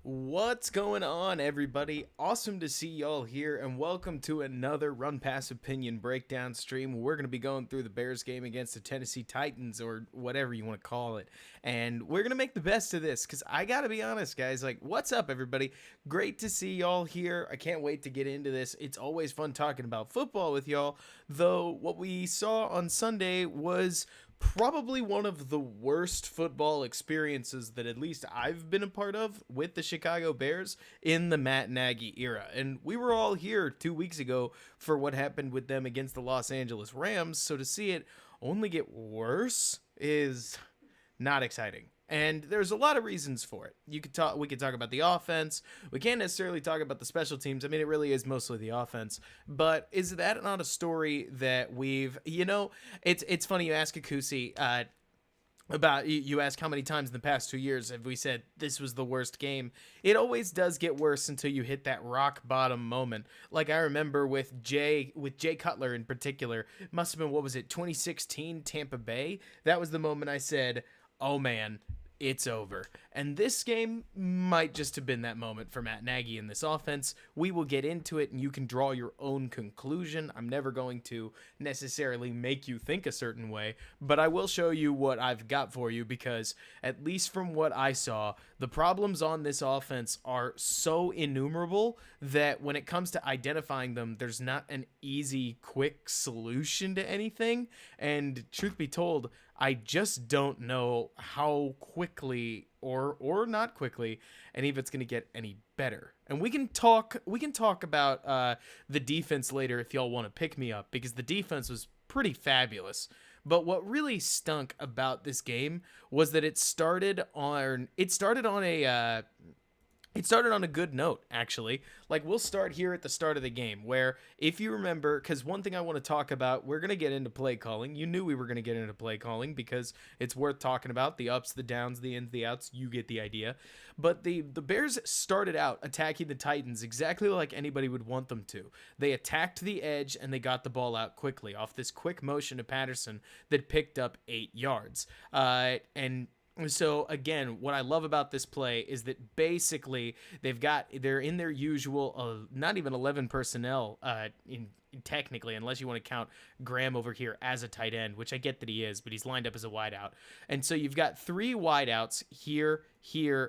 What's going on, everybody? Awesome to see y'all here, and welcome to another Run Pass Opinion breakdown stream. We're going to be going through the Bears game against the Tennessee Titans, or whatever you want to call it, and we're going to make the best of this, because I got to be honest, guys, what's up, everybody? Great to see y'all here. I can't wait to get into this. It's always fun talking about football with y'all, though what we saw on Sunday was probably one of the worst football experiences that at least I've been a part of with the Chicago Bears in the Matt Nagy era. And we were all here 2 weeks ago for what happened with them against the Los Angeles Rams, so to see it only get worse is not exciting. And there's a lot of reasons for it. We could talk about the offense. We can't necessarily talk about the special teams. I mean, it really is mostly the offense. But is that not a story that it's funny you ask Akusi about, you ask how many times in the past 2 years have we said this was the worst game. It always does get worse until you hit that rock bottom moment. Like I remember with Jay Cutler in particular, it must have been, 2016 Tampa Bay? That was the moment I said, oh man, it's over. And this game might just have been that moment for Matt Nagy in this offense. We will get into it, and you can draw your own conclusion. I'm never going to necessarily make you think a certain way, but I will show you what I've got for you, because at least from what I saw, the problems on this offense are so innumerable that when it comes to identifying them, there's not an easy, quick solution to anything. And truth be told, I just don't know how quickly or not quickly any of it's going to get any better. And we can talk about the defense later if y'all want to pick me up, because the defense was pretty fabulous. But what really stunk about this game was that it started on a good note, actually. We'll start here at the start of the game, where, if you remember, because one thing I want to talk about, we're going to get into play calling. You knew we were going to get into play calling because it's worth talking about. The ups, the downs, the ins, the outs, you get the idea. But the Bears started out attacking the Titans exactly like anybody would want them to. They attacked the edge, and they got the ball out quickly off this quick motion to Patterson that picked up 8 yards. So again, what I love about this play is that basically they're in their usual, not even 11 personnel technically, unless you want to count Graham over here as a tight end, which I get that he is, but he's lined up as a wideout. And so you've got 3 wideouts here,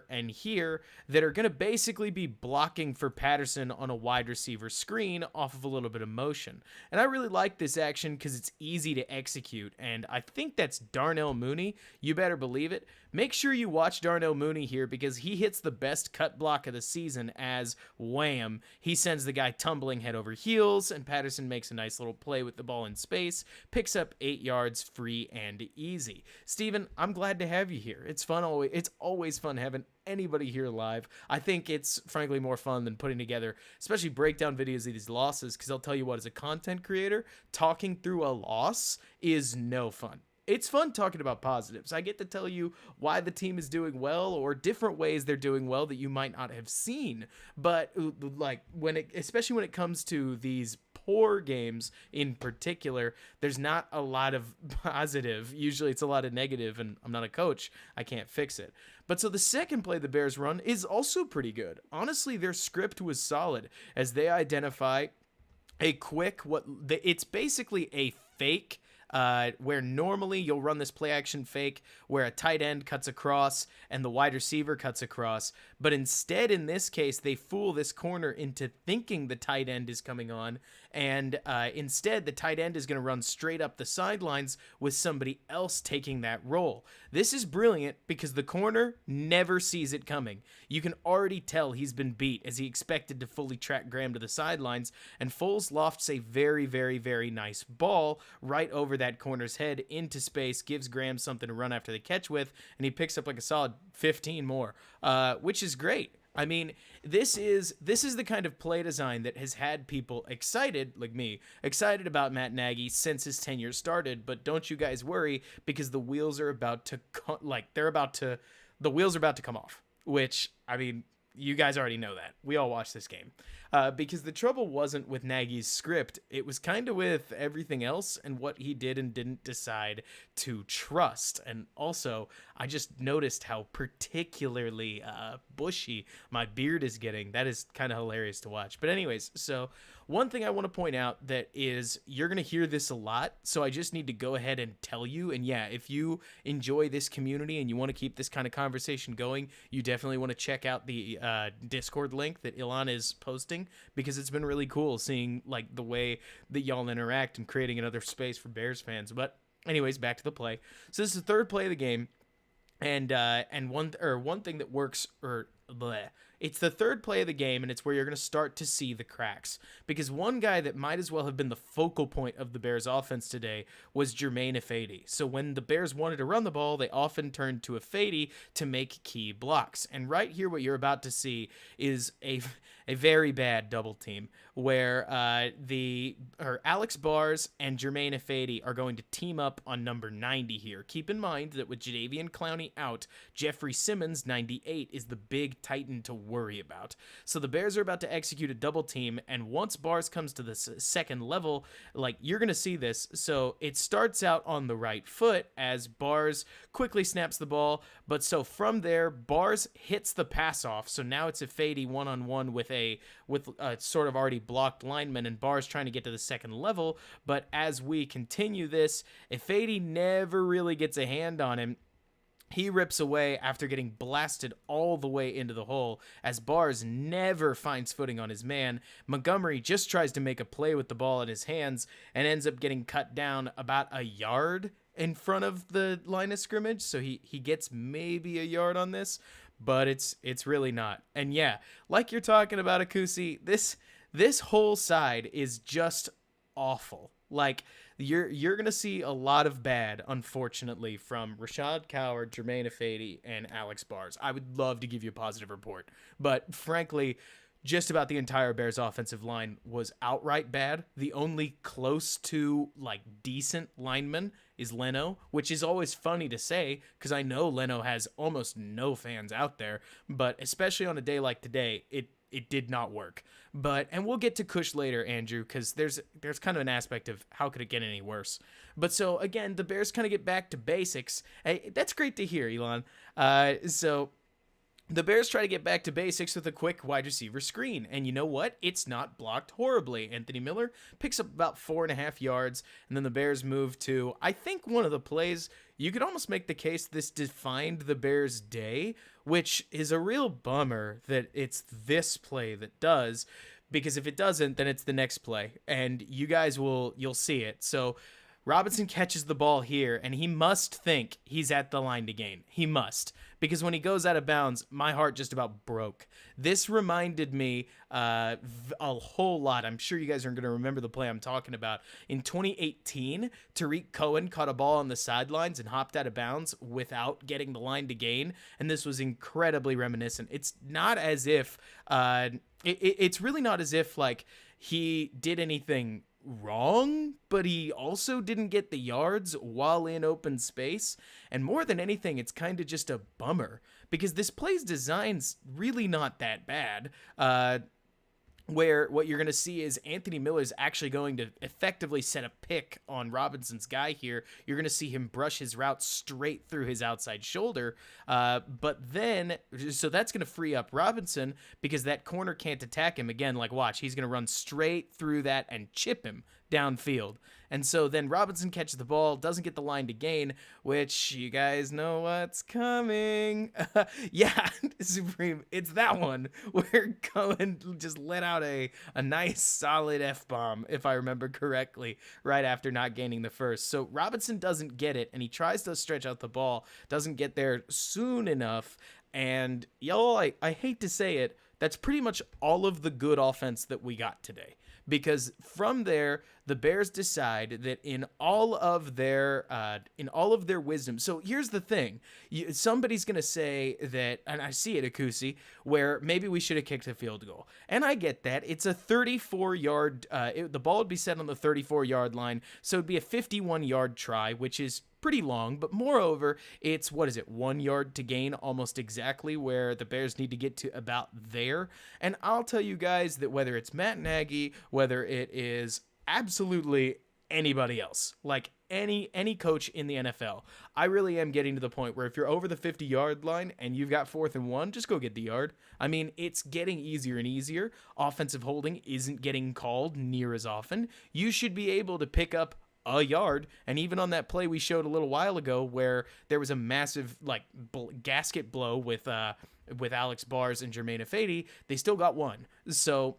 and here that are going to basically be blocking for Patterson on a wide receiver screen off of a little bit of motion. And I really like this action because it's easy to execute, and I think that's Darnell Mooney. You better believe it. Make sure you watch Darnell Mooney here, because he hits the best cut block of the season as wham. He sends the guy tumbling head over heels, and Patterson makes a nice little play with the ball in space, picks up 8 yards free and easy. Steven, I'm glad to have you here. It's fun. It's always fun having anybody here live. I think it's frankly more fun than putting together, especially breakdown videos of these losses, because I'll tell you what, as a content creator, talking through a loss is no fun. It's fun talking about positives. I get to tell you why the team is doing well, or different ways they're doing well that you might not have seen. But especially when it comes to these poor games in particular, there's not a lot of positive. Usually it's a lot of negative, and I'm not a coach. I can't fix it. But so the second play the Bears run is also pretty good. Honestly, their script was solid as they identify it's basically a fake, where normally you'll run this play action fake where a tight end cuts across and the wide receiver cuts across. But instead, in this case, they fool this corner into thinking the tight end is coming on. And instead, the tight end is going to run straight up the sidelines with somebody else taking that role. This is brilliant because the corner never sees it coming. You can already tell he's been beat as he expected to fully track Graham to the sidelines. And Foles lofts a very, very, very nice ball right over that corner's head into space, gives Graham something to run after the catch with, and he picks up a solid 15 more, which is great. I mean, this is the kind of play design that has had people excited, like me, excited about Matt Nagy since his tenure started. But don't you guys worry, because the wheels are about to come off. Which, I mean, you guys already know that. We all watched this game. because the trouble wasn't with Nagy's script. It was kind of with everything else and what he did and didn't decide to trust. And also, I just noticed how particularly bushy my beard is getting. That is kind of hilarious to watch. But anyways, so one thing I want to point out that is you're going to hear this a lot, so I just need to go ahead and tell you. And yeah, if you enjoy this community and you want to keep this kind of conversation going, you definitely want to check out the Discord link that Ilan is posting, because it's been really cool seeing like the way that y'all interact and creating another space for Bears fans. But anyways, back to the play. So this is the third play of the game. And one thing that works, it's the third play of the game, and it's where you're going to start to see the cracks. Because one guy that might as well have been the focal point of the Bears offense today was Germain Ifedi. So when the Bears wanted to run the ball, they often turned to Ifedi to make key blocks. And right here, what you're about to see is a very bad double team where Alex Bars and Germain Ifedi are going to team up on number 90 here. Keep in mind that with Jadeveon Clowney out, Jeffrey Simmons, 98, is the big titan to worry about. So the Bears are about to execute a double team, and once Bars comes to the second level, like, you're going to see this. So it starts out on the right foot as Bars quickly snaps the ball, but so from there, Bars hits the pass off. So now it's Ifedi one-on-one with a sort of already blocked lineman, and Bars trying to get to the second level. But as we continue this, Ifedi never really gets a hand on him. He rips away after getting blasted all the way into the hole, as Bars never finds footing on his man. Montgomery just tries to make a play with the ball in his hands and ends up getting cut down about a yard in front of the line of scrimmage. So he gets maybe a yard on this, but it's really not. And yeah, like you're talking about, Akusi, this whole side is just awful. Like, you're gonna see a lot of bad, unfortunately, from Rashad Coward, Germain Ifedi, and Alex Bars. I would love to give you a positive report, but frankly, just about the entire Bears offensive line was outright bad. The only close to like decent lineman is Leno, which is always funny to say because I know Leno has almost no fans out there, but especially on a day like today, it did not work. And we'll get to Kush later, Andrew, because there's kind of an aspect of how could it get any worse. But so again, the Bears kind of get back to basics. Hey, that's great to hear, Elon. So the Bears try to get back to basics with a quick wide receiver screen. And you know what? It's not blocked horribly. Anthony Miller picks up about 4.5 yards, and then the Bears move to, I think, one of the plays. You could almost make the case this defined the Bears' day, which is a real bummer that it's this play that does, because if it doesn't, then it's the next play, and you guys you'll see it. So Robinson catches the ball here, and he must think he's at the line to gain. He must, because when he goes out of bounds, my heart just about broke. This reminded me a whole lot. I'm sure you guys are going to remember the play I'm talking about. In 2018, Tariq Cohen caught a ball on the sidelines and hopped out of bounds without getting the line to gain, and this was incredibly reminiscent. It's not as if it's really not as if like he did anything wrong, but he also didn't get the yards while in open space. And more than anything, it's kind of just a bummer because this play's design's really not that bad. Where what you're going to see is Anthony Miller's actually going to effectively set a pick on Robinson's guy here. You're going to see him brush his route straight through his outside shoulder. But then, so that's going to free up Robinson because that corner can't attack him. Again, like watch, he's going to run straight through that and chip him downfield. And so then Robinson catches the ball, doesn't get the line to gain, which you guys know what's coming. Yeah, Supreme, it's that one where Cohen just let out a nice solid F-bomb, if I remember correctly, right after not gaining the first. So Robinson doesn't get it, and he tries to stretch out the ball, doesn't get there soon enough, and y'all, I hate to say it, that's pretty much all of the good offense that we got today. Because from there, the Bears decide that in all of their wisdom. So here's the thing: somebody's gonna say that, and I see it, Akusi, where maybe we should have kicked a field goal, and I get that. It's a 34-yard. The ball would be set on the 34-yard line, so it'd be a 51-yard try, which is pretty long, but moreover, it's 1 yard to gain, almost exactly where the Bears need to get to about there. fair. And I'll tell you guys that whether it's Matt Nagy, whether it is absolutely anybody else, like any coach in the NFL, I really am getting to the point where if you're over the 50-yard line and you've got 4th and 1, just go get the yard. I mean, it's getting easier and easier. Offensive holding isn't getting called near as often. You should be able to pick up a yard. And even on that play we showed a little while ago where there was a massive gasket blow with Alex Bars and Jermaine Ifedi, they still got one. So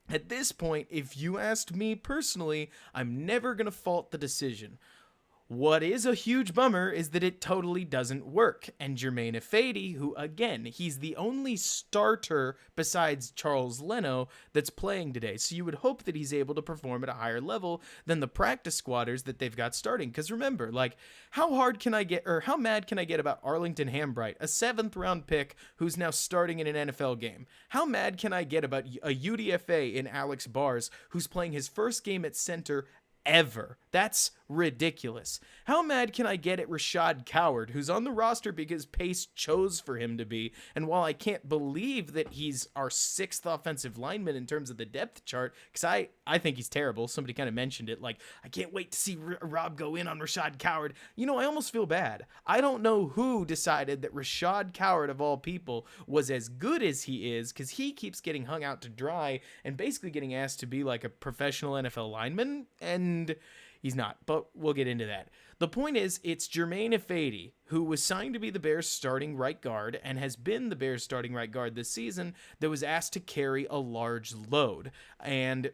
at this point, if you asked me personally, I'm never going to fault the decision. What is a huge bummer is that it totally doesn't work. And Jermaine Ifedi, who, again, he's the only starter besides Charles Leno that's playing today. So you would hope that he's able to perform at a higher level than the practice squatters that they've got starting. Because remember, how mad can I get about Arlington Hambright, a 7th-round pick who's now starting in an NFL game? How mad can I get about a UDFA in Alex Bars, who's playing his first game at center ever? That's ridiculous. How mad can I get at Rashad Coward, who's on the roster because Pace chose for him to be? And while I can't believe that he's our 6th offensive lineman in terms of the depth chart, because I think he's terrible. Somebody kind of mentioned it. I can't wait to see Rob go in on Rashad Coward. I almost feel bad. I don't know who decided that Rashad Coward, of all people, was as good as he is, because he keeps getting hung out to dry and basically getting asked to be like a professional NFL lineman, and he's not, but we'll get into that. The point is, it's Jermaine Ifedi, who was signed to be the Bears' starting right guard and has been the Bears' starting right guard this season, that was asked to carry a large load. And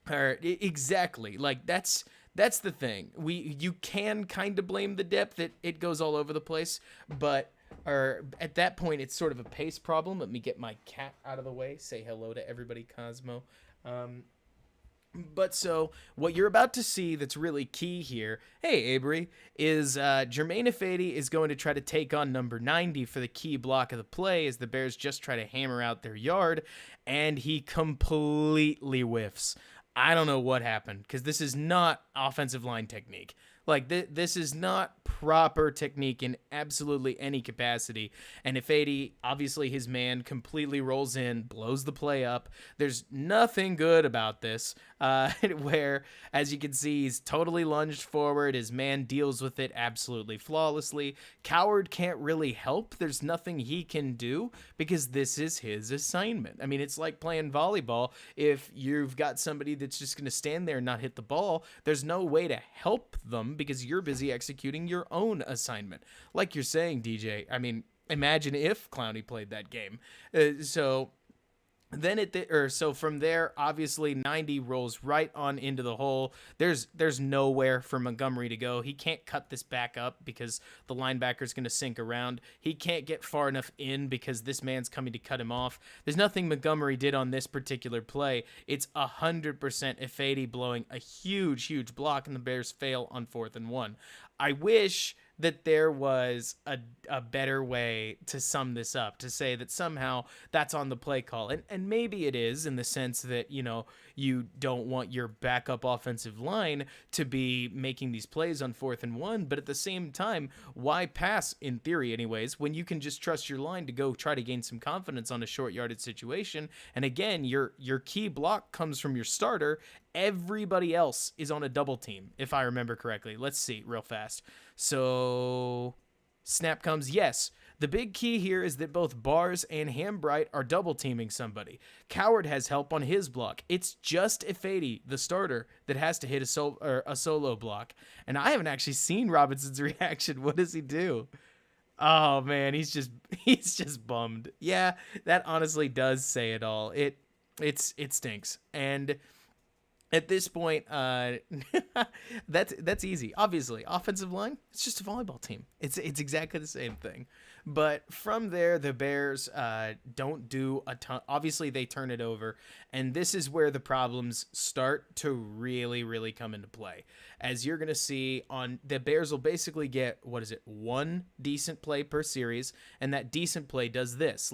exactly, that's the thing. You can kind of blame the depth. It goes all over the place, but at that point, it's sort of a pace problem. Let me get my cat out of the way. Say hello to everybody, Cosmo. But so what you're about to see that's really key here, hey Avery, is Jermaine Ifedi is going to try to take on number 90 for the key block of the play as the Bears just try to hammer out their yard, and he completely whiffs. I don't know what happened, because this is not offensive line technique. This is not proper technique in absolutely any capacity. And Ifedi, obviously his man, completely rolls in, blows the play up. There's nothing good about this, where, as you can see, he's totally lunged forward. His man deals with it absolutely flawlessly. Coward can't really help. There's nothing he can do because this is his assignment. I mean, it's like playing volleyball. If you've got somebody that's just going to stand there and not hit the ball, there's no way to help them because you're busy executing your own assignment. Like you're saying, DJ, I mean, imagine if Clowney played that game. So from there, obviously 90 rolls right on into the hole. There's nowhere for Montgomery to go. He can't cut this back up because the linebacker's going to sink around. He can't get far enough in because this man's coming to cut him off. There's nothing Montgomery did on this particular play. It's 100% Ifedi blowing a huge block, and the Bears fail on 4th and 1. I wish that there was a better way to sum this up, to say that somehow that's on the play call. And maybe it is, in the sense that, you don't want your backup offensive line to be making these plays on 4th and 1, but at the same time, why pass, in theory anyways, when you can just trust your line to go try to gain some confidence on a short yardage situation? And again, your key block comes from your starter. Everybody else is on a double team, if I remember correctly. Let's see real fast. So snap comes. Yes. The big key here is that both Bars and Hambright are double teaming somebody. Coward has help on his block. It's just Ifedi, the starter, that has to hit a solo block. And I haven't actually seen Robinson's reaction. What does he do? Oh man, he's just bummed. Yeah, that honestly does say it all. It stinks. And at this point, that's easy. Obviously, offensive line, it's just a volleyball team. It's exactly the same thing. But from there, the Bears don't do a ton. Obviously, they turn it over, and this is where the problems start to really, really come into play. As you're going to see, the Bears will basically get, one decent play per series, and that decent play does this.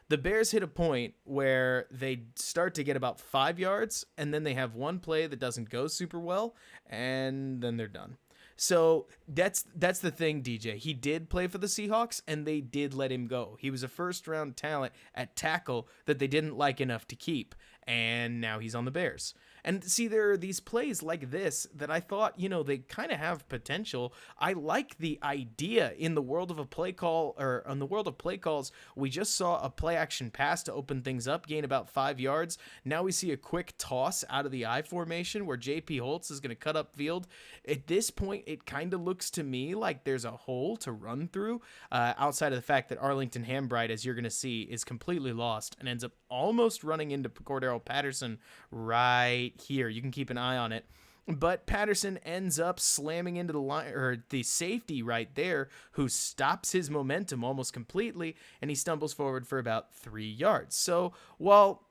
The Bears hit a point where they start to get about 5 yards, and then they have one play that doesn't go super well, and then they're done. So that's the thing, DJ. He did play for the Seahawks, and they did let him go. He was a first-round talent at tackle that they didn't like enough to keep, and now he's on the Bears. And see, there are these plays like this that I thought, they kind of have potential. I like the idea in the world of a play call, or in the world of play calls. We just saw a play action pass to open things up, gain about 5 yards. Now we see a quick toss out of the I formation where JP Holtz is going to cut up field. At this point, it kind of looks to me like there's a hole to run through, outside of the fact that Arlington Hambright, as you're going to see, is completely lost and ends up almost running into Cordero Patterson right here. You can keep an eye on it. But Patterson ends up slamming into the line, or the safety right there, who stops his momentum almost completely, and he stumbles forward for about 3 yards. So while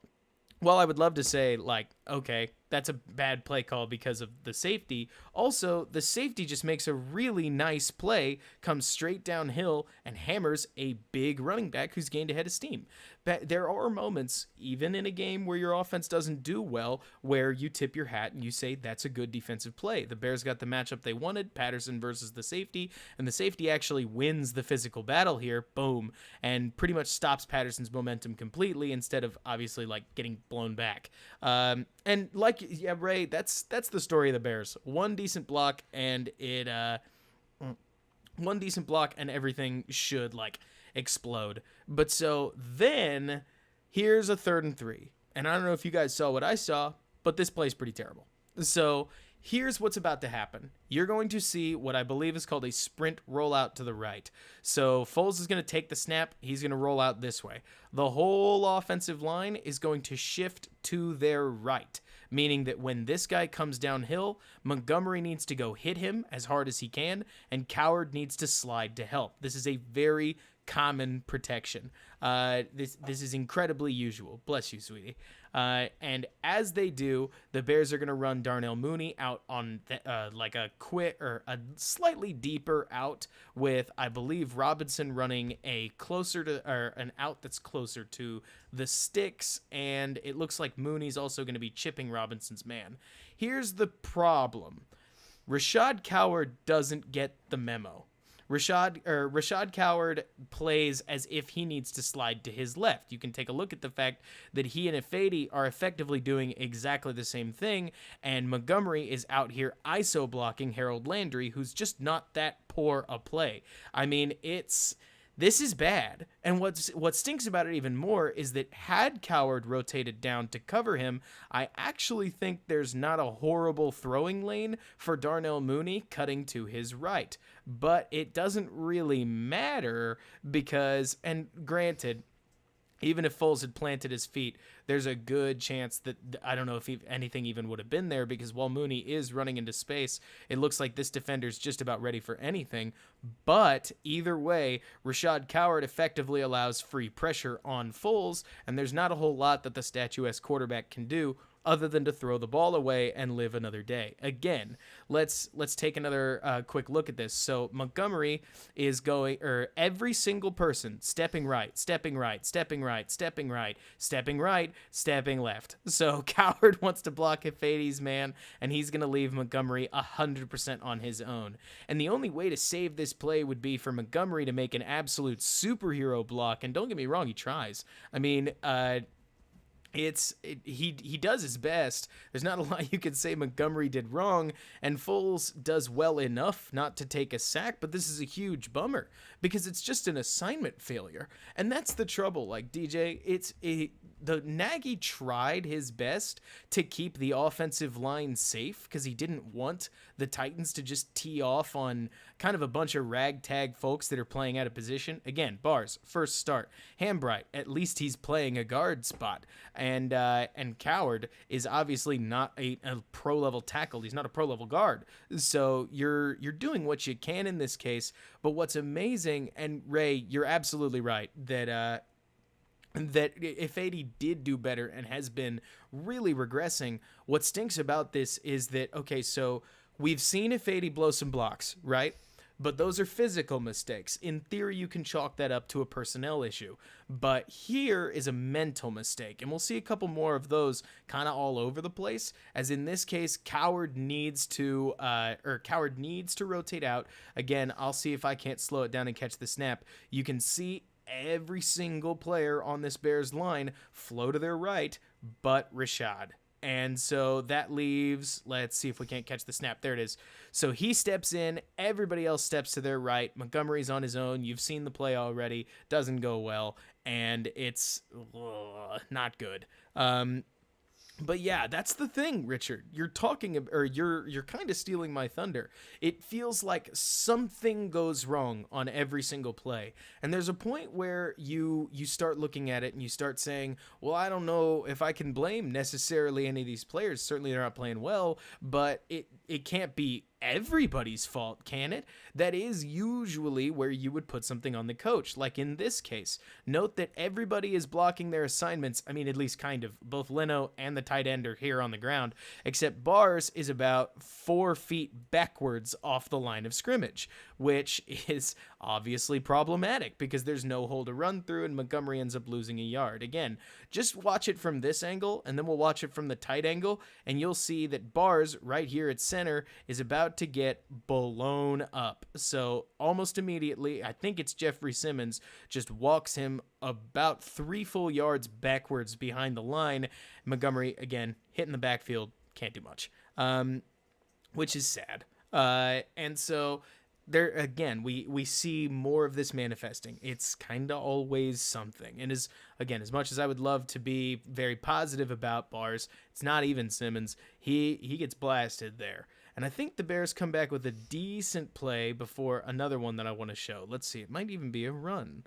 I would love to say, like, okay, that's a bad play call because of the safety, also, the safety just makes a really nice play, comes straight downhill, and hammers a big running back who's gained a head of steam. But there are moments, even in a game where your offense doesn't do well, where you tip your hat and you say, that's a good defensive play. The Bears got the matchup they wanted, Patterson versus the safety, and the safety actually wins the physical battle here, boom, and pretty much stops Patterson's momentum completely instead of, obviously, like, getting blown back. And like, yeah, Ray, that's the story of the Bears. One decent block and everything should, like, explode. But so then here's a 3rd and 3. And I don't know if you guys saw what I saw, but this play's pretty terrible. So here's what's about to happen. You're going to see what I believe is called a sprint rollout to the right. So Foles is going to take the snap. He's going to roll out this way. The whole offensive line is going to shift to their right, meaning that when this guy comes downhill, Montgomery needs to go hit him as hard as he can, and Coward needs to slide to help. This is a very common protection. This is incredibly usual. Bless you, sweetie. And as they do, the Bears are going to run Darnell Mooney out on like a quick or a slightly deeper out, with, I believe, Robinson running an out that's closer to the sticks, and it looks like Mooney's also going to be chipping Robinson's man. Here's the problem. Rashad Coward doesn't get the memo. Rashad Coward plays as if he needs to slide to his left. You can take a look at the fact that he and Ifedi are effectively doing exactly the same thing, and Montgomery is out here ISO blocking Harold Landry, who's just not that poor a play. I mean, this is bad. And what stinks about it even more is that had Coward rotated down to cover him, I actually think there's not a horrible throwing lane for Darnell Mooney cutting to his right. But it doesn't really matter because, and granted, even if Foles had planted his feet, there's a good chance that, I don't know if anything even would have been there, because while Mooney is running into space, it looks like this defender's just about ready for anything. But either way, Rashad Coward effectively allows free pressure on Foles, and there's not a whole lot that the statuesque quarterback can do other than to throw the ball away and live another day. Again, let's take another quick look at this. So Montgomery is going, or every single person, stepping right, stepping right, stepping right, stepping right, stepping right, stepping left. So Coward wants to block Ifedi's man, and he's going to leave Montgomery 100% on his own. And the only way to save this play would be for Montgomery to make an absolute superhero block. And don't get me wrong, he tries. I mean, he does his best. There's not a lot you can say Montgomery did wrong, and Foles does well enough not to take a sack, but this is a huge bummer because it's just an assignment failure. And that's the trouble. Like, DJ, the Nagy tried his best to keep the offensive line safe because he didn't want the Titans to just tee off on kind of a bunch of ragtag folks that are playing out of position. Again, Bars, first start. Hambright, at least he's playing a guard spot. And Coward is obviously not a pro-level tackle. He's not a pro-level guard. So you're doing what you can in this case. But what's amazing, and Ray, you're absolutely right, that Ifedi did do better and has been really regressing. What stinks about this is that, okay, so we've seen Ifedi blow some blocks, right? but those are physical mistakes. In theory, you can chalk that up to a personnel issue, but here is a mental mistake, and we'll see a couple more of those kind of all over the place, as in this case, Coward needs to rotate out. Again, I'll see if I can't slow it down and catch the snap. You can see every single player on this Bears line flow to their right, but Rashad. And so that leaves, let's see if we can't catch the snap. There it is. So he steps in, everybody else steps to their right. Montgomery's on his own. You've seen the play already. Doesn't go well, and it's not good. But yeah, that's the thing, Richard. You're talking, or you're kind of stealing my thunder. It feels like something goes wrong on every single play, and there's a point where you start looking at it and you start saying, well, I don't know if I can blame necessarily any of these players. Certainly they're not playing well, but it can't be everybody's fault, can it? That is usually where you would put something on the coach, like in this case. Note that everybody is blocking their assignments. I mean, at least kind of. Both Leno and the tight end are here on the ground, except Bars is about 4 feet backwards off the line of scrimmage, which is obviously problematic because there's no hole to run through and Montgomery ends up losing a yard. Again, just watch it from this angle and then we'll watch it from the tight angle, and you'll see that Bars right here at center is about to get blown up. So almost immediately, I think it's Jeffrey Simmons just walks him about 3 full yards backwards behind the line. Montgomery, again, hitting the backfield, can't do much, which is sad. And so there again, we see more of this manifesting. It's kind of always something. And as much as I would love to be very positive about Bars, it's not even Simmons. He gets blasted there. And I think the Bears come back with a decent play before another one that I want to show. Let's see. It might even be a run.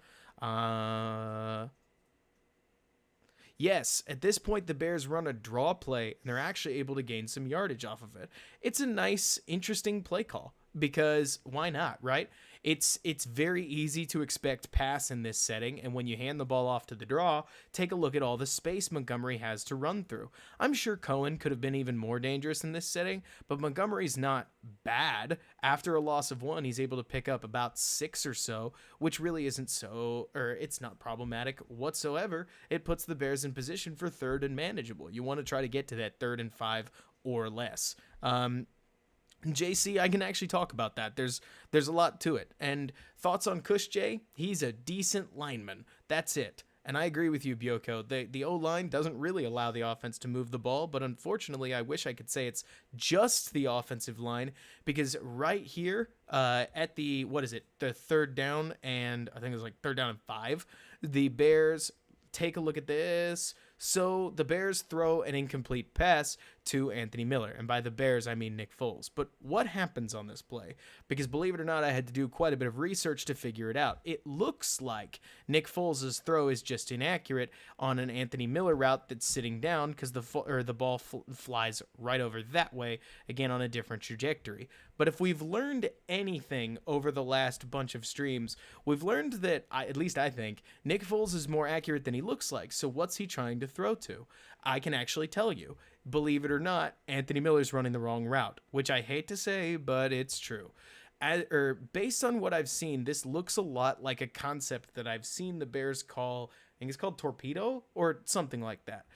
Yes, at this point, the Bears run a draw play, and they're actually able to gain some yardage off of it. It's a nice, interesting play call, because why not, right? It's very easy to expect pass in this setting, and when you hand the ball off to the draw, take a look at all the space Montgomery has to run through. I'm sure Cohen could have been even more dangerous in this setting, but Montgomery's not bad. After a loss of 1, he's able to pick up about 6 or so, which really isn't it's not problematic whatsoever. It puts the Bears in position for 3rd and manageable. You want to try to get to that 3rd and 5 or less. JC, I can actually talk about that. There's a lot to it. And thoughts on Cush J? He's a decent lineman. That's it. And I agree with you, Bioko. The O-line doesn't really allow the offense to move the ball, but unfortunately, I wish I could say it's just the offensive line, because right here at the 3rd down, and I think it was like 3rd down and 5, the Bears take a look at this. So the Bears throw an incomplete pass to Anthony Miller. And by the Bears, I mean Nick Foles. But what happens on this play? Because believe it or not, I had to do quite a bit of research to figure it out. It looks like Nick Foles' throw is just inaccurate on an Anthony Miller route that's sitting down, because the ball flies right over that way, again on a different trajectory. But if we've learned anything over the last bunch of streams, we've learned that, at least I think, Nick Foles is more accurate than he looks like. So what's he trying to throw to? I can actually tell you. Believe it or not, Anthony Miller's running the wrong route, which I hate to say, but it's true. Based on what I've seen, this looks a lot like a concept that I've seen the Bears call, I think it's called torpedo or something like that.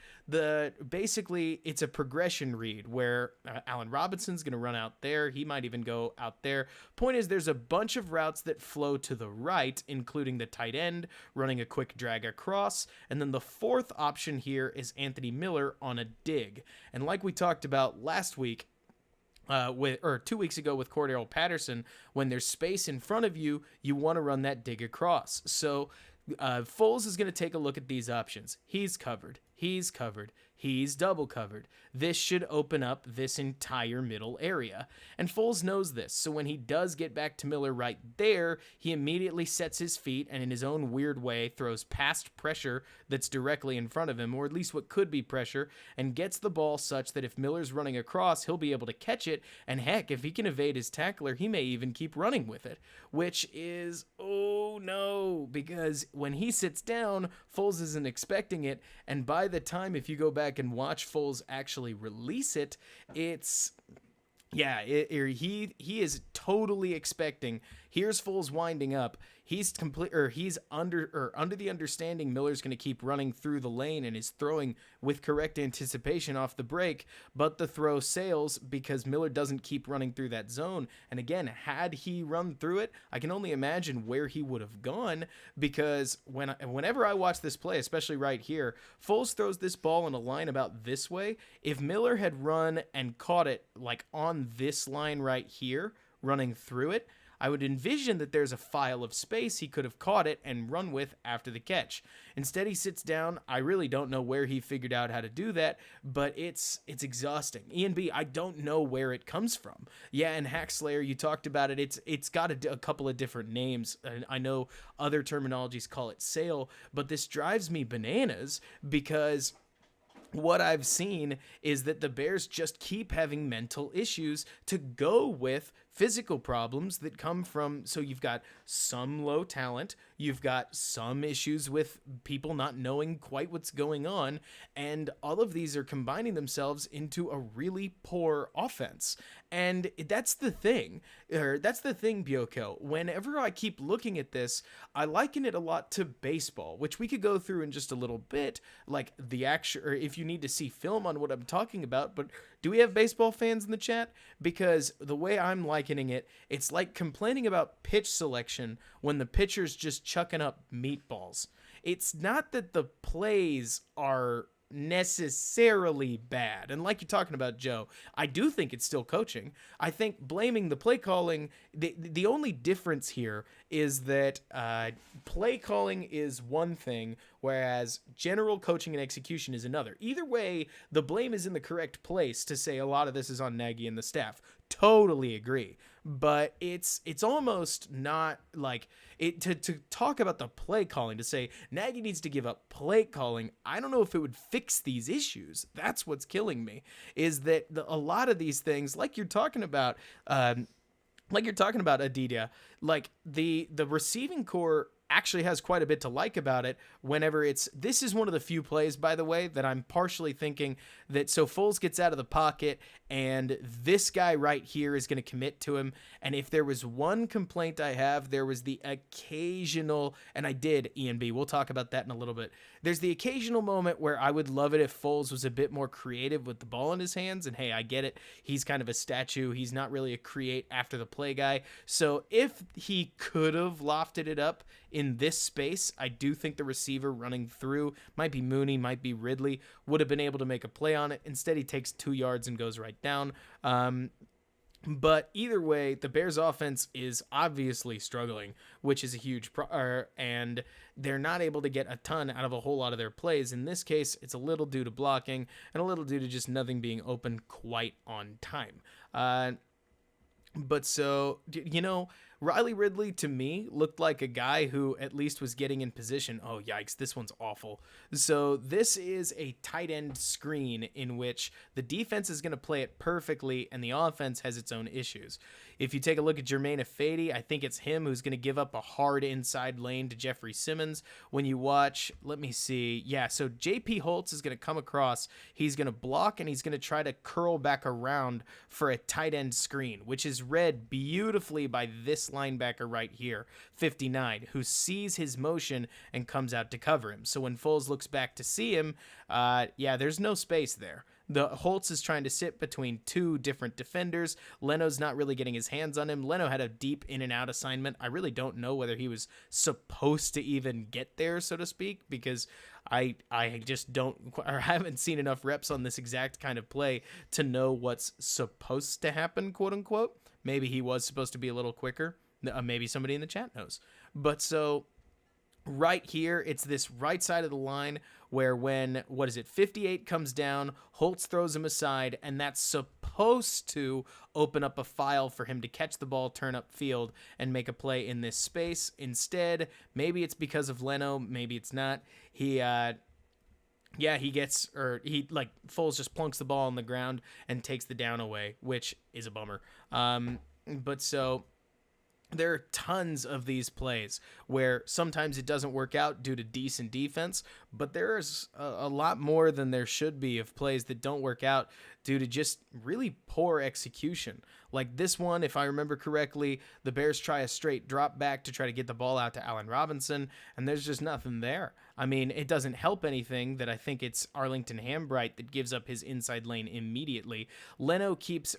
Basically, it's a progression read where Allen Robinson's going to run out there. He might even go out there. Point is, there's a bunch of routes that flow to the right, including the tight end running a quick drag across. And then the 4th option here is Anthony Miller on a dig. And like we talked about last week, 2 weeks ago with Cordero Patterson, when there's space in front of you, you want to run that dig across. So Foles is going to take a look at these options. He's covered. He's double covered. This should open up this entire middle area. And Foles knows this. So when he does get back to Miller right there, he immediately sets his feet and in his own weird way throws past pressure that's directly in front of him, or at least what could be pressure, and gets the ball such that if Miller's running across, he'll be able to catch it. And heck, if he can evade his tackler, he may even keep running with it, which is, oh no, because when he sits down, Foles isn't expecting it. And by the time, if you go back and watch Foles actually release it, it's Yeah, he is totally expecting. Here's Foles winding up. He's under the understanding Miller's going to keep running through the lane and is throwing with correct anticipation off the break, but the throw sails because Miller doesn't keep running through that zone. And again, had he run through it, I can only imagine where he would have gone, because whenever I watch this play, especially right here, Foles throws this ball in a line about this way. If Miller had run and caught it like on this line right here, running through it, I would envision that there's a file of space he could have caught it and run with after the catch. Instead, he sits down. I really don't know where he figured out how to do that, but it's exhausting. Ian B, I don't know where it comes from. Yeah, and Hack Slayer, you talked about it. It's got a couple of different names. I know other terminologies call it sail, but this drives me bananas because what I've seen is that the Bears just keep having mental issues to go with physical problems that come from. So you've got some low talent, you've got some issues with people not knowing quite what's going on, and all of these are combining themselves into a really poor offense. And that's the thing, Bioko. Whenever I keep looking at this, I liken it a lot to baseball, which we could go through in just a little bit, like the action, or if you need to see film on what I'm talking about. But do we have baseball fans in the chat? Because the way I'm likening it, it's like complaining about pitch selection when the pitcher's just chucking up meatballs. It's not that the plays are necessarily bad. And like you're talking about, Joe, I do think it's still coaching. I think blaming the play calling, the only difference here is that play calling is one thing, whereas general coaching and execution is another. Either way, the blame is in the correct place to say a lot of this is on Nagy and the staff. Totally agree. But it's almost not like it to talk about the play calling, to say Nagy needs to give up play calling. I don't know if it would fix these issues. That's what's killing me, is that a lot of these things, like you're talking about, Aditya, like the receiving core actually has quite a bit to like about it. This is one of the few plays, by the way, that I'm partially thinking that, so Foles gets out of the pocket and this guy right here is going to commit to him. And if there was one complaint I have, there was the occasional, and I did, Ian B, we'll talk about that in a little bit. There's the occasional moment where I would love it if Foles was a bit more creative with the ball in his hands. And hey, I get it. He's kind of a statue. He's not really a create after the play guy. So if he could have lofted it up in this space, I do think the receiver running through, might be Mooney, might be Ridley, would have been able to make a play on it. Instead, he takes 2 yards and goes right down. But either way, the Bears offense is obviously struggling, which is a huge and they're not able to get a ton out of a whole lot of their plays. In this case, it's a little due to blocking and a little due to just nothing being open quite on time. But so, Riley Ridley, to me, looked like a guy who at least was getting in position. Oh, yikes, this one's awful. So this is a tight end screen in which the defense is going to play it perfectly and the offense has its own issues. If you take a look at Jermaine Ifedi, I think it's him who's going to give up a hard inside lane to Jeffrey Simmons. When you watch, let me see. Yeah, so J.P. Holtz is going to come across. He's going to block, and he's going to try to curl back around for a tight end screen, which is read beautifully by this linebacker right here, 59, who sees his motion and comes out to cover him. So when Foles looks back to see him, there's no space there. The Holtz is trying to sit between 2 different defenders. Leno's not really getting his hands on him. Leno had a deep in and out assignment. I really don't know whether he was supposed to even get there, so to speak, because I just haven't seen enough reps on this exact kind of play to know what's supposed to happen, quote unquote. Maybe he was supposed to be a little quicker. Maybe somebody in the chat knows. But so right here, it's this right side of the line where when, 58 comes down, Holtz throws him aside, and that's supposed to open up a file for him to catch the ball, turn up field, and make a play in this space. Instead, maybe it's because of Leno, maybe it's not. Foles just plunks the ball on the ground and takes the down away, which is a bummer. But so there are tons of these plays where sometimes it doesn't work out due to decent defense, but there's a lot more than there should be of plays that don't work out due to just really poor execution. Like this one, if I remember correctly, the Bears try a straight drop back to try to get the ball out to Allen Robinson, and there's just nothing there. I mean, it doesn't help anything that I think it's Arlington Hambright that gives up his inside lane immediately. Leno gives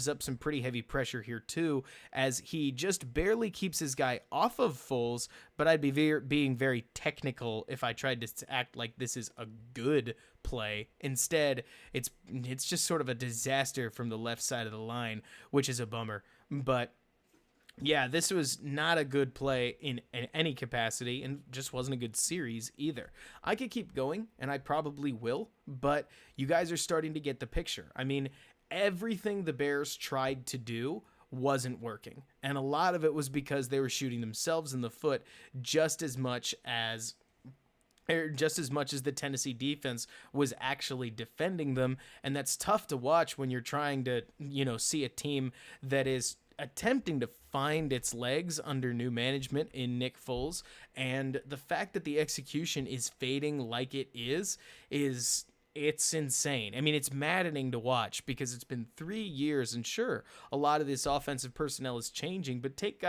up some pretty heavy pressure here too, as he just barely keeps his guy off of Foles, but I'd be being very technical if I tried to act like this is a good play. Instead, it's just sort of a disaster from the left side of the line, which is a bummer. But yeah, this was not a good play in any capacity, and just wasn't a good series either. I could keep going, and I probably will, but you guys are starting to get the picture. I mean, everything the Bears tried to do wasn't working, and a lot of it was because they were shooting themselves in the foot just as much as the Tennessee defense was actually defending them. And that's tough to watch when you're trying to, see a team that is attempting to find its legs under new management in Nick Foles. And the fact that the execution is fading like it is it's insane. I mean, it's maddening to watch because it's been 3 years, and sure, a lot of this offensive personnel is changing, but take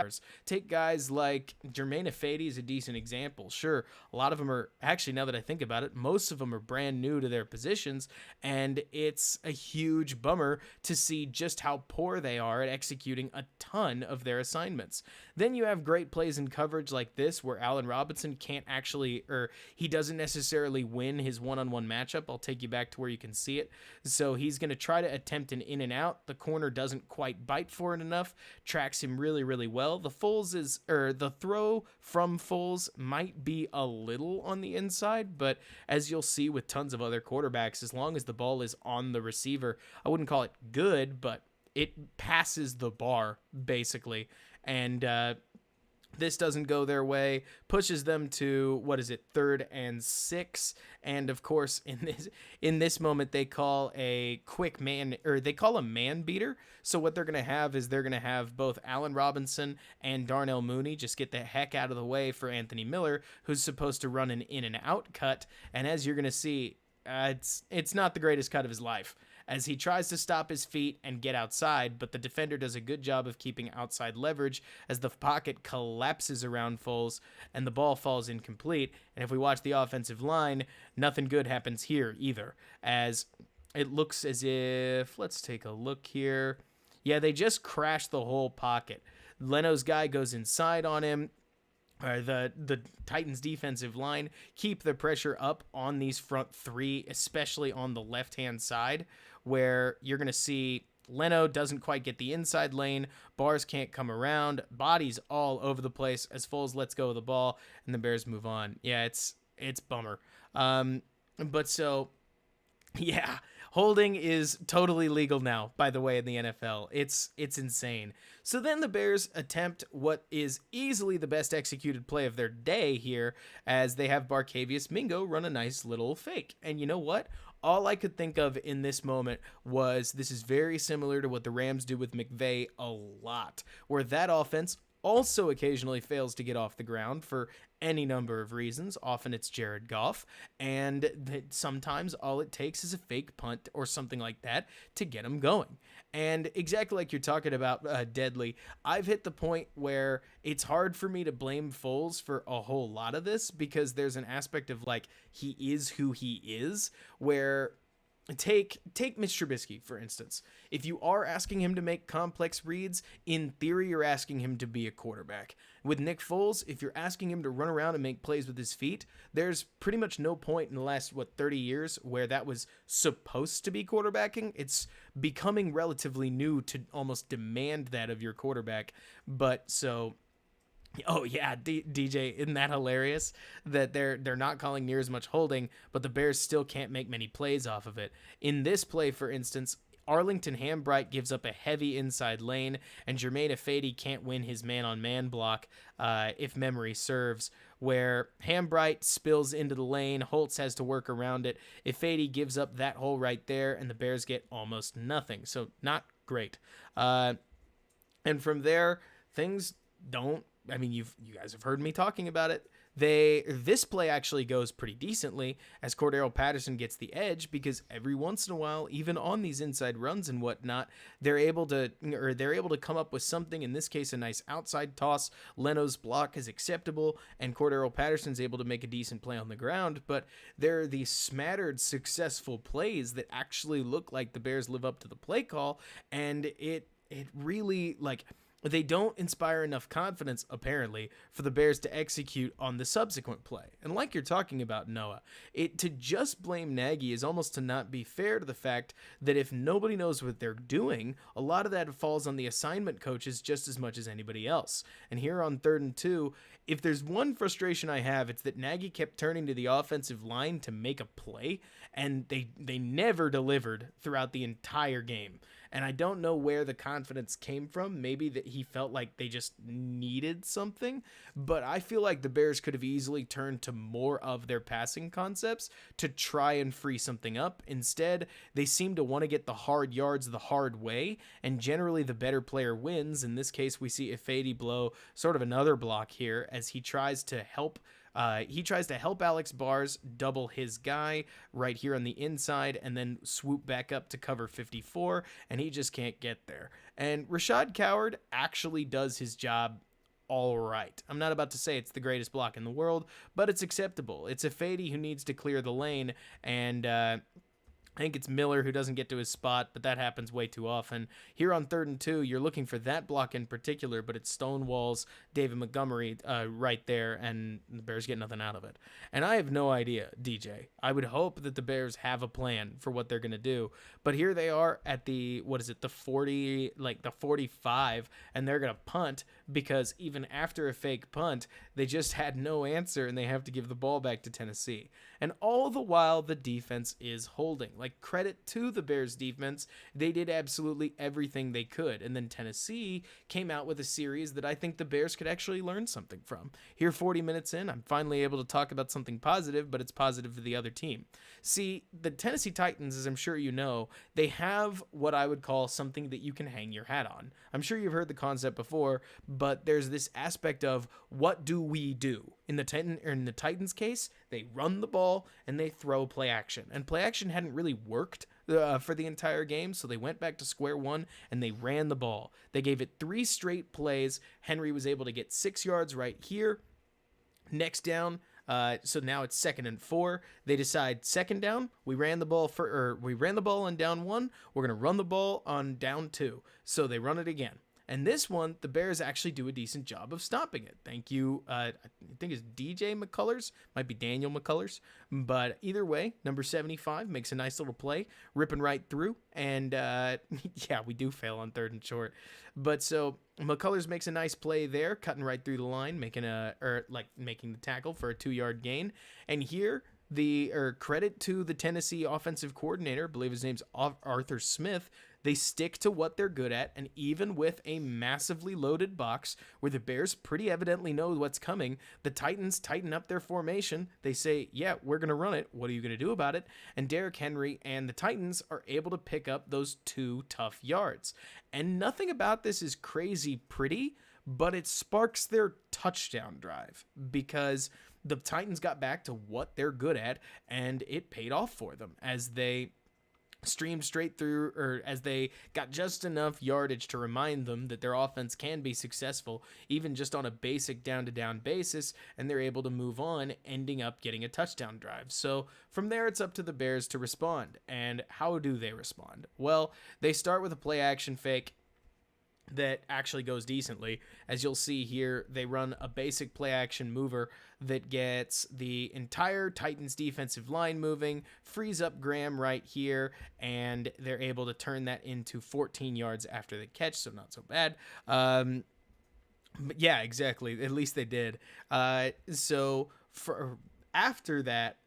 guys like Germain Ifedi is a decent example. Sure, a lot of them are, actually, now that I think about it, most of them are brand new to their positions, and it's a huge bummer to see just how poor they are at executing a ton of their assignments. Then you have great plays in coverage like this where Allen Robinson he doesn't necessarily win his one-on-one matchup. I'll take you back to where you can see it. So he's going to try to attempt an in and out. The corner doesn't quite bite for it enough, tracks him really, really well. The throw from Foles might be a little on the inside, but as you'll see with tons of other quarterbacks, as long as the ball is on the receiver, I wouldn't call it good, but it passes the bar basically. And this doesn't go their way, pushes them to, 3rd and 6. And of course, in this moment, they call a quick man, or they call a man beater. So what they're going to have is they're going to have both Allen Robinson and Darnell Mooney just get the heck out of the way for Anthony Miller, who's supposed to run an in and out cut. And as you're going to see, it's not the greatest cut of his life, as he tries to stop his feet and get outside, but the defender does a good job of keeping outside leverage as the pocket collapses around Foles and the ball falls incomplete. And if we watch the offensive line, nothing good happens here either, as it looks as if, let's take a look here. Yeah, they just crashed the whole pocket. Leno's guy goes inside on him. The Titans defensive line keep the pressure up on these front three, especially on the left-hand side, where you're going to see Leno doesn't quite get the inside lane, bars can't come around, bodies all over the place as Foles lets go of the ball, and the Bears move on. Yeah, it's bummer. But so, yeah, holding is totally legal now, by the way, in the NFL. It's insane. So then the Bears attempt what is easily the best executed play of their day here, as they have Barkevious Mingo run a nice little fake. And you know what? All I could think of in this moment was this is very similar to what the Rams do with McVay a lot, where that offense also occasionally fails to get off the ground for any number of reasons. Often it's Jared Goff, and sometimes all it takes is a fake punt or something like that to get them going. And exactly like you're talking about, Deadly, I've hit the point where it's hard for me to blame Foles for a whole lot of this, because there's an aspect of, like, he is who he is, where Take Mitch Trubisky, for instance. If you are asking him to make complex reads, in theory, you're asking him to be a quarterback. With Nick Foles, if you're asking him to run around and make plays with his feet, there's pretty much no point in the last, 30 years where that was supposed to be quarterbacking. It's becoming relatively new to almost demand that of your quarterback. But so... Oh yeah, DJ, isn't that hilarious that they're not calling near as much holding, but the Bears still can't make many plays off of it. In this play, for instance, Arlington Hambright gives up a heavy inside lane, and Germain Ifedi can't win his man-on-man block, if memory serves, where Hambright spills into the lane, Holtz has to work around it, Ifedi gives up that hole right there, and the Bears get almost nothing, so not great. And from there, things don't... I mean, you guys have heard me talking about it. This play actually goes pretty decently as Cordero Patterson gets the edge, because every once in a while, even on these inside runs and whatnot, they're able to come up with something. In this case, a nice outside toss. Leno's block is acceptable, and Cordero Patterson's able to make a decent play on the ground. But there are these smattered successful plays that actually look like the Bears live up to the play call, and it really, like, they don't inspire enough confidence, apparently, for the Bears to execute on the subsequent play. And like you're talking about, Noah, to just blame Nagy is almost to not be fair to the fact that if nobody knows what they're doing, a lot of that falls on the assignment coaches just as much as anybody else. And here on 3rd and 2, if there's one frustration I have, it's that Nagy kept turning to the offensive line to make a play, and they never delivered throughout the entire game. And I don't know where the confidence came from. Maybe that he felt like they just needed something. But I feel like the Bears could have easily turned to more of their passing concepts to try and free something up. Instead, they seem to want to get the hard yards the hard way. And generally, the better player wins. In this case, we see Ifedi blow sort of another block here as he tries to help Alex Bars double his guy right here on the inside and then swoop back up to cover 54, and he just can't get there. And Rashad Coward actually does his job all right. I'm not about to say it's the greatest block in the world, but it's acceptable. It's Ifedi who needs to clear the lane, and I think it's Miller who doesn't get to his spot, but that happens way too often. Here on 3rd and 2, you're looking for that block in particular, but it stonewalls David Montgomery right there, and the Bears get nothing out of it. And I have no idea, DJ. I would hope that the Bears have a plan for what they're going to do, but here they are at the 45, and they're going to punt, because even after a fake punt, they just had no answer, and they have to give the ball back to Tennessee. And all the while, the defense is holding. Like, credit to the Bears defense. They did absolutely everything they could. And then Tennessee came out with a series that I think the Bears could actually learn something from. Here, 40 minutes in, I'm finally able to talk about something positive, but it's positive for the other team. See, the Tennessee Titans, as I'm sure you know, they have what I would call something that you can hang your hat on. I'm sure you've heard the concept before, but there's this aspect of, what do we do? In the Titans case, they run the ball and they throw play action. And play action hadn't really worked for the entire game, so they went back to square one and they ran the ball. They gave it 3 straight plays. Henry was able to get 6 yards right here. Next down, so now it's 2nd and 4. They decide 2nd down. We ran the ball on down 1. We're gonna run the ball on down 2. So they run it again. And this one, the Bears actually do a decent job of stopping it. Thank you. I think it's DJ McCullers. Might be Daniel McCullers. But either way, number 75 makes a nice little play, ripping right through. And yeah, we do fail on 3rd and short. But so McCullers makes a nice play there, cutting right through the line, making the tackle for a 2-yard gain. And here, credit to the Tennessee offensive coordinator, I believe his name's Arthur Smith. They stick to what they're good at, and even with a massively loaded box where the Bears pretty evidently know what's coming, the Titans tighten up their formation. They say, yeah, we're going to run it. What are you going to do about it? And Derrick Henry and the Titans are able to pick up those 2 tough yards. And nothing about this is crazy pretty, but it sparks their touchdown drive, because the Titans got back to what they're good at, and it paid off for them as they streamed straight through, or as they got just enough yardage to remind them that their offense can be successful, even just on a basic down-to-down basis, and they're able to move on, ending up getting a touchdown drive. So from there, it's up to the Bears to respond. And how do they respond? Well, they start with a play-action fake that actually goes decently. As you'll see here, they run a basic play action mover that gets the entire Titans defensive line moving, frees up Graham right here, and they're able to turn that into 14 yards after the catch, so not so bad. But yeah, exactly. At least they did. So after that,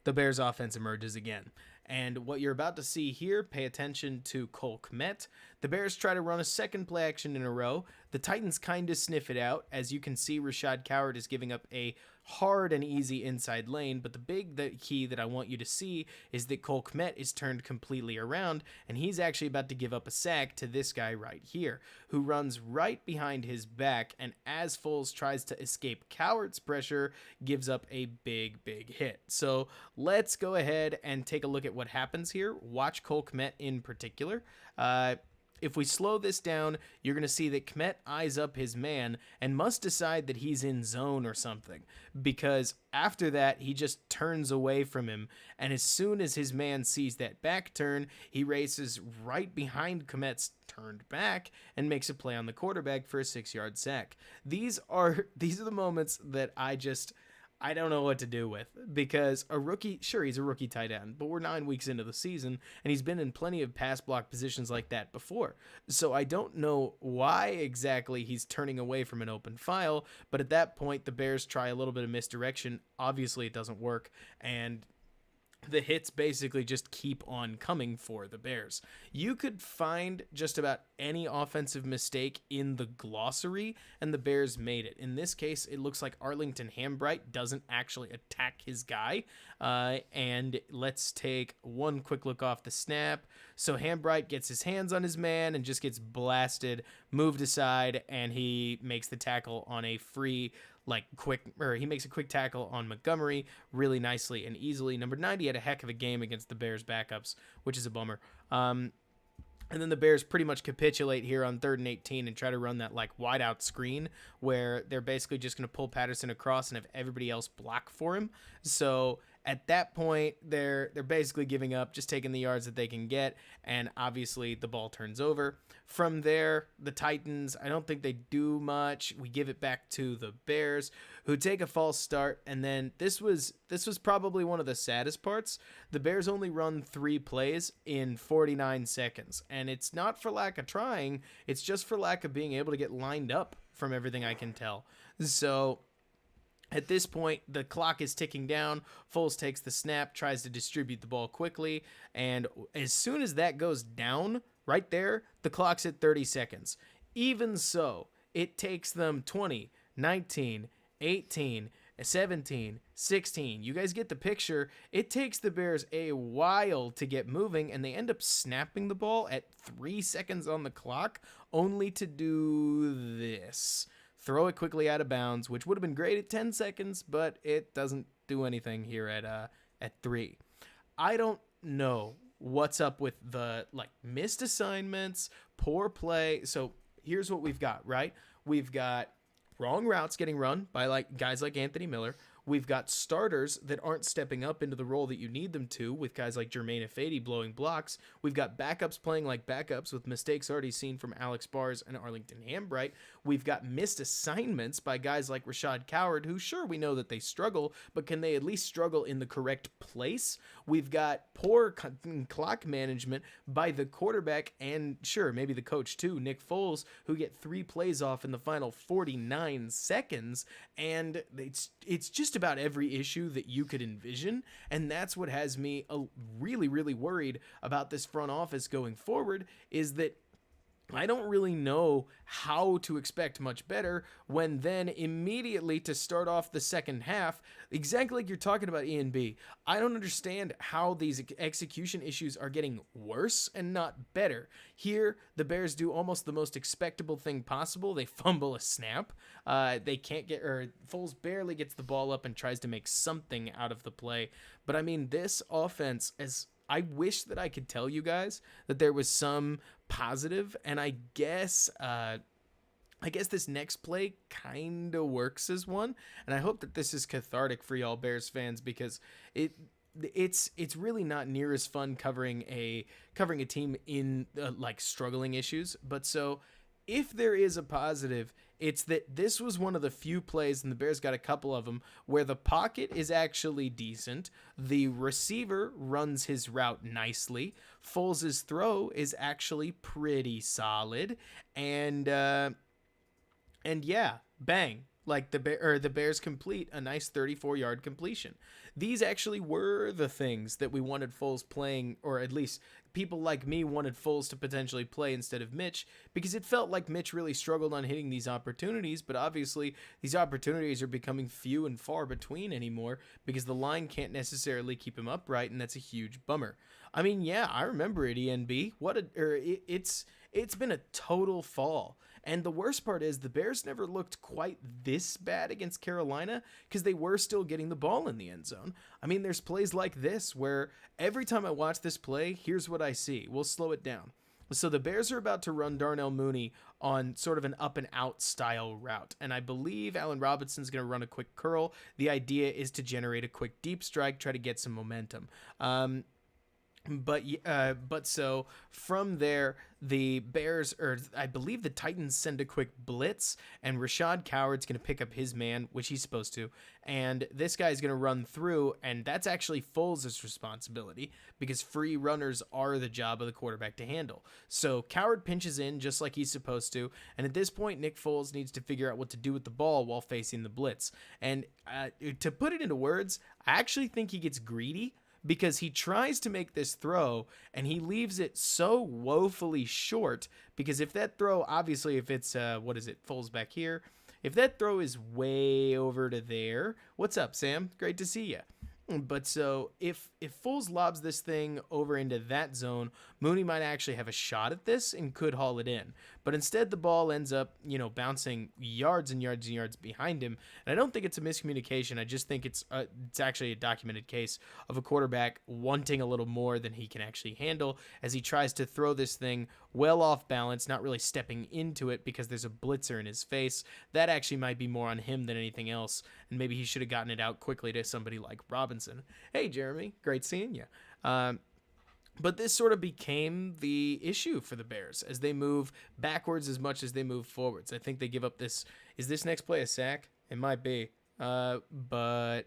the Bears offense emerges again. And what you're about to see here, pay attention to Cole Kmet. The Bears try to run a second play action in a row. The Titans kind of sniff it out. As you can see, Rashad Coward is giving up a hard and easy inside lane, but the key that I want you to see is that Cole Kmet is turned completely around, and he's actually about to give up a sack to this guy right here, who runs right behind his back, and as Foles tries to escape Coward's pressure, gives up a big hit. So let's go ahead and take a look at what happens here. Watch Cole Kmet in particular. If we slow this down, you're going to see that Kmet eyes up his man and must decide that he's in zone or something, because after that, he just turns away from him, and as soon as his man sees that back turn, he races right behind Kmet's turned back and makes a play on the quarterback for a 6-yard sack. These are the moments that I don't know what to do with, because a rookie, sure, he's a rookie tight end, but we're 9 weeks into the season, and he's been in plenty of pass block positions like that before. So I don't know why exactly he's turning away from an open file, but at that point, the Bears try a little bit of misdirection. Obviously, it doesn't work, and the hits basically just keep on coming for the Bears. You could find just about any offensive mistake in the glossary, and the Bears made it. In this case, it looks like Arlington Hambright doesn't actually attack his guy. And let's take one quick look off the snap. So Hambright gets his hands on his man and just gets blasted, moved aside, and he makes the tackle on a free he makes a quick tackle on Montgomery really nicely and easily. Number 90 had a heck of a game against the Bears backups, which is a bummer. And then the Bears pretty much capitulate here on 3rd and 18 and try to run that wide out screen where they're basically just going to pull Patterson across and have everybody else block for him. So at that point, they're basically giving up, just taking the yards that they can get, and obviously the ball turns over. From there, the Titans, I don't think they do much. We give it back to the Bears, who take a false start, and then this was probably one of the saddest parts. The Bears only run 3 plays in 49 seconds, and it's not for lack of trying, it's just for lack of being able to get lined up from everything I can tell. So at this point, the clock is ticking down. Foles takes the snap, tries to distribute the ball quickly, and as soon as that goes down, right there, the clock's at 30 seconds. Even so, it takes them 20, 19, 18, 17, 16. You guys get the picture. It takes the Bears a while to get moving, and they end up snapping the ball at 3 seconds on the clock, only to do this. Throw it quickly out of bounds, which would have been great at 10 seconds, but it doesn't do anything here at 3. I don't know what's up with the missed assignments, poor play. So here's what we've got, right? We've got wrong routes getting run by guys like Anthony Miller. We've got starters that aren't stepping up into the role that you need them to, with guys like Jermaine Ifedi blowing blocks. We've got backups playing like backups with mistakes already seen from Alex Bars and Arlington Hambright. We've got missed assignments by guys like Rashad Coward, who sure we know that they struggle, but can they at least struggle in the correct place? We've got poor clock management by the quarterback and sure, maybe the coach too, Nick Foles, who get 3 plays off in the final 49 seconds. And it's just about every issue that you could envision, and that's what has me really worried about this front office going forward, is that I don't really know how to expect much better when then immediately to start off the second half, exactly like you're talking about Ian B. I don't understand how these execution issues are getting worse and not better. Here, the Bears do almost the most expectable thing possible. They fumble a snap. They can't get, or Foles barely gets the ball up and tries to make something out of the play. But I mean, this offense I wish that I could tell you guys that there was some positive, and I guess this next play kind of works as one, and I hope that this is cathartic for y'all Bears fans, because it's really not near as fun covering a team in struggling issues. But so if there is a positive, it's that this was one of the few plays, and the Bears got a couple of them, where the pocket is actually decent. The receiver runs his route nicely. Foles' throw is actually pretty solid. And yeah, bang. Like the Bears complete a nice 34-yard completion. These actually were the things that we wanted Foles playing, or at least people like me wanted Foles to potentially play instead of Mitch, because it felt like Mitch really struggled on hitting these opportunities, but obviously these opportunities are becoming few and far between anymore because the line can't necessarily keep him upright, and that's a huge bummer. I mean, yeah, I remember it, ENB. It's been a total fall. And the worst part is the Bears never looked quite this bad against Carolina because they were still getting the ball in the end zone. I mean, there's plays like this where every time I watch this play, here's what I see. We'll slow it down. So the Bears are about to run Darnell Mooney on sort of an up and out style route. And I believe Allen Robinson's going to run a quick curl. The idea is to generate a quick deep strike, try to get some momentum. But so from there, the Bears, or I believe the Titans, send a quick blitz, and Rashad Coward's going to pick up his man, which he's supposed to, and this guy's going to run through, and that's actually Foles' responsibility because free runners are the job of the quarterback to handle. So Coward pinches in just like he's supposed to, and at this point, Nick Foles needs to figure out what to do with the ball while facing the blitz. And to put it into words, I actually think he gets greedy, because he tries to make this throw and he leaves it so woefully short, because if that throw, obviously if it's, Foles back here, if that throw is way over to there, what's up, Sam? Great to see you. But so if Foles lobs this thing over into that zone, Mooney might actually have a shot at this and could haul it in. But instead the ball ends up, bouncing yards and yards and yards behind him. And I don't think it's a miscommunication. I just think it's actually a documented case of a quarterback wanting a little more than he can actually handle as he tries to throw this thing well off balance, not really stepping into it because there's a blitzer in his face. That actually might be more on him than anything else. And maybe he should have gotten it out quickly to somebody like Robinson. Hey, Jeremy, great seeing you. But this sort of became the issue for the Bears as they move backwards as much as they move forwards. I think they give up this. Is this next play a sack? It might be. But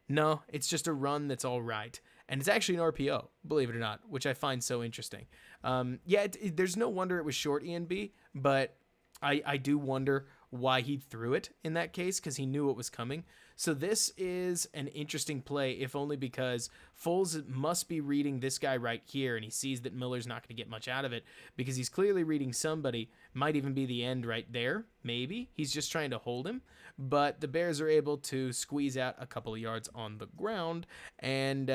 no, it's just a run that's all right. And it's actually an RPO, believe it or not, which I find so interesting. There's no wonder it was short, ENB, but I do wonder why he threw it in that case, because he knew it was coming. So this is an interesting play, if only because Foles must be reading this guy right here, and he sees that Miller's not going to get much out of it because he's clearly reading somebody. Might even be the end right there, maybe. He's just trying to hold him, but the Bears are able to squeeze out a couple of yards on the ground, and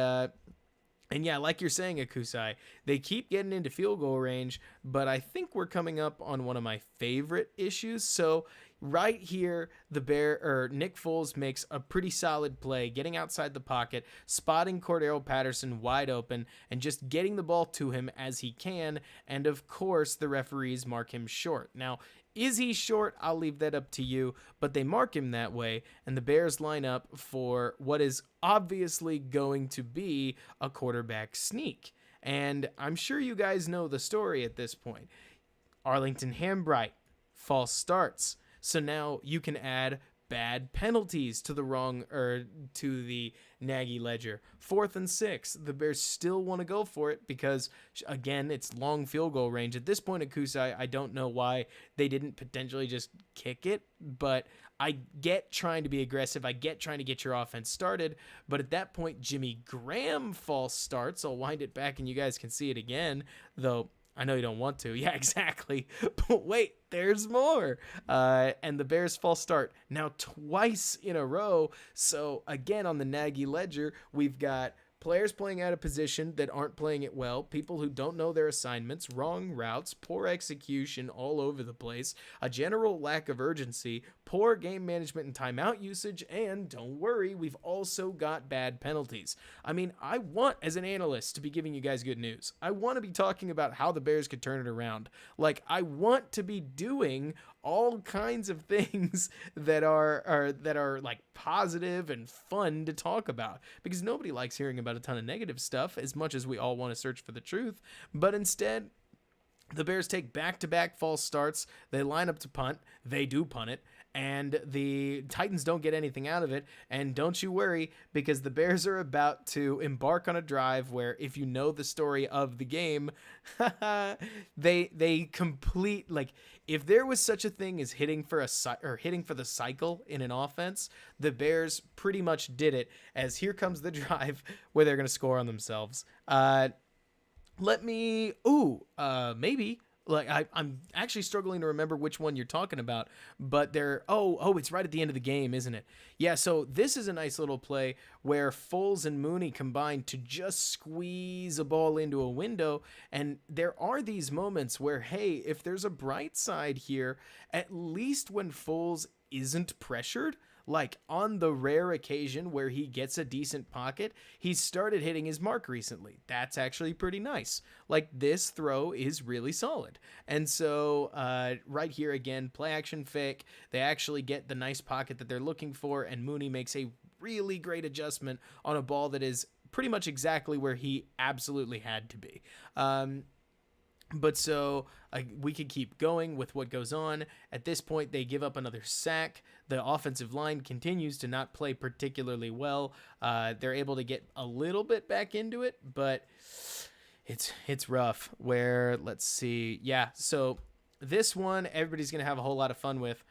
yeah, like you're saying, Akusai, they keep getting into field goal range, but I think we're coming up on one of my favorite issues. So right here, Nick Foles makes a pretty solid play, getting outside the pocket, spotting Cordero Patterson wide open, and just getting the ball to him as he can. And of course, the referees mark him short. Now, is he short? I'll leave that up to you, but they mark him that way, and the Bears line up for what is obviously going to be a quarterback sneak. And I'm sure you guys know the story at this point. Arlington Hambright, false starts. So now you can add bad penalties to the Nagy ledger. 4th and 6. The Bears still want to go for it because, again, it's long field goal range. At this point at Kusai, I don't know why they didn't potentially just kick it, but I get trying to be aggressive. I get trying to get your offense started, but at that point, Jimmy Graham false starts. I'll wind it back and you guys can see it again, though I know you don't want to. Yeah, exactly. But wait, there's more. And the Bears false start now twice in a row. So again, on the Nagy ledger, we've got players playing out of position that aren't playing it well, people who don't know their assignments, wrong routes, poor execution all over the place, a general lack of urgency, poor game management and timeout usage, and don't worry, we've also got bad penalties. I mean, I want, as an analyst, to be giving you guys good news. I want to be talking about how the Bears could turn it around. Like, I want to be doing all kinds of things that are like positive and fun to talk about, because nobody likes hearing about a ton of negative stuff as much as we all want to search for the truth. But instead, the Bears take back-to-back false starts. They line up to punt. They do punt it. and the Titans don't get anything out of it. And don't you worry, because the Bears are about to embark on a drive where, if you know the story of the game, they complete, like, if there was such a thing as hitting for the cycle in an offense, the Bears pretty much did it, as here comes the drive where they're going to score on themselves. Maybe. Like, I'm actually struggling to remember which one you're talking about, but it's right at the end of the game, isn't it? Yeah, so this is a nice little play where Foles and Mooney combine to just squeeze a ball into a window, and there are these moments where, hey, if there's a bright side here, at least when Foles isn't pressured, like on the rare occasion where he gets a decent pocket, he's started hitting his mark recently. That's actually pretty nice. Like, this throw is really solid. And so right here again, play action fake. They actually get the nice pocket that they're looking for, and Mooney makes a really great adjustment on a ball that is pretty much exactly where he absolutely had to be. But so we could keep going with what goes on. At this point, they give up another sack. The offensive line continues to not play particularly well. They're able to get a little bit back into it, but it's rough. Where, let's see. Yeah, so this one, everybody's going to have a whole lot of fun with.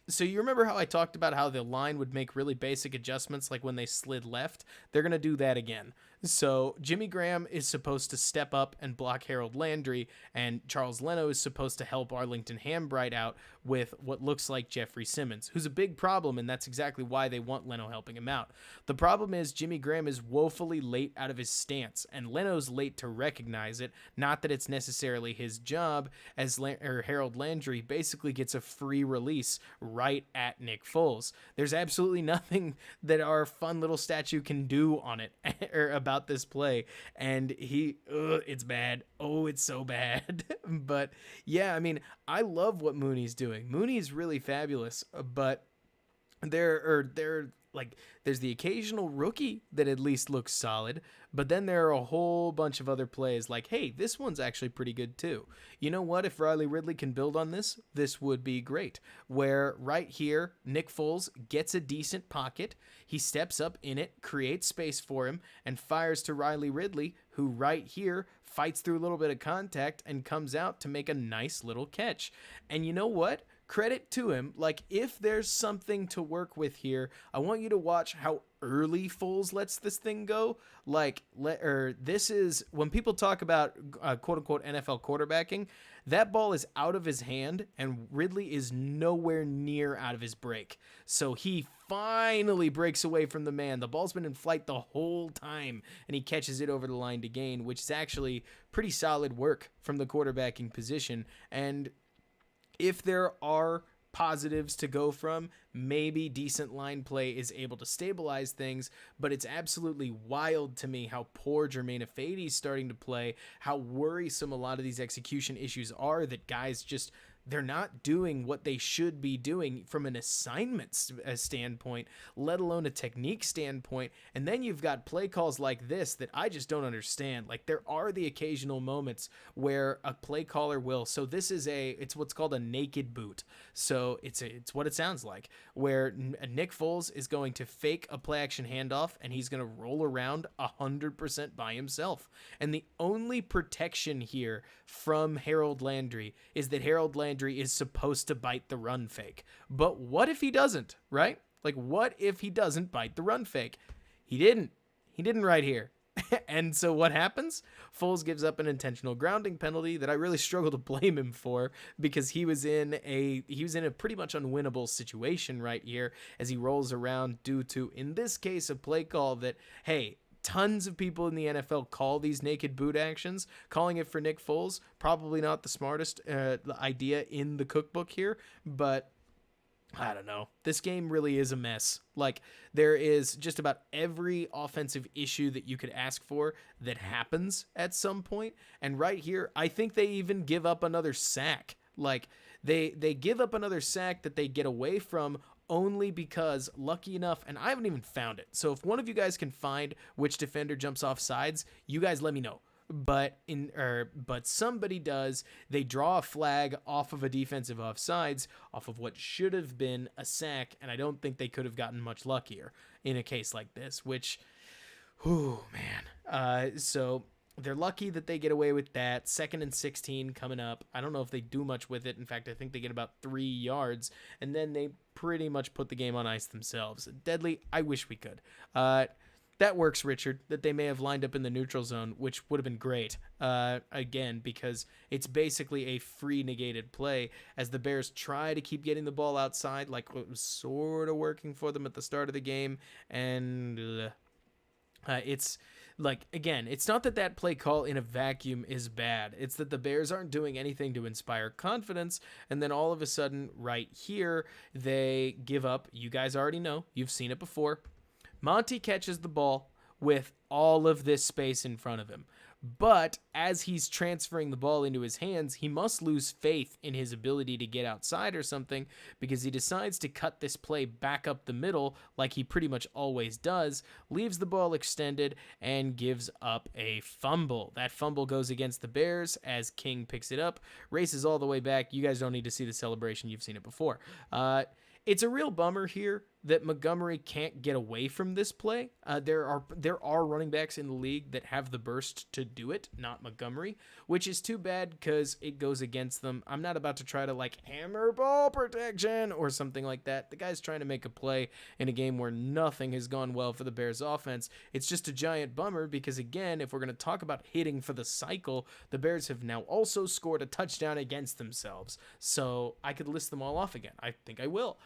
So you remember how I talked about how the line would make really basic adjustments, like when they slid left? They're going to do that again. So Jimmy Graham is supposed to step up and block Harold Landry, and Charles Leno is supposed to help Arlington Hambright out with what looks like Jeffrey Simmons, who's a big problem, and that's exactly why they want Leno helping him out. The problem is Jimmy Graham is woefully late out of his stance, and Leno's late to recognize it. Not that it's necessarily his job, as Harold Landry basically gets a free release right at Nick Foles. There's absolutely nothing that our fun little statue can do on it or about this play, and it's bad. Oh, it's so bad. But yeah, I mean, I love what Mooney's doing. Mooney's really fabulous, but there's the occasional rookie that at least looks solid, but then there are a whole bunch of other plays like, hey, this one's actually pretty good too. You know what? If Riley Ridley can build on this would be great. Where right here, Nick Foles gets a decent pocket. He steps up in it, creates space for him, and fires to Riley Ridley, who right here fights through a little bit of contact and comes out to make a nice little catch. And you know what? Credit to him. Like, if there's something to work with here, I want you to watch how early Foles lets this thing go. Like, this is when people talk about quote unquote NFL quarterbacking, that ball is out of his hand and Ridley is nowhere near out of his break. So he finally breaks away from the man. The ball's been in flight the whole time, and he catches it over the line to gain, which is actually pretty solid work from the quarterbacking position. And if there are positives to go from, maybe decent line play is able to stabilize things, but it's absolutely wild to me how poor Germain Ifedi's starting to play, how worrisome a lot of these execution issues are, that guys just, they're not doing what they should be doing from an assignment standpoint, let alone a technique standpoint. And then you've got play calls like this that I just don't understand. Like, there are the occasional moments where a play caller will, so this is it's what's called a naked boot. So it's what it sounds like, where Nick Foles is going to fake a play action handoff and he's going to roll around 100% by himself. And the only protection here from Harold Landry is that Harold Landry is supposed to bite the run fake. But what if he doesn't, right? Like, what if he doesn't bite the run fake? He didn't right here. And so what happens? Foles gives up an intentional grounding penalty that I really struggle to blame him for, because he was in a pretty much unwinnable situation right here as he rolls around due to, in this case, a play call that, hey, tons of people in the NFL call these naked boot actions. Calling it for Nick Foles, probably not the smartest idea in the cookbook here, but I don't know. This game really is a mess. Like, there is just about every offensive issue that you could ask for that happens at some point. And right here, I think they even give up another sack. Like, they give up another sack that they get away from only because, lucky enough, and I haven't even found it. So if one of you guys can find which defender jumps off sides, you guys let me know. but somebody does. They draw a flag off of a defensive offsides, off of what should have been a sack, and I don't think they could have gotten much luckier in a case like this, which, whew, man. So they're lucky that they get away with that. 2nd and 16 coming up. I don't know if they do much with it. In fact, I think they get about 3 yards, and then they pretty much put the game on ice themselves. Deadly, I wish we could. That works, Richard, that they may have lined up in the neutral zone, which would have been great, again, because it's basically a free negated play as the Bears try to keep getting the ball outside, like what was sort of working for them at the start of the game, and it's like, again, it's not that that play call in a vacuum is bad. It's that the Bears aren't doing anything to inspire confidence, and then all of a sudden, right here, they give up. You guys already know. You've seen it before. Monty catches the ball with all of this space in front of him. But as he's transferring the ball into his hands, he must lose faith in his ability to get outside or something, because he decides to cut this play back up the middle like he pretty much always does, leaves the ball extended, and gives up a fumble. That fumble goes against the Bears as King picks it up, races all the way back. You guys don't need to see the celebration. You've seen it before. It's a real bummer here that Montgomery can't get away from this play. There are running backs in the league that have the burst to do it, not Montgomery, which is too bad because it goes against them. I'm not about to try to like hammer ball protection or something like that. The guy's trying to make a play in a game where nothing has gone well for the Bears offense. It's just a giant bummer because, again, if we're going to talk about hitting for the cycle, the Bears have now also scored a touchdown against themselves. So I could list them all off again. I think I will.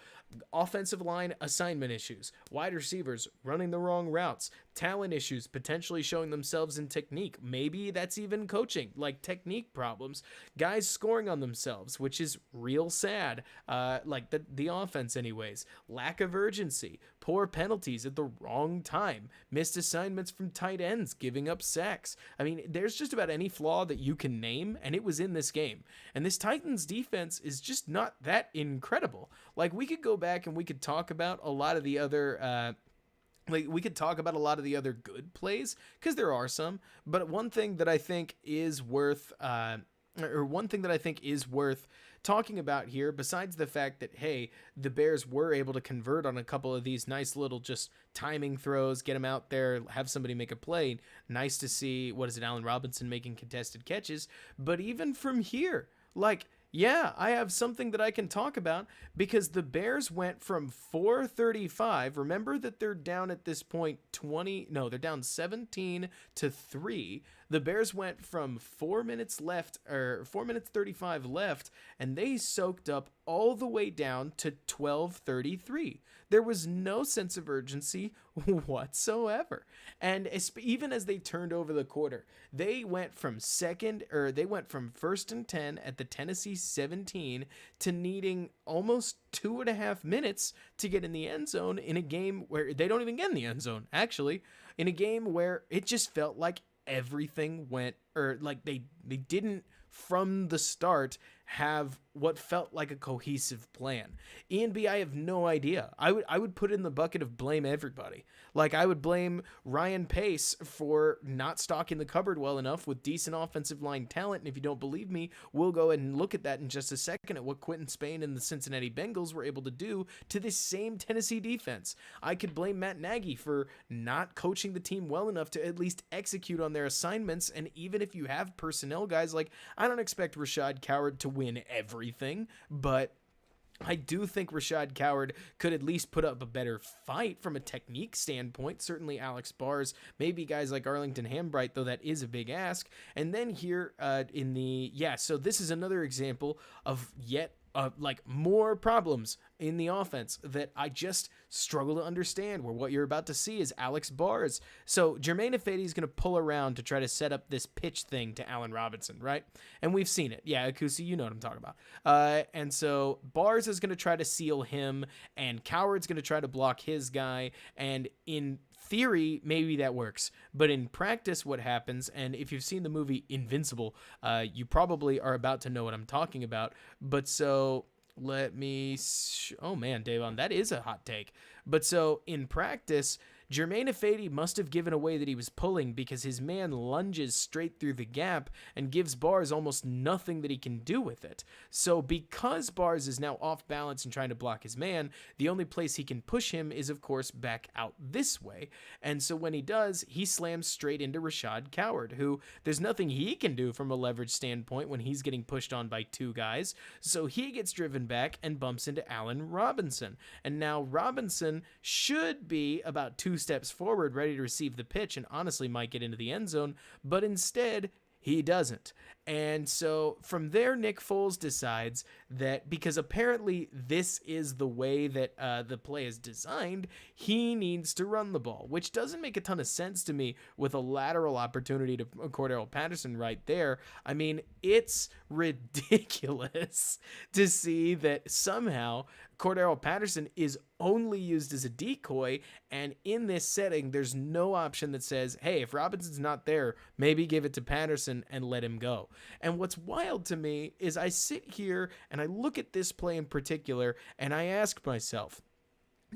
Offensive line assignment issues, wide receivers running the wrong routes, talent issues potentially showing themselves in technique. Maybe that's even coaching, like technique problems. Guys scoring on themselves, which is real sad. Like the offense anyways. Lack of urgency, poor penalties at the wrong time, missed assignments from tight ends, giving up sacks. I mean, there's just about any flaw that you can name, and it was in this game. And this Titans defense is just not that incredible. Like, we could go back and we could talk about a lot of the other good plays, because there are some, but one thing that I think is worth talking about here, besides the fact that, hey, the Bears were able to convert on a couple of these nice little just timing throws, get them out there, have somebody make a play. Nice to see, Allen Robinson making contested catches. But even from here, like, yeah, I have something that I can talk about, because the Bears went from 435. Remember that they're down at this point they're down 17-3. The Bears went from 4 minutes 35 left, and they soaked up all the way down to 12:33. There was no sense of urgency whatsoever. And even as they turned over the quarter, they went from first and 10 at the Tennessee 17 to needing almost 2.5 minutes to get in the end zone in a game where they don't even get in the end zone, actually, in a game where it just felt like everything went, or like they didn't from the start have what felt like a cohesive plan. Ian B, I have no idea. I would put in the bucket of blame everybody. Like, I would blame Ryan Pace for not stocking the cupboard well enough with decent offensive line talent. And if you don't believe me, we'll go ahead and look at that in just a second, at what Quinn Spain and the Cincinnati Bengals were able to do to this same Tennessee defense. I could blame Matt Nagy for not coaching the team well enough to at least execute on their assignments. And even if you have personnel guys, like, I don't expect Rashad Coward to win everything, but I do think Rashad Coward could at least put up a better fight from a technique standpoint. Certainly Alex Bars, maybe guys like Arlington Hambright, though that is a big ask. And then here so this is another example of yet more problems in the offense that I just struggle to understand, where what you're about to see is Alex Bars. So Jermaine Ifedi is going to pull around to try to set up this pitch thing to Allen Robinson, right? And we've seen it. Yeah, Akusi, you know what I'm talking about. And so Bars is going to try to seal him, and Coward's going to try to block his guy, and in theory, maybe that works, but in practice, what happens, and if you've seen the movie Invincible, you probably are about to know what I'm talking about, but so let me, oh man, Davon, that is a hot take, but so in practice, Jermaine Ifedi must have given away that he was pulling because his man lunges straight through the gap and gives Bars almost nothing that he can do with it. So because Bars is now off balance and trying to block his man, the only place he can push him is, of course, back out this way. And so when he does, he slams straight into Rashad Coward, who there's nothing he can do from a leverage standpoint when he's getting pushed on by two guys. So he gets driven back and bumps into Allen Robinson. And now Robinson should be about 2 steps forward, ready to receive the pitch, and honestly might get into the end zone, but instead he doesn't. And so from there, Nick Foles decides that because apparently this is the way that the play is designed, he needs to run the ball, which doesn't make a ton of sense to me with a lateral opportunity to Cordero Patterson right there. I mean, it's ridiculous to see that somehow Cordero Patterson is only used as a decoy, and in this setting, there's no option that says, hey, if Robinson's not there, maybe give it to Patterson and let him go. And what's wild to me is I sit here and I look at this play in particular, and I ask myself,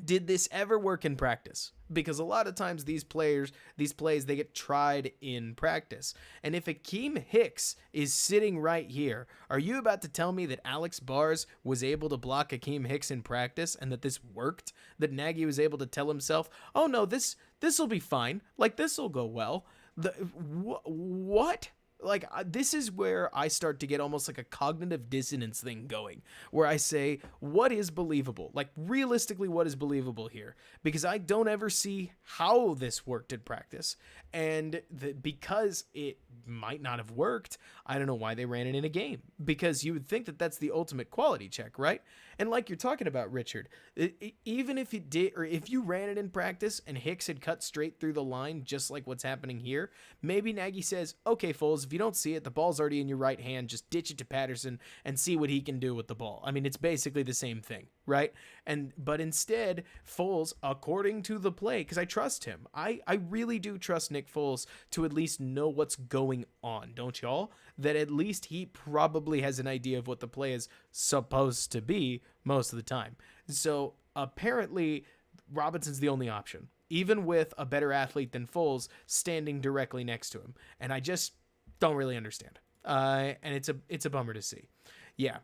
did this ever work in practice? Because a lot of times these plays, they get tried in practice. And if Akeem Hicks is sitting right here, are you about to tell me that Alex Bars was able to block Akeem Hicks in practice and that this worked? That Nagy was able to tell himself, oh no, this will be fine. Like, this will go well. What? Like, this is where I start to get almost like a cognitive dissonance thing going, where I say, what is believable? Like, realistically, what is believable here? Because I don't ever see how this worked in practice. And because it might not have worked, I don't know why they ran it in a game. Because you would think that that's the ultimate quality check, right? And like you're talking about, Richard, even if you did, or if you ran it in practice and Hicks had cut straight through the line, just like what's happening here, maybe Nagy says, okay, Foles, if you don't see it, the ball's already in your right hand, just ditch it to Patterson and see what he can do with the ball. I mean, it's basically the same thing, right? But instead, Foles, according to the play, because I trust him, I really do trust Nick Foles to at least know what's going on, don't y'all? That at least he probably has an idea of what the play is supposed to be most of the time. So apparently Robinson's the only option, even with a better athlete than Foles standing directly next to him. And I just don't really understand. And it's a bummer to see. Yeah.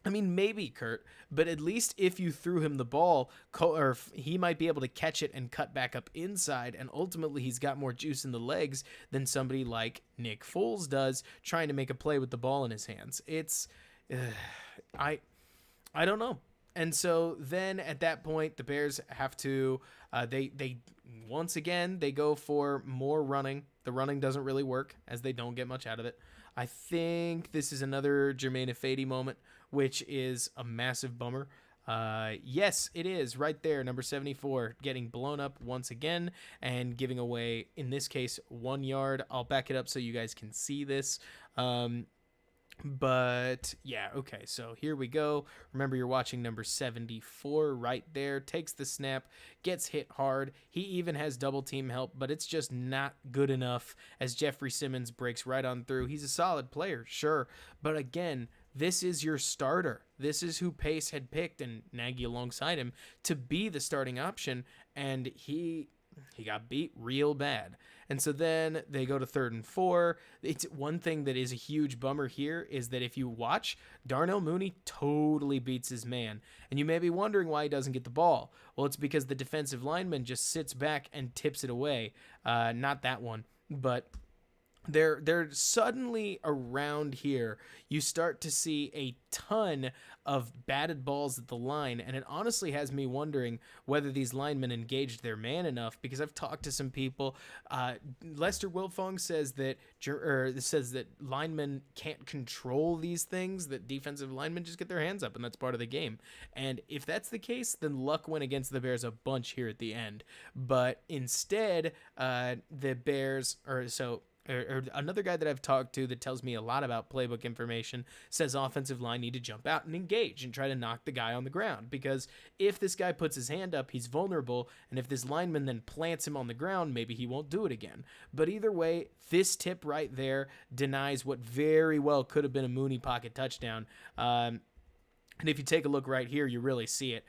I mean, maybe Kurt, but at least if you threw him the ball, or he might be able to catch it and cut back up inside, and ultimately he's got more juice in the legs than somebody like Nick Foles does trying to make a play with the ball in his hands. It's, I don't know. And so then at that point, the Bears have to, they once again, they go for more running. The running doesn't really work as they don't get much out of it. I think this is another Jermaine Ifedi moment, which is a massive bummer. Yes, it is right there. Number 74 getting blown up once again and giving away, in this case, 1 yard. I'll back it up so you guys can see this. But yeah, okay, so here we go. Remember, you're watching number 74 right there. Takes the snap, gets hit hard. He even has double team help, but it's just not good enough as Jeffrey Simmons breaks right on through. He's a solid player, sure, but again, this is your starter. This is who Pace had picked, and Nagy alongside him, to be the starting option, and he got beat real bad. And so then they go to 3rd and 4. It's one thing that is a huge bummer here is that if you watch, Darnell Mooney totally beats his man. And you may be wondering why he doesn't get the ball. Well, it's because the defensive lineman just sits back and tips it away. Not that one, but they're suddenly around here. You start to see a ton of batted balls at the line, and it honestly has me wondering whether these linemen engaged their man enough, because I've talked to some people. Lester Wiltfong says that linemen can't control these things, that defensive linemen just get their hands up, and that's part of the game. And if that's the case, then luck went against the Bears a bunch here at the end. But instead, the Bears or another guy that I've talked to that tells me a lot about playbook information says offensive line need to jump out and engage and try to knock the guy on the ground, because if this guy puts his hand up, he's vulnerable, and if this lineman then plants him on the ground, maybe he won't do it again. But either way, this tip right there denies what very well could have been a Mooney pocket touchdown. And if you take a look right here, you really see it.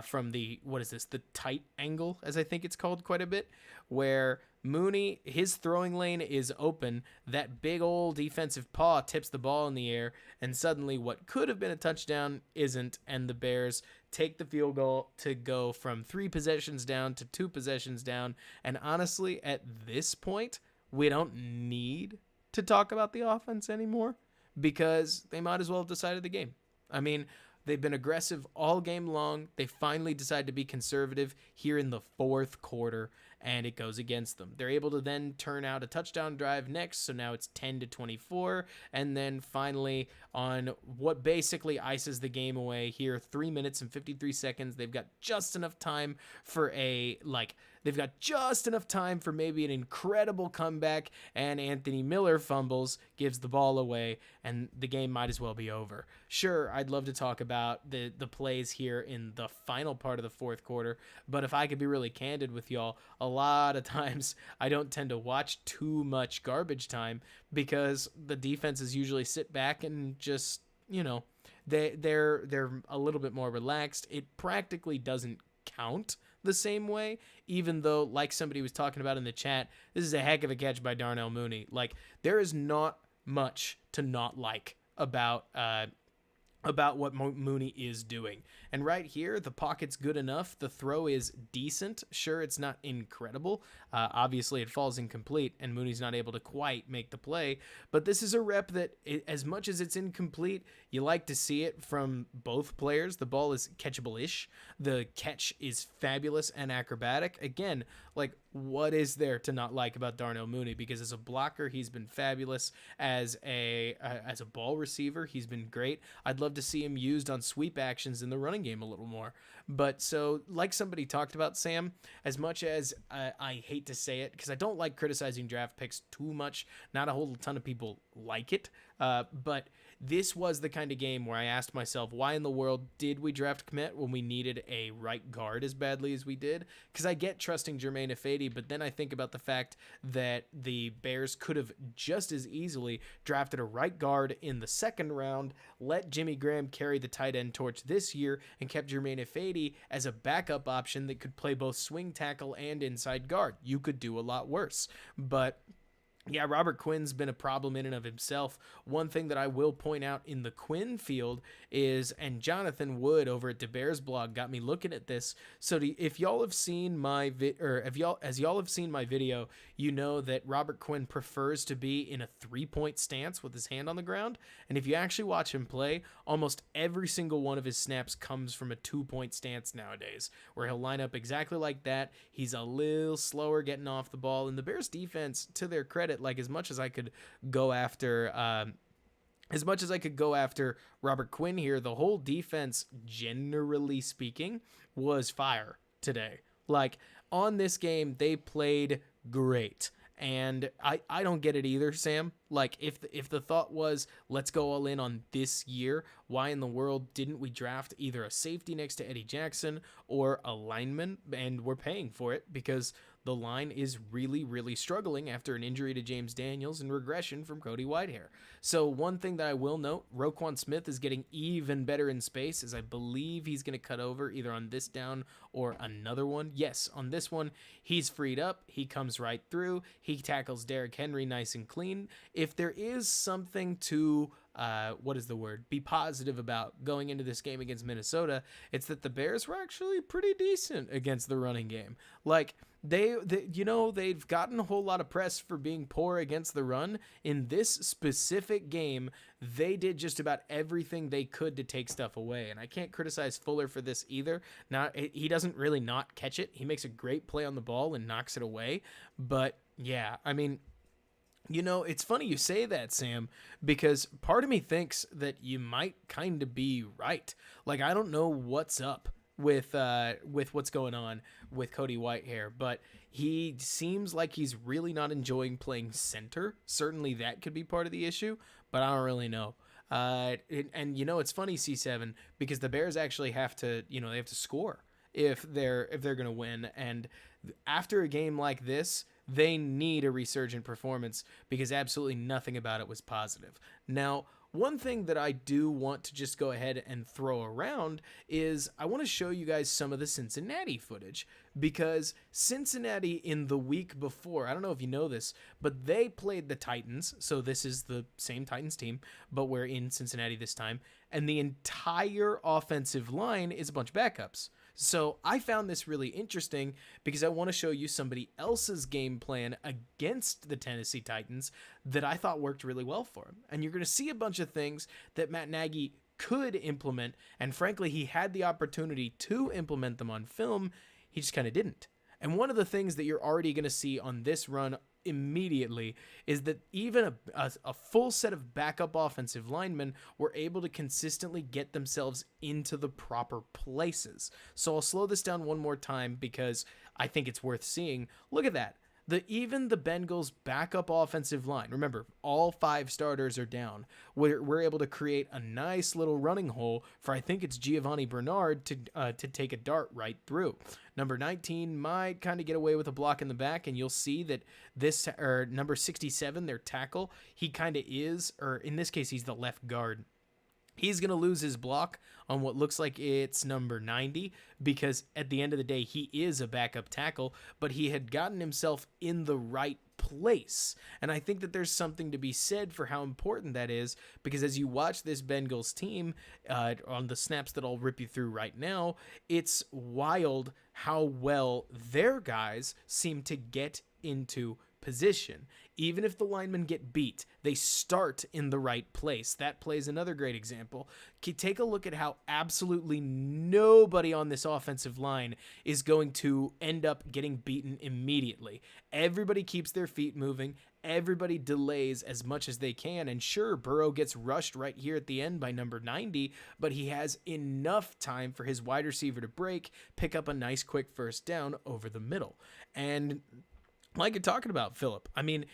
from the, what is this, the tight angle, as I think it's called quite a bit, where Mooney, his throwing lane is open. That big old defensive paw tips the ball in the air, and suddenly what could have been a touchdown isn't, and the Bears take the field goal to go from 3 possessions down to 2 possessions down. And honestly, at this point, we don't need to talk about the offense anymore because they might as well have decided the game. I mean, they've been aggressive all game long. They finally decide to be conservative here in the fourth quarter, and it goes against them. They're able to then turn out a touchdown drive next, so now it's 10-24, and then finally on what basically ices the game away here, 3 minutes and 53 seconds, they've got just enough time for maybe an incredible comeback, and Anthony Miller fumbles, gives the ball away, and the game might as well be over. Sure, I'd love to talk about the plays here in the final part of the fourth quarter, but if I could be really candid with y'all, a lot of times I don't tend to watch too much garbage time because the defenses usually sit back and just, they're a little bit more relaxed. It practically doesn't count the same way, even though, like somebody was talking about in the chat, this is a heck of a catch by Darnell Mooney. Like, there is not much to not like about what Mooney is doing. And right here, the pocket's good enough. The throw is decent. Sure, it's not incredible. Obviously, it falls incomplete, and Mooney's not able to quite make the play. But this is a rep that, as much as it's incomplete, you like to see it from both players. The ball is catchable-ish. The catch is fabulous and acrobatic. Again, like, what is there to not like about Darnell Mooney? Because as a blocker, he's been fabulous. As a ball receiver, he's been great. I'd love to see him used on sweep actions in the running game a little more. But so, like somebody talked about, Sam, as much as I hate to say it, because I don't like criticizing draft picks too much, not a whole ton of people like it, but this was the kind of game where I asked myself, why in the world did we draft Kmet when we needed a right guard as badly as we did? Because I get trusting Germain Ifedi, but then I think about the fact that the Bears could have just as easily drafted a right guard in the second round, let Jimmy Graham carry the tight end torch this year, and kept Germain Ifedi as a backup option that could play both swing tackle and inside guard. You could do a lot worse. But yeah, Robert Quinn's been a problem in and of himself. One thing that I will point out in the Quinn field is, and Jonathan Wood over at the Bears blog got me looking at this. So if y'all have seen my as y'all have seen my video, you know that Robert Quinn prefers to be in a 3-point stance with his hand on the ground. And if you actually watch him play, almost every single one of his snaps comes from a 2-point stance nowadays, where he'll line up exactly like that. He's a little slower getting off the ball, and the Bears defense, to their credit, like, as much as I could go after Robert Quinn here, the whole defense, generally speaking, was fire today. Like, on this game, they played great. And I don't get it either, Sam. Like, if the thought was, let's go all in on this year, why in the world didn't we draft either a safety next to Eddie Jackson or a lineman? And we're paying for it because the line is really, really struggling after an injury to James Daniels and regression from Cody Whitehair. So one thing that I will note, Roquan Smith is getting even better in space, as I believe he's going to cut over either on this down or another one. Yes, on this one, he's freed up. He comes right through. He tackles Derrick Henry nice and clean. If there is something to be positive about going into this game against Minnesota, it's that the Bears were actually pretty decent against the running game. Like, they've gotten a whole lot of press for being poor against the run. In this specific game, they did just about everything they could to take stuff away. And I can't criticize Fuller for this either. He doesn't really not catch it. He makes a great play on the ball and knocks it away. But yeah, I mean, it's funny you say that, Sam, because part of me thinks that you might kind of be right. Like, I don't know what's up with what's going on with Cody Whitehair, but he seems like he's really not enjoying playing center. Certainly that could be part of the issue, but I don't really know. It's funny, C7, because the Bears actually have to, they have to score if they're going to win. And after a game like this, They need a resurgent performance because absolutely nothing about it was positive. Now, one thing that I do want to just go ahead and throw around is I want to show you guys some of the Cincinnati footage, because Cincinnati in the week before, I don't know if you know this, but they played the Titans. So this is the same Titans team, but we're in Cincinnati this time. And the entire offensive line is a bunch of backups. So I found this really interesting because I want to show you somebody else's game plan against the Tennessee Titans that I thought worked really well for him. And you're going to see a bunch of things that Matt Nagy could implement, and frankly, he had the opportunity to implement them on film. He just kind of didn't. And one of the things that you're already going to see on this run immediately is that even a full set of backup offensive linemen were able to consistently get themselves into the proper places. So I'll slow this down one more time because I think it's worth seeing. Look at that. Even the Bengals' backup offensive line, remember, all 5 starters are down. We're able to create a nice little running hole for, I think it's Giovanni Bernard, to take a dart right through. Number 19 might kind of get away with a block in the back, and you'll see that number 67, their tackle, he kind of is, or in this case, he's the left guard. He's going to lose his block on what looks like it's number 90 because at the end of the day, he is a backup tackle, but he had gotten himself in the right place. And I think that there's something to be said for how important that is, because as you watch this Bengals team on the snaps that I'll rip you through right now, it's wild how well their guys seem to get into position. Even if the linemen get beat, they start in the right place. That plays another great example. Take a look at how absolutely nobody on this offensive line is going to end up getting beaten immediately. Everybody keeps their feet moving. Everybody delays as much as they can. And sure, Burrow gets rushed right here at the end by number 90, but he has enough time for his wide receiver to break, pick up a nice quick first down over the middle. And like you're talking about, Philip, I mean,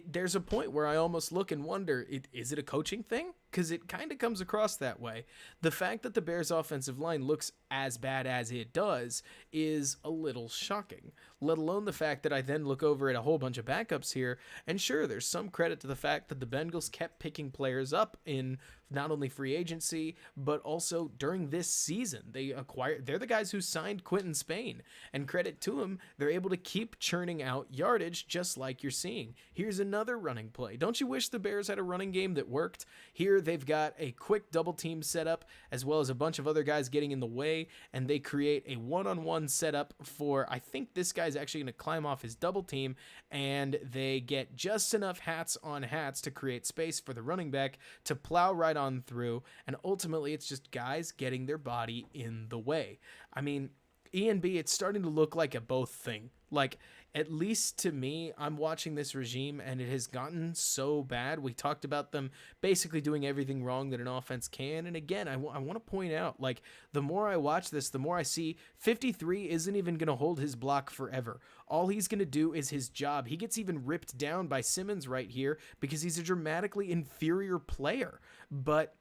there's a point where I almost look and wonder, is it a coaching thing? Because it kind of comes across that way. The fact that the Bears' offensive line looks as bad as it does is a little shocking, let alone the fact that I then look over at a whole bunch of backups here, and sure, there's some credit to the fact that the Bengals kept picking players up in not only free agency, but also during this season. They're the guys who signed Quinn Spain, and credit to them, they're able to keep churning out yardage just like you're seeing. Here's another running play. Don't you wish the Bears had a running game that worked? Here they've got a quick double team setup as well as a bunch of other guys getting in the way, and they create a one-on-one setup for, I think this guy's actually going to climb off his double team, and they get just enough hats on hats to create space for the running back to plow right on through, and ultimately it's just guys getting their body in the way. I mean, E&B, it's starting to look like a both thing. Like, at least to me, I'm watching this regime and it has gotten so bad. We talked about them basically doing everything wrong that an offense can. And again, I want to point out, like, the more I watch this, the more I see 53 isn't even going to hold his block forever. All he's going to do is his job. He gets even ripped down by Simmons right here because he's a dramatically inferior player. But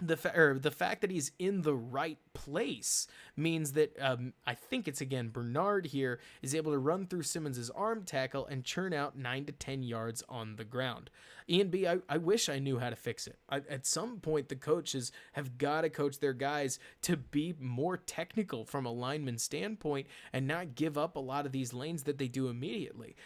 the fact that he's in the right place means that I think it's, again, Bernard here is able to run through Simmons's arm tackle and churn out 9 to 10 yards on the ground. Ian B, I wish I knew how to fix it. At some point, the coaches have got to coach their guys to be more technical from a lineman standpoint and not give up a lot of these lanes that they do immediately.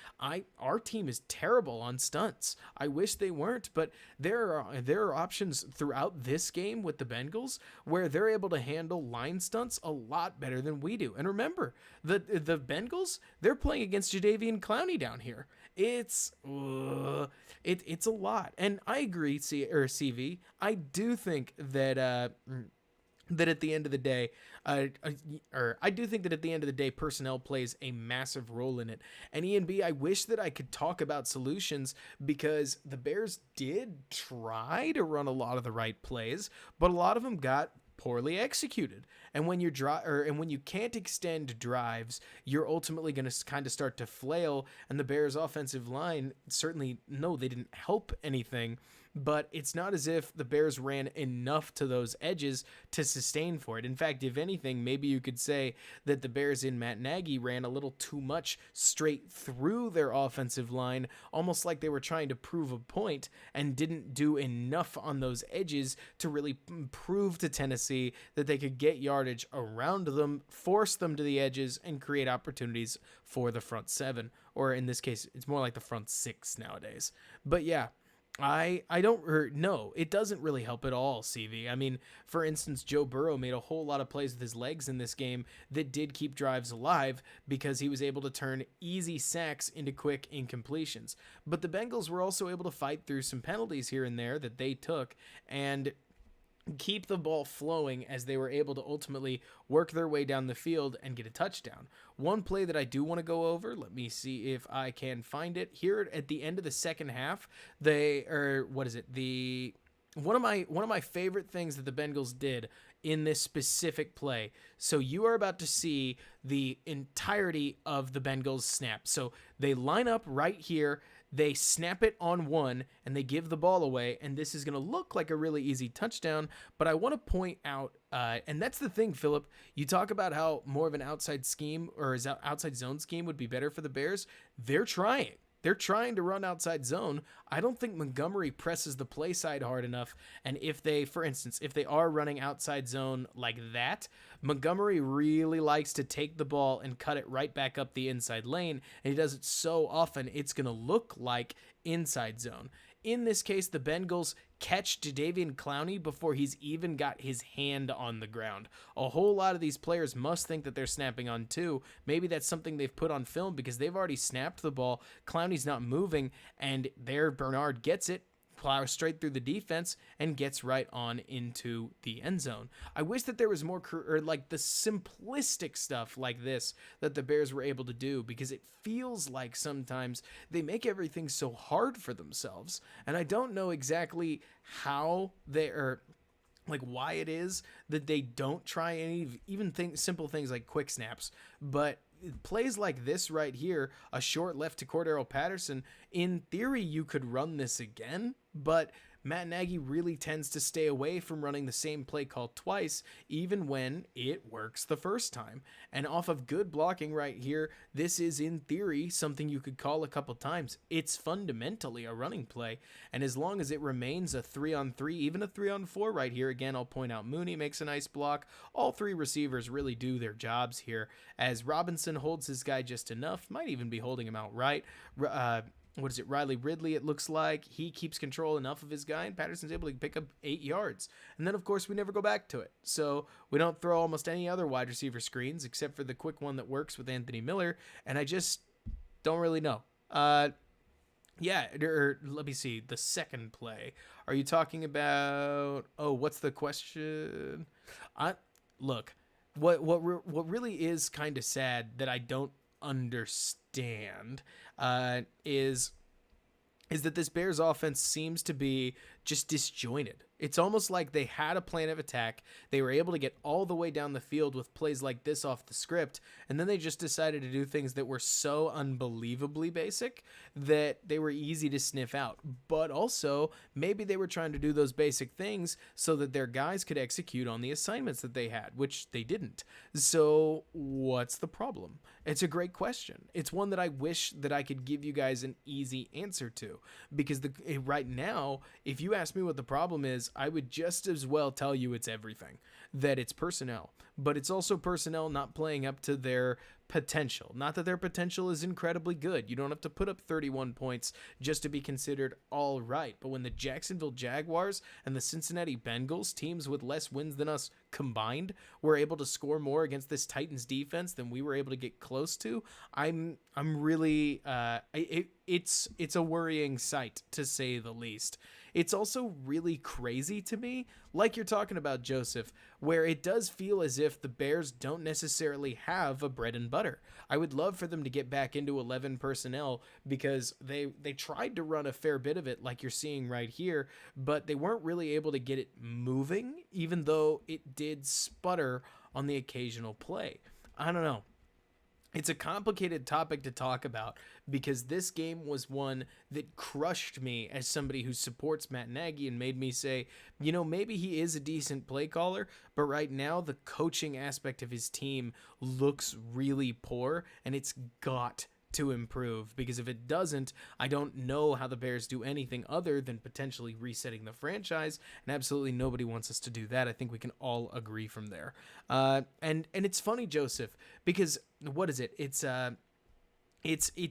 Our team is terrible on stunts. I wish they weren't, but there are options throughout this game with the Bengals where they're able to handle line stunts a lot better than we do. And remember, the Bengals, they're playing against Jadeveon Clowney down here. It's a lot. And I agree, CV. I do think that that at the end of the day, I do think that at the end of the day, personnel plays a massive role in it. And E&B, I wish that I could talk about solutions because the Bears did try to run a lot of the right plays, but a lot of them got poorly executed. And when when you can't extend drives, you're ultimately going to kind of start to flail. And the Bears' offensive line, certainly, no, they didn't help anything. but it's not as if the Bears ran enough to those edges to sustain for it. In fact, if anything, maybe you could say that the Bears in Matt Nagy ran a little too much straight through their offensive line, almost like they were trying to prove a point and didn't do enough on those edges to really prove to Tennessee that they could get yardage around them, force them to the edges, and create opportunities for the front seven. Or in this case, it's more like the front six nowadays. But yeah, I don't no, it doesn't really help at all, CV. I mean, for instance, Joe Burrow made a whole lot of plays with his legs in this game that did keep drives alive because he was able to turn easy sacks into quick incompletions. But the Bengals were also able to fight through some penalties here and there that they took and keep the ball flowing as they were able to ultimately work their way down the field and get a touchdown. One play that I do want to go over, let me see if I can find it. Here at the end of the second half, one of my favorite things that the Bengals did in this specific play. So you are about to see the entirety of the Bengals snap. So they line up right here, they snap it on one, and they give the ball away, and this is going to look like a really easy touchdown, but I want to point out, and that's the thing, Philip, you talk about how more of an outside scheme or outside zone scheme would be better for the Bears. They're trying. They're trying to run outside zone. I don't think Montgomery presses the play side hard enough. And if they, for instance, if they are running outside zone like that, Montgomery really likes to take the ball and cut it right back up the inside lane. And he does it so often, it's going to look like inside zone. In this case, the Bengals catch Jadeveon Clowney before he's even got his hand on the ground. A whole lot of these players must think that they're snapping on two. Maybe that's something they've put on film because they've already snapped the ball. Clowney's not moving, and there Bernard gets it, plows straight through the defense, and gets right on into the end zone. I wish that there was more, like the simplistic stuff like this that the Bears were able to do, because it feels like sometimes they make everything so hard for themselves. And I don't know exactly how they are, like why it is that they don't try any simple things like quick snaps, but plays like this right here, a short left to Cordero Patterson, in theory you could run this again, but Matt Nagy really tends to stay away from running the same play call twice, even when it works the first time. And off of good blocking right here, this is in theory something you could call a couple times. It's fundamentally a running play, and as long as it remains a 3-on-3, even a 3-on-4 right here, again, I'll point out Mooney makes a nice block. All three receivers really do their jobs here, as Robinson holds his guy just enough, might even be holding him out right. Riley Ridley, it looks like. He keeps control enough of his guy, and Patterson's able to pick up 8 yards. And then, of course, we never go back to it. So we don't throw almost any other wide receiver screens except for the quick one that works with Anthony Miller, and I just don't really know. Let me see. The second play. Are you talking about... Oh, what's the question? Look, what really is kind of sad that I don't understand is that this Bears offense seems to be just disjointed. It's almost like they had a plan of attack. They were able to get all the way down the field with plays like this off the script, and then they just decided to do things that were so unbelievably basic that they were easy to sniff out. But also, maybe they were trying to do those basic things so that their guys could execute on the assignments that they had, which they didn't. So what's the problem? It's a great question. It's one that I wish that I could give you guys an easy answer to, because right now, if you ask me what the problem is, I would just as well tell you it's everything, that it's personnel, but it's also personnel not playing up to their potential. Not that their potential is incredibly good. You don't have to put up 31 points just to be considered all right. But when the Jacksonville Jaguars and the Cincinnati Bengals, teams with less wins than us combined, were able to score more against this Titans defense than we were able to get close to, I'm really it's a worrying sight, to say the least. It's also really crazy to me, like you're talking about, Joseph, where it does feel as if the Bears don't necessarily have a bread and butter. I would love for them to get back into 11 personnel, because they tried to run a fair bit of it, like you're seeing right here, but they weren't really able to get it moving, even though it did sputter on the occasional play. I don't know. it's a complicated topic to talk about because this game was one that crushed me as somebody who supports Matt Nagy and made me say, maybe he is a decent play caller, but right now the coaching aspect of his team looks really poor, and it's got to improve, because if it doesn't, I don't know how the Bears do anything other than potentially resetting the franchise, and absolutely nobody wants us to do that. I think we can all agree from there. And it's funny, Joseph, because what is it? It's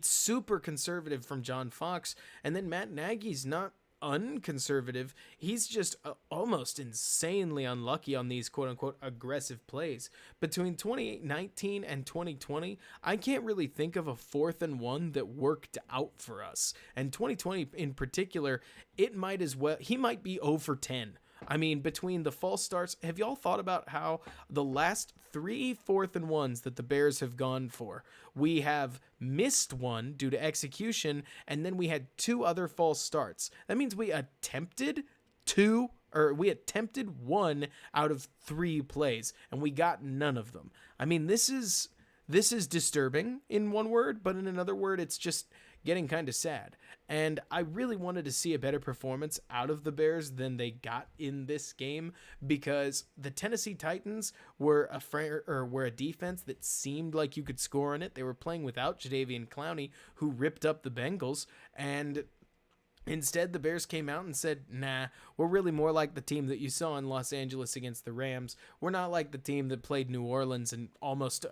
super conservative from John Fox, and then Matt Nagy's not unconservative. He's just almost insanely unlucky on these quote-unquote aggressive plays. Between 2019 and 2020, I can't really think of a 4th and 1 that worked out for us. And 2020 in particular, he might be 0 for 10. I mean, between the false starts, have y'all thought about how the last 3 4th and 1s that the Bears have gone for, we have missed one due to execution, and then we had 2 other false starts. That means we attempted 1 out of 3 plays, and we got none of them. I mean, this is disturbing in one word, but in another word, it's just getting kind of sad. And I really wanted to see a better performance out of the Bears than they got in this game, because the Tennessee Titans were a defense that seemed like you could score on it. They were playing without Jadeveon Clowney, who ripped up the Bengals, and instead, the Bears came out and said, nah, we're really more like the team that you saw in Los Angeles against the Rams. We're not like the team that played New Orleans and almost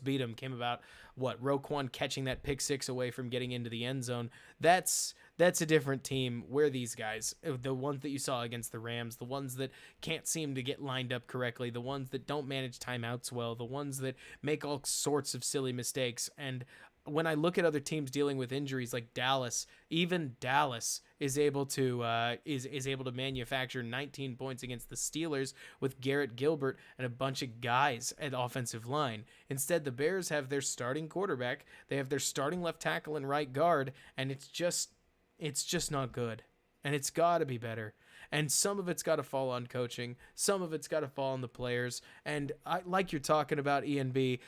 beat them. Came about, Roquan catching that pick 6 away from getting into the end zone. That's a different team. We're these guys, the ones that you saw against the Rams, the ones that can't seem to get lined up correctly, the ones that don't manage timeouts well, the ones that make all sorts of silly mistakes. And when I look at other teams dealing with injuries like Dallas, even Dallas is able to manufacture 19 points against the Steelers with Garrett Gilbert and a bunch of guys at offensive line. Instead, the Bears have their starting quarterback, they have their starting left tackle and right guard, and it's just not good. And it's got to be better. And some of it's got to fall on coaching. Some of it's got to fall on the players. And like you're talking about, ENB,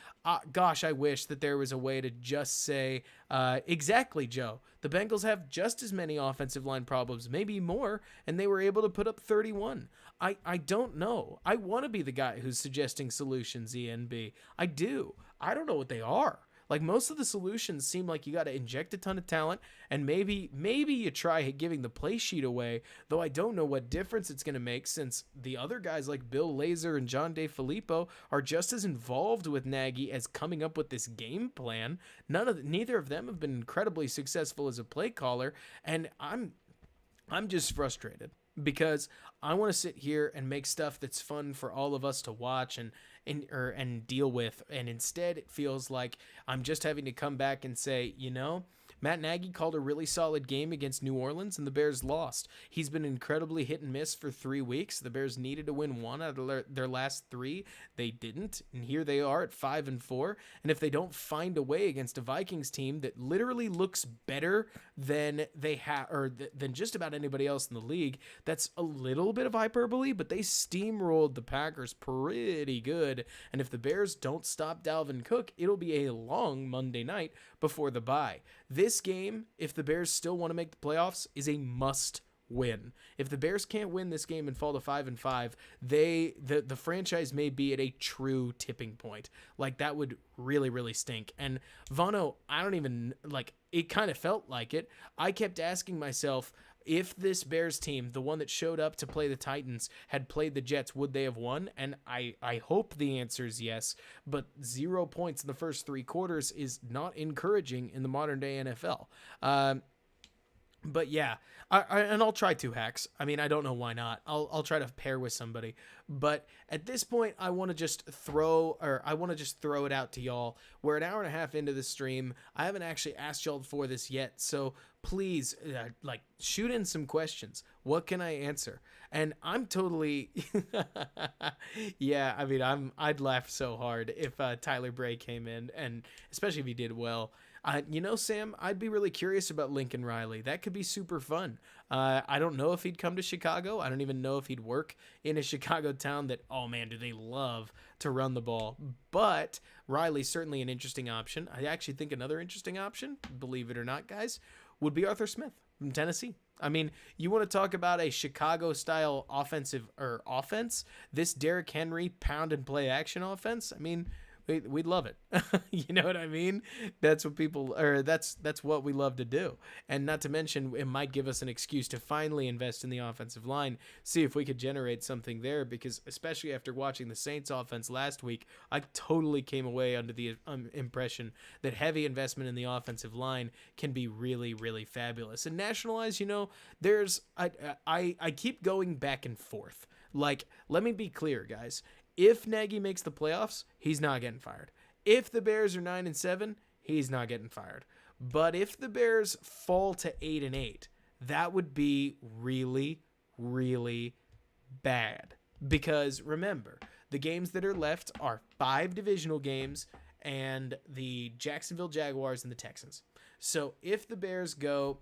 gosh, I wish that there was a way to just say, exactly, Joe. The Bengals have just as many offensive line problems, maybe more, and they were able to put up 31. I don't know. I want to be the guy who's suggesting solutions, ENB. I do. I don't know what they are. Like, most of the solutions seem like you got to inject a ton of talent, and maybe you try giving the play sheet away, though I don't know what difference it's going to make, since the other guys like Bill Lazor and John DeFilippo are just as involved with Nagy as coming up with this game plan. Neither of them have been incredibly successful as a play caller, and I'm just frustrated, because I want to sit here and make stuff that's fun for all of us to watch and deal with, and instead it feels like I'm just having to come back and say, Matt Nagy called a really solid game against New Orleans, and the Bears lost. He's been incredibly hit and miss for 3 weeks. The Bears needed to win 1 out of their last 3. They didn't, and here they are at 5-4. And if they don't find a way against a Vikings team that literally looks better than they have, or than just about anybody else in the league, that's a little bit of hyperbole, but they steamrolled the Packers pretty good. And if the Bears don't stop Dalvin Cook, it'll be a long Monday night before the bye. This game, if the Bears still want to make the playoffs, is a must win. If the Bears can't win this game and fall to 5-5, the franchise may be at a true tipping point. Like, that would really, really stink. And Vano, I don't even, it kind of felt like it. I kept asking myself, if this Bears team, the one that showed up to play the Titans, had played the Jets, would they have won? And I hope the answer is yes, but 0 points in the first 3 quarters is not encouraging in the modern day NFL. But yeah, and I'll try 2 hacks. I mean, I don't know why not. I'll try to pair with somebody. But at this point, I want to just throw it out to y'all. We're an hour and a half into the stream. I haven't actually asked y'all for this yet, so please, shoot in some questions. What can I answer? And I'm totally, yeah. I mean, I'd laugh so hard if Tyler Bray came in, and especially if he did well. Sam, I'd be really curious about Lincoln Riley. That could be super fun. I don't know if he'd come to Chicago. I don't even know if he'd work in a Chicago town that, oh man, do they love to run the ball. But Riley's certainly an interesting option. I actually think another interesting option, believe it or not, guys, would be Arthur Smith from Tennessee. I mean, you want to talk about a Chicago-style offense? This Derrick Henry pound and play action offense? I mean, we'd love it. You know what I mean? That's what we love to do. And not to mention, it might give us an excuse to finally invest in the offensive line, see if we could generate something there, because especially after watching the Saints offense last week, I totally came away under the impression that heavy investment in the offensive line can be really, really fabulous. And nationalize, I keep going back and forth. Like, let me be clear, guys. If Nagy makes the playoffs, he's not getting fired. If the Bears are 9-7, he's not getting fired. But if the Bears fall to 8-8, that would be really, really bad. Because remember, the games that are left are 5 divisional games and the Jacksonville Jaguars and the Texans. So if the Bears go,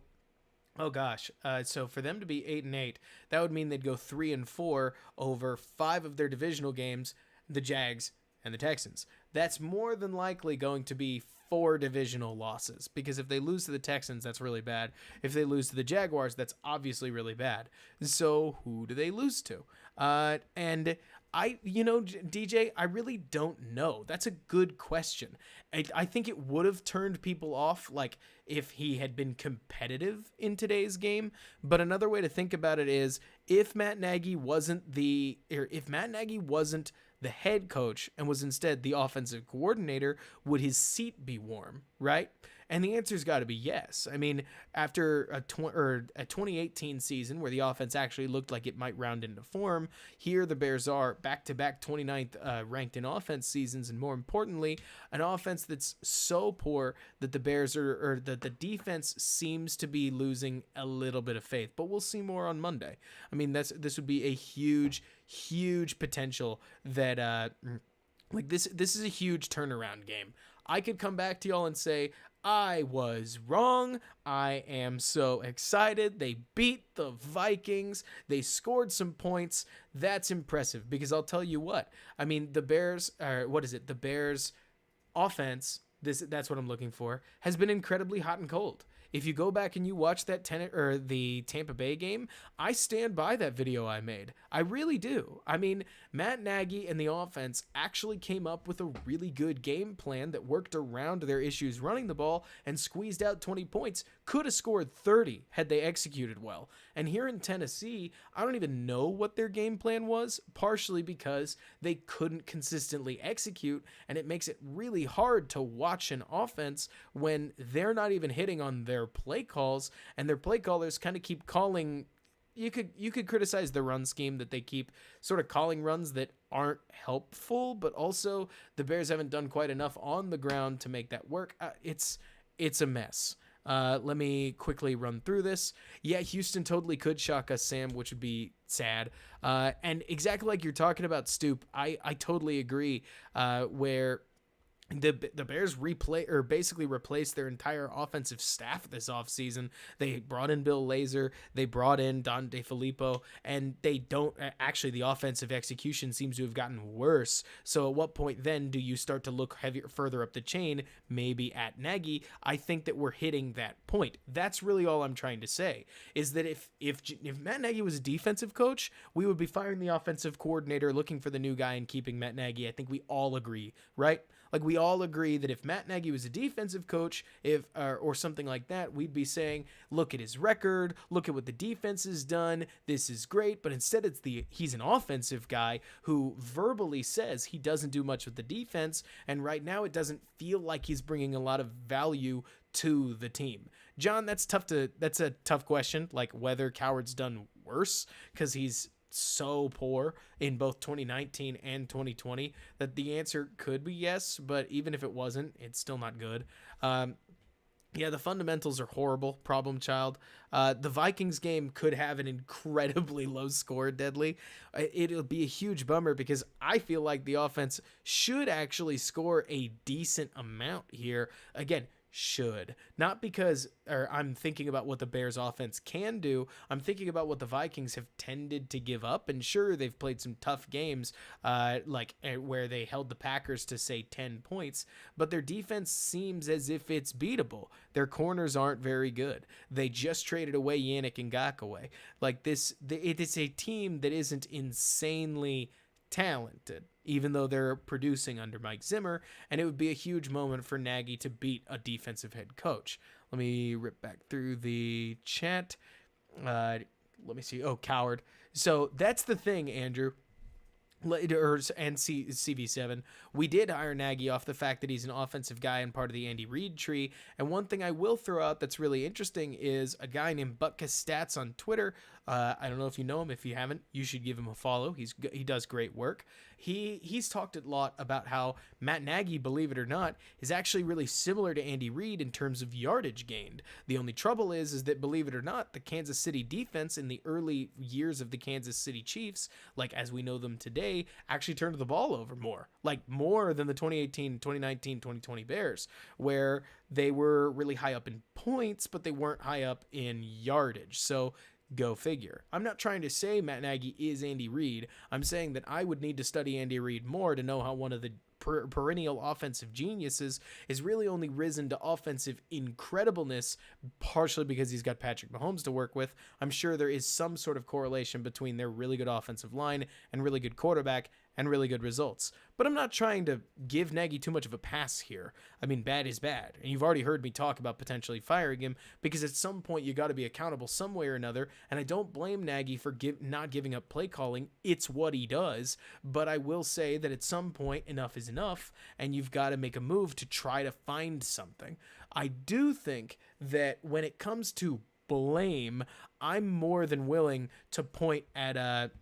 so for them to be 8-8, that would mean they'd go 3-4 over 5 of their divisional games, the Jags and the Texans. That's more than likely going to be 4 divisional losses, because if they lose to the Texans, that's really bad. If they lose to the Jaguars, that's obviously really bad. So who do they lose to? And DJ, I really don't know. That's a good question. I think it would have turned people off, like, if he had been competitive in today's game. But another way to think about it is, if Matt Nagy wasn't the head coach and was instead the offensive coordinator, would his seat be warm, right? And the answer's got to be yes. I mean, after a 2018 season where the offense actually looked like it might round into form, here the Bears are back-to-back 29th ranked in offense seasons, and more importantly, an offense that's so poor that the Bears that the defense seems to be losing a little bit of faith. But we'll see more on Monday. I mean, this would be a huge potential that this is a huge turnaround game. I could come back to y'all and say, I was wrong. I am so excited. They beat the Vikings. They scored some points. That's impressive, because I'll tell you what. I mean, the Bears, the Bears offense, that's what I'm looking for, has been incredibly hot and cold. If you go back and you watch the Tampa Bay game, I stand by that video I made. I really do. I mean, Matt Nagy and the offense actually came up with a really good game plan that worked around their issues running the ball and squeezed out 20 points. Could have scored 30 had they executed well. And here in Tennessee, I don't even know what their game plan was, partially because they couldn't consistently execute, and it makes it really hard to watch an offense when they're not even hitting on their play calls, and their play callers kind of keep calling. You could criticize the run scheme, that they keep sort of calling runs that aren't helpful, but also the Bears haven't done quite enough on the ground to make that work. It's a mess. Let me quickly run through this. Yeah, Houston totally could shock us, Sam, which would be sad. And exactly like you're talking about Stoop, I totally agree. Where the Bears basically replaced their entire offensive staff this offseason. They brought in Bill Lazor, they brought in Don DeFilippo, and the offensive execution seems to have gotten worse. So at what point then do you start to look further up the chain, maybe at Nagy? I think that we're hitting that point. That's really all I'm trying to say, is that if Matt Nagy was a defensive coach, we would be firing the offensive coordinator, looking for the new guy, and keeping Matt Nagy. I think we all agree, right? Like, we all agree that if Matt Nagy was a defensive coach, or something like that, we'd be saying, look at his record, look at what the defense has done, this is great. But instead, he's an offensive guy who verbally says he doesn't do much with the defense, and right now it doesn't feel like he's bringing a lot of value to the team. John, that's a tough question, like whether Coward's done worse because he's so poor in both 2019 and 2020, that the answer could be yes, but even if it wasn't, it's still not good. Yeah, the fundamentals are horrible, problem child. The Vikings game could have an incredibly low score, Deadly. It'll be a huge bummer, because I feel like the offense should actually score a decent amount here. Again, should. Not because, or I'm thinking about what the Bears offense can do. I'm thinking about what the Vikings have tended to give up. And sure, they've played some tough games, where they held the Packers to say 10 points, but their defense seems as if it's beatable. Their corners aren't very good. They just traded away Yannick Ngakoue. Like it is a team that isn't insanely talented, even though they're producing under Mike Zimmer, and it would be a huge moment for Nagy to beat a defensive head coach. Let me rip back through the chat. Let me see. Oh, coward. So that's the thing, Andrew. And CV7, we did hire Nagy off the fact that he's an offensive guy and part of the Andy Reid tree. And one thing I will throw out that's really interesting is a guy named Butkus Stats on Twitter. I don't know if you know him. If you haven't, you should give him a follow. He does great work. He's talked a lot about how Matt Nagy, believe it or not, is actually really similar to Andy Reid in terms of yardage gained. The only trouble is that, believe it or not, the Kansas City defense in the early years of the Kansas City Chiefs, like as we know them today, actually turned the ball over more than the 2018, 2019, 2020 Bears, where they were really high up in points, but they weren't high up in yardage. So go figure. I'm not trying to say Matt Nagy is Andy Reid. I'm saying that I would need to study Andy Reid more to know how one of the perennial offensive geniuses is really only risen to offensive incredibleness, partially because he's got Patrick Mahomes to work with. I'm sure there is some sort of correlation between their really good offensive line and really good quarterback and really good results. But I'm not trying to give Nagy too much of a pass here. I mean, bad is bad. And you've already heard me talk about potentially firing him, because at some point you got to be accountable some way or another. And I don't blame Nagy for not giving up play calling. It's what he does. But I will say that at some point enough is enough, and you've got to make a move to try to find something. I do think that when it comes to blame, I'm more than willing to point at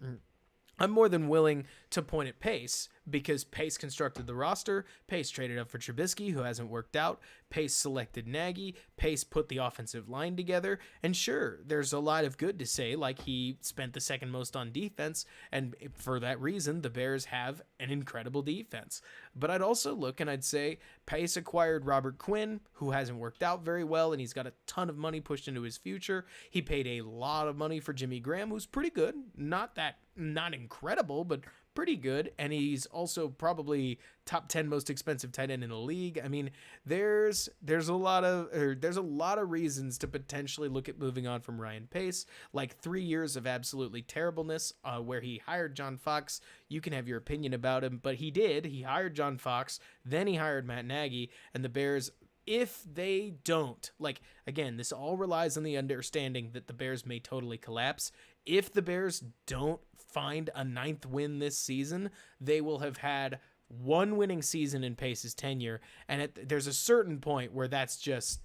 Pace, because Pace constructed the roster. Pace traded up for Trubisky, who hasn't worked out. Pace selected Nagy. Pace put the offensive line together. And sure, there's a lot of good to say, like he spent the second most on defense, and for that reason, the Bears have an incredible defense. But I'd also look and I'd say Pace acquired Robert Quinn, who hasn't worked out very well, and he's got a ton of money pushed into his future. He paid a lot of money for Jimmy Graham, who's pretty good. Not incredible, but pretty good. And he's also probably top 10 most expensive tight end in the league. I mean, there's a lot of reasons to potentially look at moving on from Ryan Pace, like 3 years of absolutely terribleness, where he hired John Fox. You can have your opinion about him, but he hired John Fox, then he hired Matt Nagy, and the Bears, if they don't, like, again, this all relies on the understanding that the Bears may totally collapse. If the Bears don't find a 9th win this season, they will have had one winning season in Pace's tenure, and there's a certain point where that's just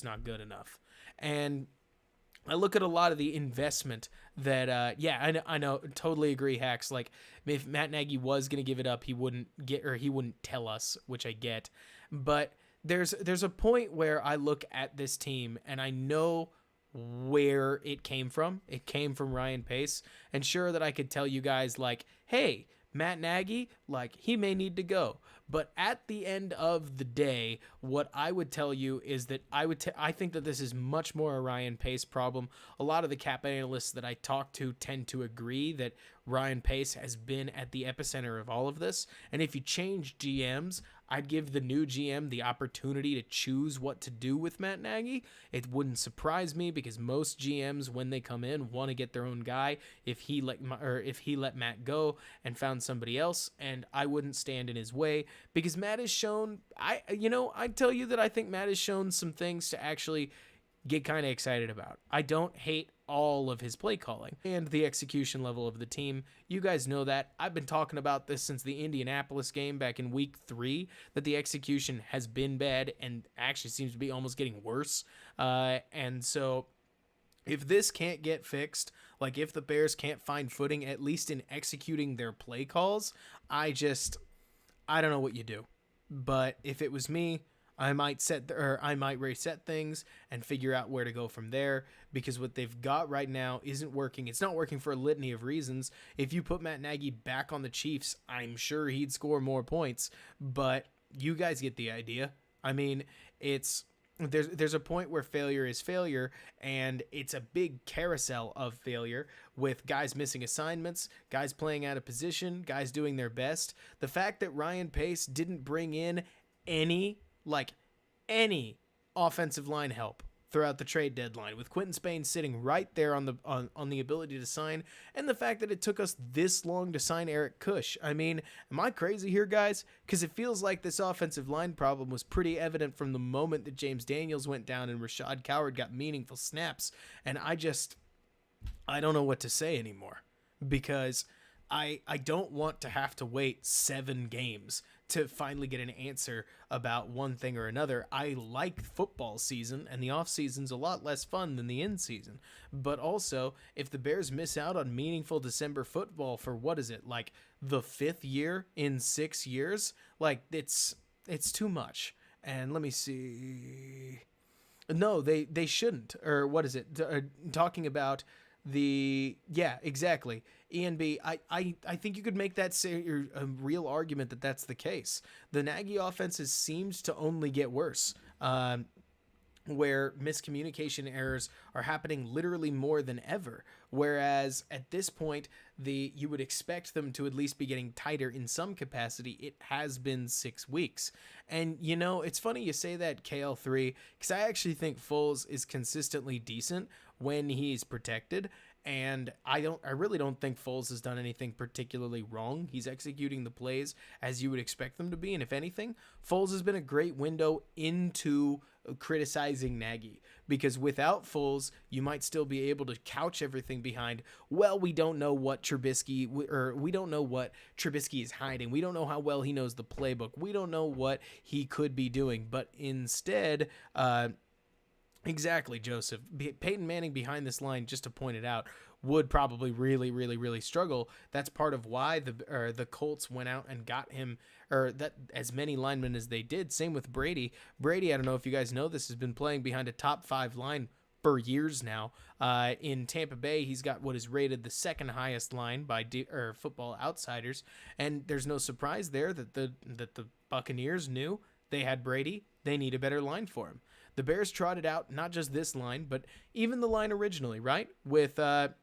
not good enough. And I look at a lot of the investment that, I know, totally agree, Hacks. Like, if Matt Nagy was going to give it up, he wouldn't tell us, which I get. But there's a point where I look at this team and I know where it came from. It came from Ryan Pace. And sure that I could tell you guys, like, hey, Matt Nagy, like, he may need to go. But at the end of the day, what I would tell you is that I think that this is much more a Ryan Pace problem. A lot of the cap analysts that I talk to tend to agree that Ryan Pace has been at the epicenter of all of this. And if you change GMs, I'd give the new GM the opportunity to choose what to do with Matt Nagy. It wouldn't surprise me, because most GMs, when they come in, want to get their own guy. If he let Matt go and found somebody else, and I wouldn't stand in his way, because Matt has shown, I'd tell you that I think Matt has shown some things to actually get kind of excited about. I don't hate all of his play calling and the execution level of the team. You guys know that. I've been talking about this since the Indianapolis game back in week 3, that the execution has been bad and actually seems to be almost getting worse. And so if this can't get fixed, like if the Bears can't find footing, at least in executing their play calls, I don't know what you do. But if it was me, I might reset things and figure out where to go from there, because what they've got right now isn't working. It's not working for a litany of reasons. If you put Matt Nagy back on the Chiefs, I'm sure he'd score more points, but you guys get the idea. I mean, it's there's a point where failure is failure, and it's a big carousel of failure with guys missing assignments, guys playing out of position, guys doing their best. The fact that Ryan Pace didn't bring in any any offensive line help throughout the trade deadline, with Quentin Spain sitting right there on the ability to sign, and the fact that it took us this long to sign Eric Kush. I mean, am I crazy here, guys? Because it feels like this offensive line problem was pretty evident from the moment that James Daniels went down and Rashad Coward got meaningful snaps, and I don't know what to say anymore, because I don't want to have to wait 7 games to finally get an answer about one thing or another. I like football season, and the off season's a lot less fun than the in season. But also, if the Bears miss out on meaningful December football for what is it, like the 5th year in 6 years, like it's too much. And let me see. No, they shouldn't. Or what is it? Talking about exactly. ENB, I think you could make that a real argument that that's the case. The Nagy offenses seemed to only get worse, where miscommunication errors are happening literally more than ever. Whereas at this point, you would expect them to at least be getting tighter in some capacity. It has been 6 weeks. And, it's funny you say that, KL3, because I actually think Foles is consistently decent when he's protected. And I really don't think Foles has done anything particularly wrong. He's executing the plays as you would expect them to be. And if anything, Foles has been a great window into criticizing Nagy, because without Foles, you might still be able to couch everything behind, well, we don't know what Trubisky is hiding. We don't know how well he knows the playbook. We don't know what he could be doing. But instead, exactly, Joseph. Peyton Manning behind this line, just to point it out, would probably really, really, really struggle. That's part of why the Colts went out and got him, or that as many linemen as they did. Same with Brady. Brady, I don't know if you guys know this, has been playing behind a top 5 line for years now. In Tampa Bay, he's got what is rated the 2nd highest line by Football Outsiders, and there's no surprise there that the Buccaneers knew they had Brady. They need a better line for him. The Bears trotted out not just this line, but even the line originally, right? With Leno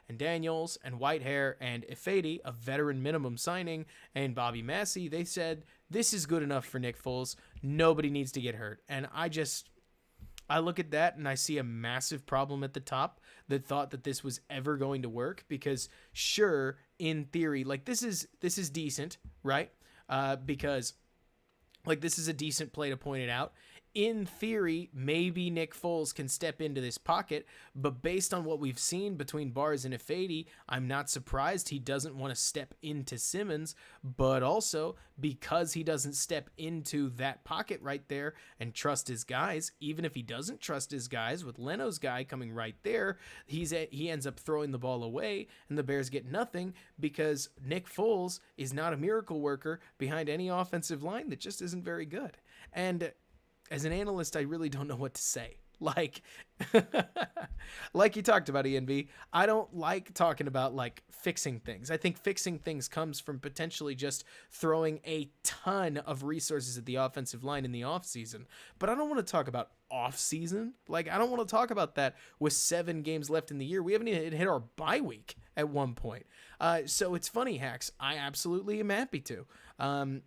and Daniels and Whitehair and Ifedi, a veteran minimum signing, and Bobby Massey. They said, this is good enough for Nick Foles. Nobody needs to get hurt. And I look at that and I see a massive problem at the top that thought that this was ever going to work, because sure, in theory, like this is decent, right? Because this is a decent play to point it out. In theory, maybe Nick Foles can step into this pocket, but based on what we've seen between Bars and Ifedi, I'm not surprised he doesn't want to step into Simmons, but also because he doesn't step into that pocket right there and trust his guys, even if he doesn't trust his guys with Leno's guy coming right there, he ends up throwing the ball away, and the Bears get nothing because Nick Foles is not a miracle worker behind any offensive line that just isn't very good. And as an analyst, I really don't know what to say. Like you talked about, ENV, I don't like talking about fixing things. I think fixing things comes from potentially just throwing a ton of resources at the offensive line in the offseason. But I don't want to talk about offseason. I don't want to talk about that with 7 games left in the year. We haven't even hit our bye week at one point. So it's funny, Hacks. I absolutely am happy to.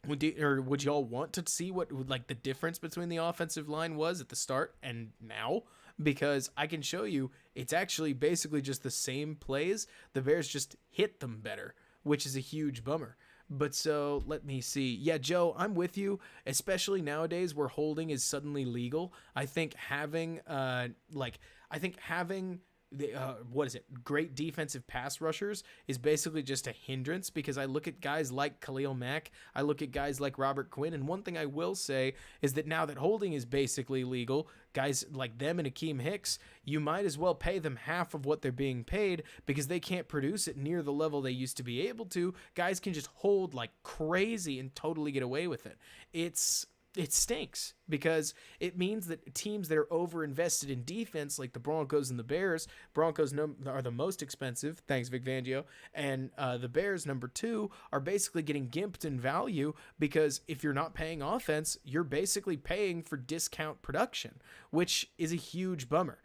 Would y'all want to see what the difference between the offensive line was at the start and now? Because I can show you it's actually basically just the same plays. The Bears just hit them better, which is a huge bummer. But so let me see. Yeah, Joe, I'm with you, especially nowadays where holding is suddenly legal. I think having great defensive pass rushers is basically just a hindrance, because I look at guys like Khalil Mack, I look at guys like Robert Quinn, and one thing I will say is that now that holding is basically legal, guys like them and Akeem Hicks, you might as well pay them half of what they're being paid, because they can't produce at near the level they used to be able to. Guys can just hold like crazy and totally get away with it. It's it stinks because it means that teams that are over invested in defense, like the Broncos and the Bears, Broncos are the most expensive, thanks Vic Fangio, and the Bears, number 2, are basically getting gimped in value because if you're not paying offense, you're basically paying for discount production, which is a huge bummer.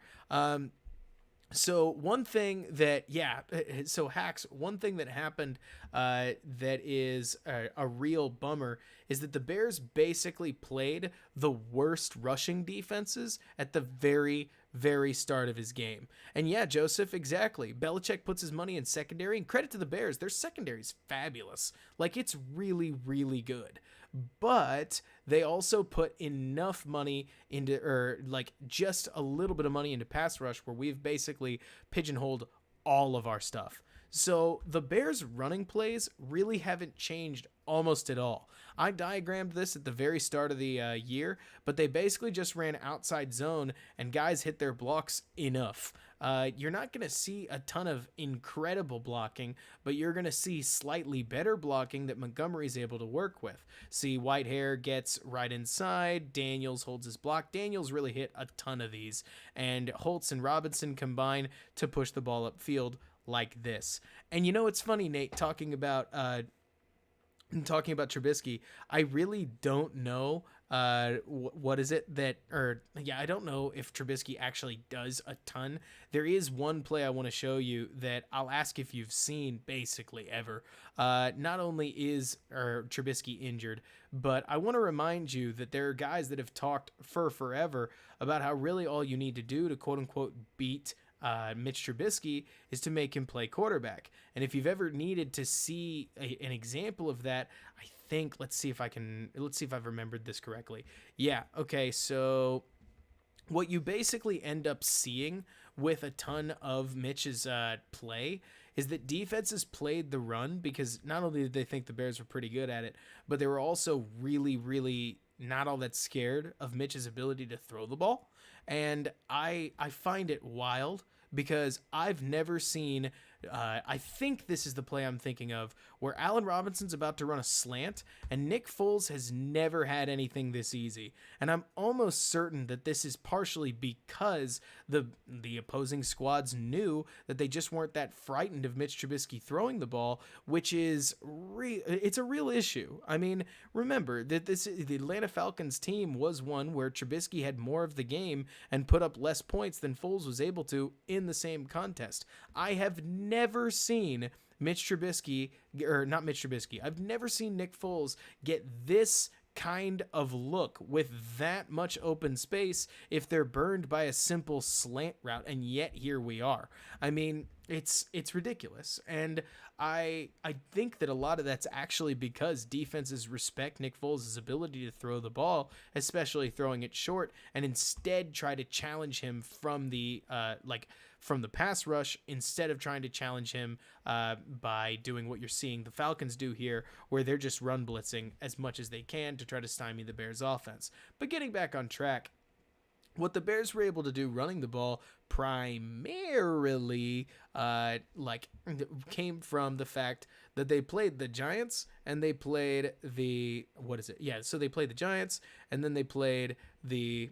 So one thing that, Hacks, one thing that happened that is a real bummer is that the Bears basically played the worst rushing defenses at the very, very start of his game. And yeah, Joseph, exactly. Belichick puts his money in secondary, and credit to the Bears, their secondary is fabulous. Like, it's really, really good. But they also put enough money into, or like just a little bit of money into pass rush where we've basically pigeonholed all of our stuff. So the Bears' running plays really haven't changed almost at all. I diagrammed this at the very start of the year, but they basically just ran outside zone and guys hit their blocks enough. You're not going to see a ton of incredible blocking, but you're going to see slightly better blocking that Montgomery's able to work with. See, Whitehair gets right inside. Daniels holds his block. Daniels really hit a ton of these, and Holtz and Robinson combine to push the ball upfield like this. And you know, it's funny, Nate, talking about Trubisky, I really don't know what is it that, I don't know if Trubisky actually does a ton. There is one play I want to show you that I'll ask if you've seen basically ever. Not only is Trubisky injured, but I want to remind you that there are guys that have talked for forever about how really all you need to do to quote unquote beat Mitch Trubisky is to make him play quarterback. And if you've ever needed to see an example of that, I think, let's see if I've remembered this correctly. Yeah. Okay. So what you basically end up seeing with a ton of Mitch's play is that defenses played the run because not only did they think the Bears were pretty good at it, but they were also really, really not all that scared of Mitch's ability to throw the ball. And I find it wild because I've never seen, I think this is the play I'm thinking of, where Allen Robinson's about to run a slant and Nick Foles has never had anything this easy. And I'm almost certain that this is partially because the opposing squads knew that they just weren't that frightened of Mitch Trubisky throwing the ball, which is it's a real issue. I mean, remember that the Atlanta Falcons team was one where Trubisky had more of the game and put up less points than Foles was able to in the same contest. I have never seen Mitch Trubisky, or not Mitch Trubisky, I've never seen Nick Foles get this kind of look with that much open space if they're burned by a simple slant route, and yet here we are. I mean, it's ridiculous, and I think that a lot of that's actually because defenses respect Nick Foles' ability to throw the ball, especially throwing it short, and instead try to challenge him from the pass rush instead of trying to challenge him by doing what you're seeing the Falcons do here, where they're just run blitzing as much as they can to try to stymie the Bears' offense. But getting back on track, what the Bears were able to do running the ball primarily came from the fact that they played the Giants and they played so they played the Giants and then they played the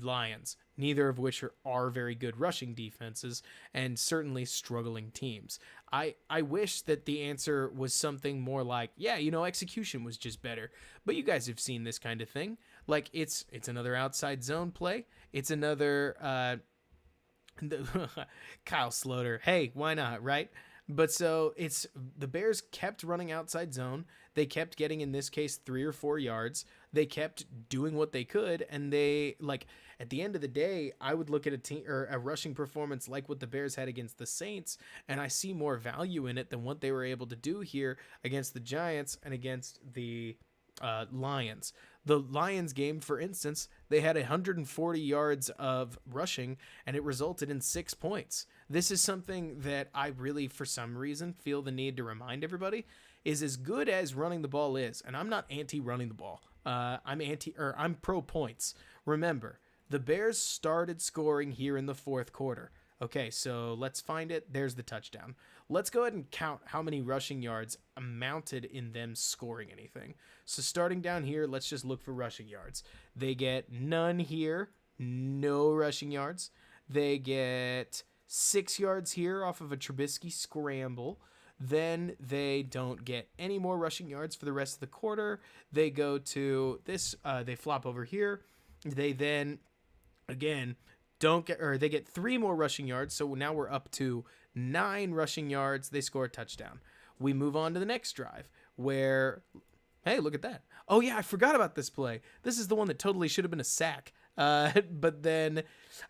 Lions, neither of which are very good rushing defenses and certainly struggling teams. I wish that the answer was something more like, execution was just better. But you guys have seen this kind of thing. Like, it's another outside zone play. It's another Kyle Sloter. Hey, why not, right? But so it's the Bears kept running outside zone. They kept getting, in this case, 3 or 4 yards. They kept doing what they could, and they, at the end of the day, I would look at a team or a rushing performance like what the Bears had against the Saints, and I see more value in it than what they were able to do here against the Giants and against the Lions. The Lions game, for instance, they had 140 yards of rushing, and it resulted in 6 points. This is something that I really, for some reason, feel the need to remind everybody is as good as running the ball is, and I'm not anti-running the ball. I'm pro points. Remember, the Bears started scoring here in the fourth quarter. Okay, so let's find it. There's the touchdown. Let's go ahead and count how many rushing yards amounted in them scoring anything. So starting down here, let's just look for rushing yards. They get none here, no rushing yards. They get 6 yards here off of a Trubisky scramble. Then they don't get any more rushing yards for the rest of the quarter. They go to this, they flop over here. They then, again, they get 3 more rushing yards. So now we're up to 9 rushing yards. They score a touchdown. We move on to the next drive where, hey, look at that. Oh yeah, I forgot about this play. This is the one that totally should have been a sack. But then,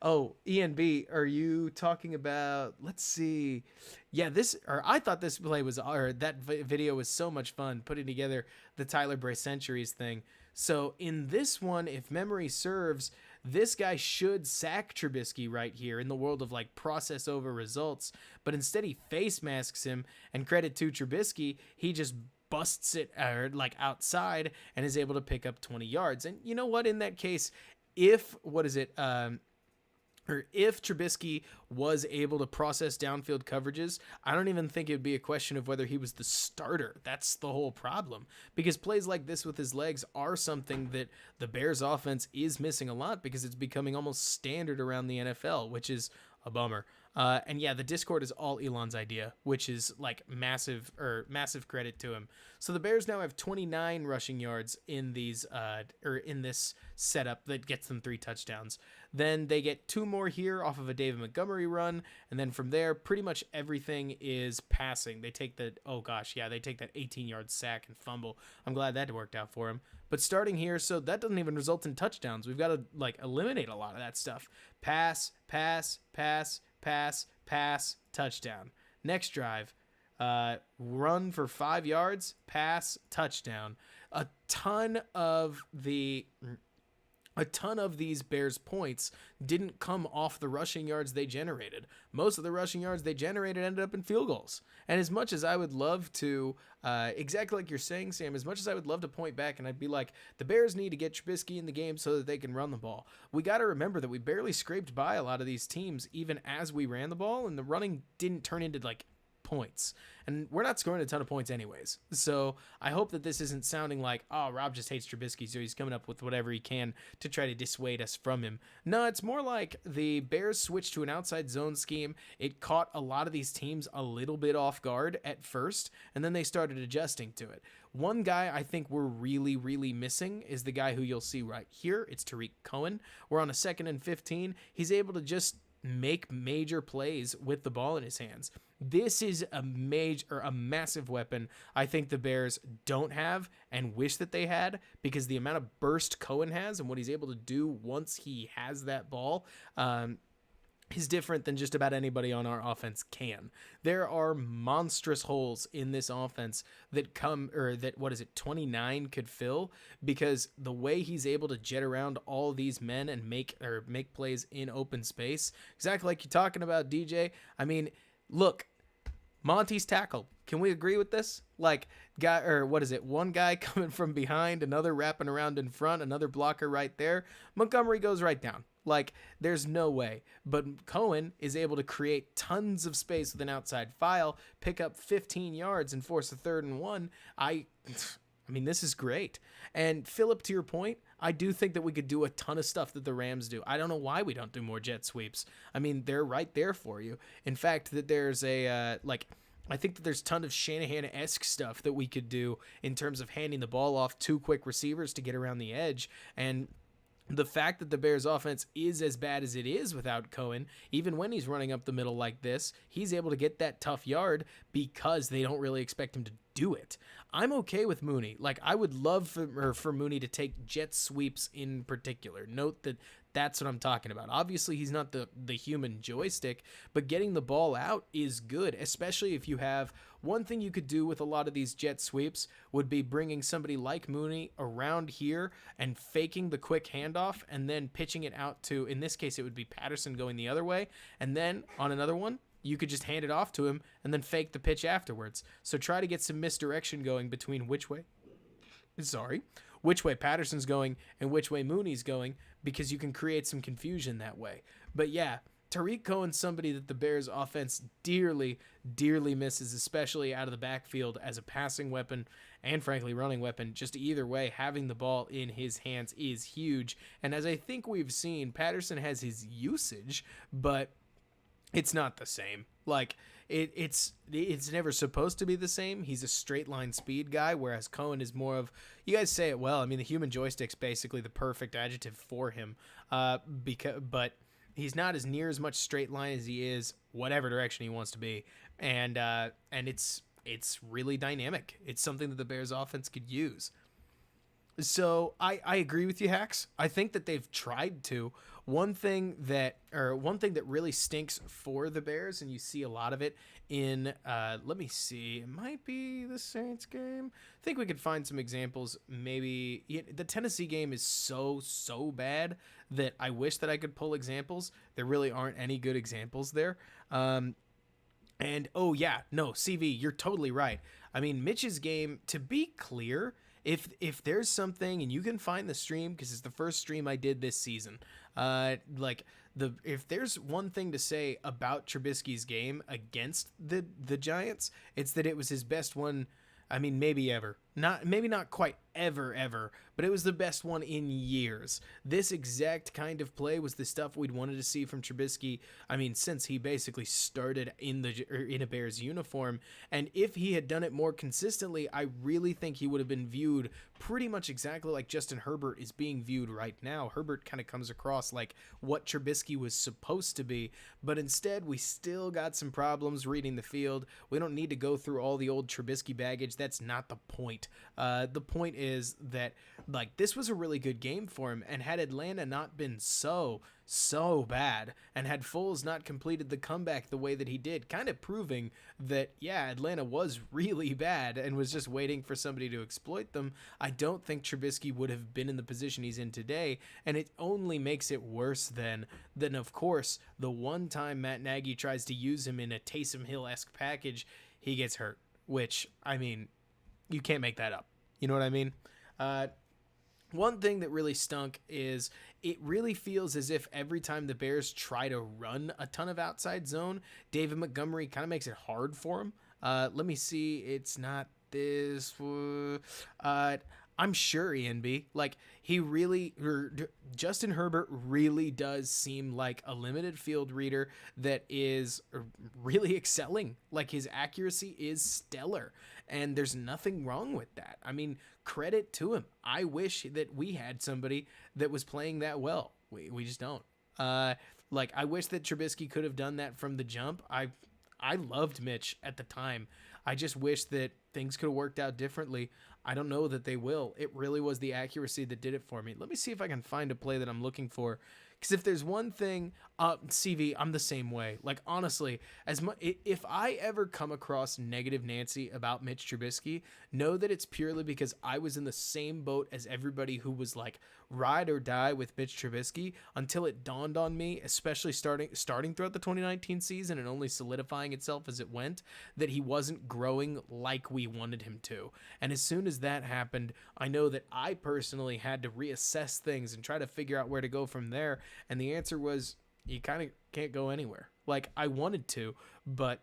ENB, are you talking about, let's see. Yeah, I thought this play was, or that video was so much fun putting together the Tyler Bray Centuries thing. So in this one, if memory serves, this guy should sack Trubisky right here in the world of like process over results, but instead he face masks him, and credit to Trubisky, he just busts it like outside and is able to pick up 20 yards. And you know what, in that case, if Trubisky was able to process downfield coverages, I don't even think it would be a question of whether he was the starter. That's the whole problem, because plays like this with his legs are something that the Bears offense is missing a lot, because it's becoming almost standard around the NFL, which is a bummer. And yeah, the Discord is all Elon's idea, which is like massive credit to him. So the Bears now have 29 rushing yards in these in this setup that gets them 3 touchdowns. Then they get 2 more here off of a David Montgomery run, and then from there, pretty much everything is passing. They take that 18-yard sack and fumble. I'm glad that worked out for him. But starting here, so that doesn't even result in touchdowns. We've got to like eliminate a lot of that stuff. Pass, pass, pass, pass, pass, touchdown. Next drive, run for 5 yards, pass, touchdown. A ton of these Bears points didn't come off the rushing yards they generated. Most of the rushing yards they generated ended up in field goals. And as much as I would love to, exactly like you're saying, Sam, as much as I would love to point back and I'd be like, the Bears need to get Trubisky in the game so that they can run the ball, we got to remember that we barely scraped by a lot of these teams even as we ran the ball, and the running didn't turn into like points, and we're not scoring a ton of points anyways. So I hope that this isn't sounding like, oh, Rob just hates Trubisky, so he's coming up with whatever he can to try to dissuade us from him. No, it's more like the Bears switched to an outside zone scheme. It caught a lot of these teams a little bit off guard at first, and then they started adjusting to it. One guy I think we're really, really missing is the guy who you'll see right here. It's Tariq Cohen. We're on a 2nd and 15. He's able to just make major plays with the ball in his hands. This is a massive weapon I think the Bears don't have and wish that they had, because the amount of burst Cohen has and what he's able to do once he has that ball is different than just about anybody on our offense can. There are monstrous holes in this offense that 29 could fill, because the way he's able to jet around all these men and make plays in open space, exactly like you're talking about, DJ. I mean, look, Monty's tackle. Can we agree with this? Like, one guy coming from behind, another wrapping around in front, another blocker right there. Montgomery goes right down. Like, there's no way. But Cohen is able to create tons of space with an outside file, pick up 15 yards, and force a 3rd and 1. I mean, this is great. And Philip, to your point, I do think that we could do a ton of stuff that the Rams do. I don't know why we don't do more jet sweeps. I mean, they're right there for you. In fact, that there's I think that there's a ton of Shanahan-esque stuff that we could do in terms of handing the ball off to quick receivers to get around the edge. And the fact that the Bears offense is as bad as it is without Cohen, even when he's running up the middle like this, he's able to get that tough yard because they don't really expect him to do it. I'm okay with Mooney. Like, I would love for Mooney to take jet sweeps in particular. Note that that's what I'm talking about. Obviously, he's not the human joystick, but getting the ball out is good, especially if you have one thing you could do with a lot of these jet sweeps would be bringing somebody like Mooney around here and faking the quick handoff and then pitching it out to, in this case, it would be Patterson going the other way. And then on another one, you could just hand it off to him and then fake the pitch afterwards. So try to get some misdirection going between which way Patterson's going and which way Mooney's going, because you can create some confusion that way. But yeah, Tariq Cohen's somebody that the Bears offense dearly, dearly misses, especially out of the backfield as a passing weapon and frankly running weapon. Just either way, having the ball in his hands is huge. And as I think we've seen, Patterson has his usage, but it's not the same. Like it's never supposed to be the same. He's a straight line speed guy, whereas Cohen is more of, you guys say it well. I mean, the human joystick's basically the perfect adjective for him. But he's not as near as much straight line as he is whatever direction he wants to be, and it's really dynamic. It's something that the Bears offense could use. So I agree with you, Hacks. I think that they've tried to. One thing that really stinks for the Bears, and you see a lot of it in, let me see, it might be the Saints game. I think we could find some examples. Maybe the Tennessee game is so bad that I wish that I could pull examples. There really aren't any good examples there. And oh yeah, no, CV, you're totally right. I mean, Mitch's game, to be clear, if there's something, and you can find the stream because it's the first stream I did this season, if there's one thing to say about Trubisky's game against the Giants, it's that it was his best one. I mean, maybe ever. Maybe not quite ever, but it was the best one in years. This exact kind of play was the stuff we'd wanted to see from Trubisky. I mean, since he basically started in a Bears uniform, and if he had done it more consistently, I really think he would have been viewed pretty much exactly like Justin Herbert is being viewed right now. Herbert kind of comes across like what Trubisky was supposed to be, but instead we still got some problems reading the field. We don't need to go through all the old Trubisky baggage. That's not the point. The point is that like this was a really good game for him, and had Atlanta not been so bad, and had Foles not completed the comeback the way that he did, kind of proving that yeah, Atlanta was really bad and was just waiting for somebody to exploit them, I don't think Trubisky would have been in the position he's in today. And it only makes it worse then of course the one time Matt Nagy tries to use him in a Taysom Hill-esque package, he gets hurt, which I mean, you can't make that up. You know what I mean? One thing that really stunk is it really feels as if every time the Bears try to run a ton of outside zone, David Montgomery kind of makes it hard for him. Let me see. It's not this. I'm sure Ian B. Like Justin Herbert really does seem like a limited field reader that is really excelling. Like his accuracy is stellar, and there's nothing wrong with that. I mean, credit to him. I wish that we had somebody that was playing that well. We just don't. I wish that Trubisky could have done that from the jump. I loved Mitch at the time. I just wish that things could have worked out differently. I don't know that they will. It really was the accuracy that did it for me. Let me see if I can find a play that I'm looking for. Because if there's one thing, CV, I'm the same way. Like, honestly, if I ever come across negative Nancy about Mitch Trubisky, know that it's purely because I was in the same boat as everybody who was like, ride or die with Mitch Trubisky, until it dawned on me, especially starting throughout the 2019 season and only solidifying itself as it went, that he wasn't growing like we wanted him to. And as soon as that happened, I know that I personally had to reassess things and try to figure out where to go from there. And the answer was, you kind of can't go anywhere. Like, I wanted to, but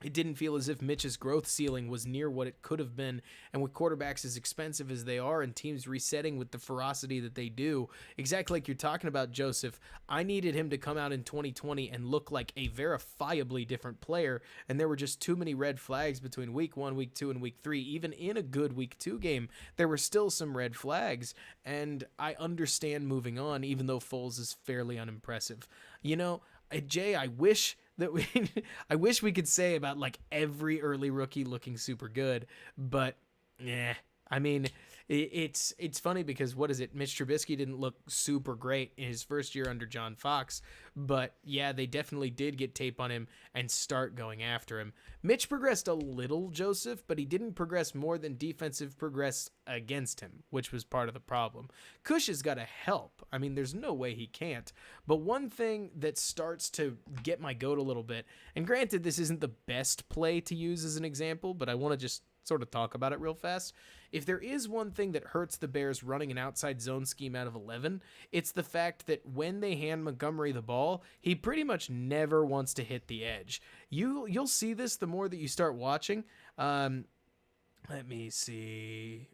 it didn't feel as if Mitch's growth ceiling was near what it could have been. And with quarterbacks as expensive as they are and teams resetting with the ferocity that they do, exactly like you're talking about, Joseph, I needed him to come out in 2020 and look like a verifiably different player. And there were just too many red flags between week 1, week 2, and week 3. Even in a good week 2 game, there were still some red flags. And I understand moving on, even though Foles is fairly unimpressive. You know, Jay, I wish we could say about like every early rookie looking super good, but yeah, I mean, it's funny because what is it? Mitch Trubisky didn't look super great in his first year under John Fox, but yeah, they definitely did get tape on him and start going after him. Mitch progressed a little, Joseph, but he didn't progress more than defensive progressed against him, which was part of the problem. Cush has got to help. I mean, there's no way he can't. But one thing that starts to get my goat a little bit, and granted, this isn't the best play to use as an example, but I want to just sort of talk about it real fast. If there is one thing that hurts the Bears running an outside zone scheme out of 11, it's the fact that when they hand Montgomery the ball, he pretty much never wants to hit the edge. You'll see this the more that you start watching. Let me see.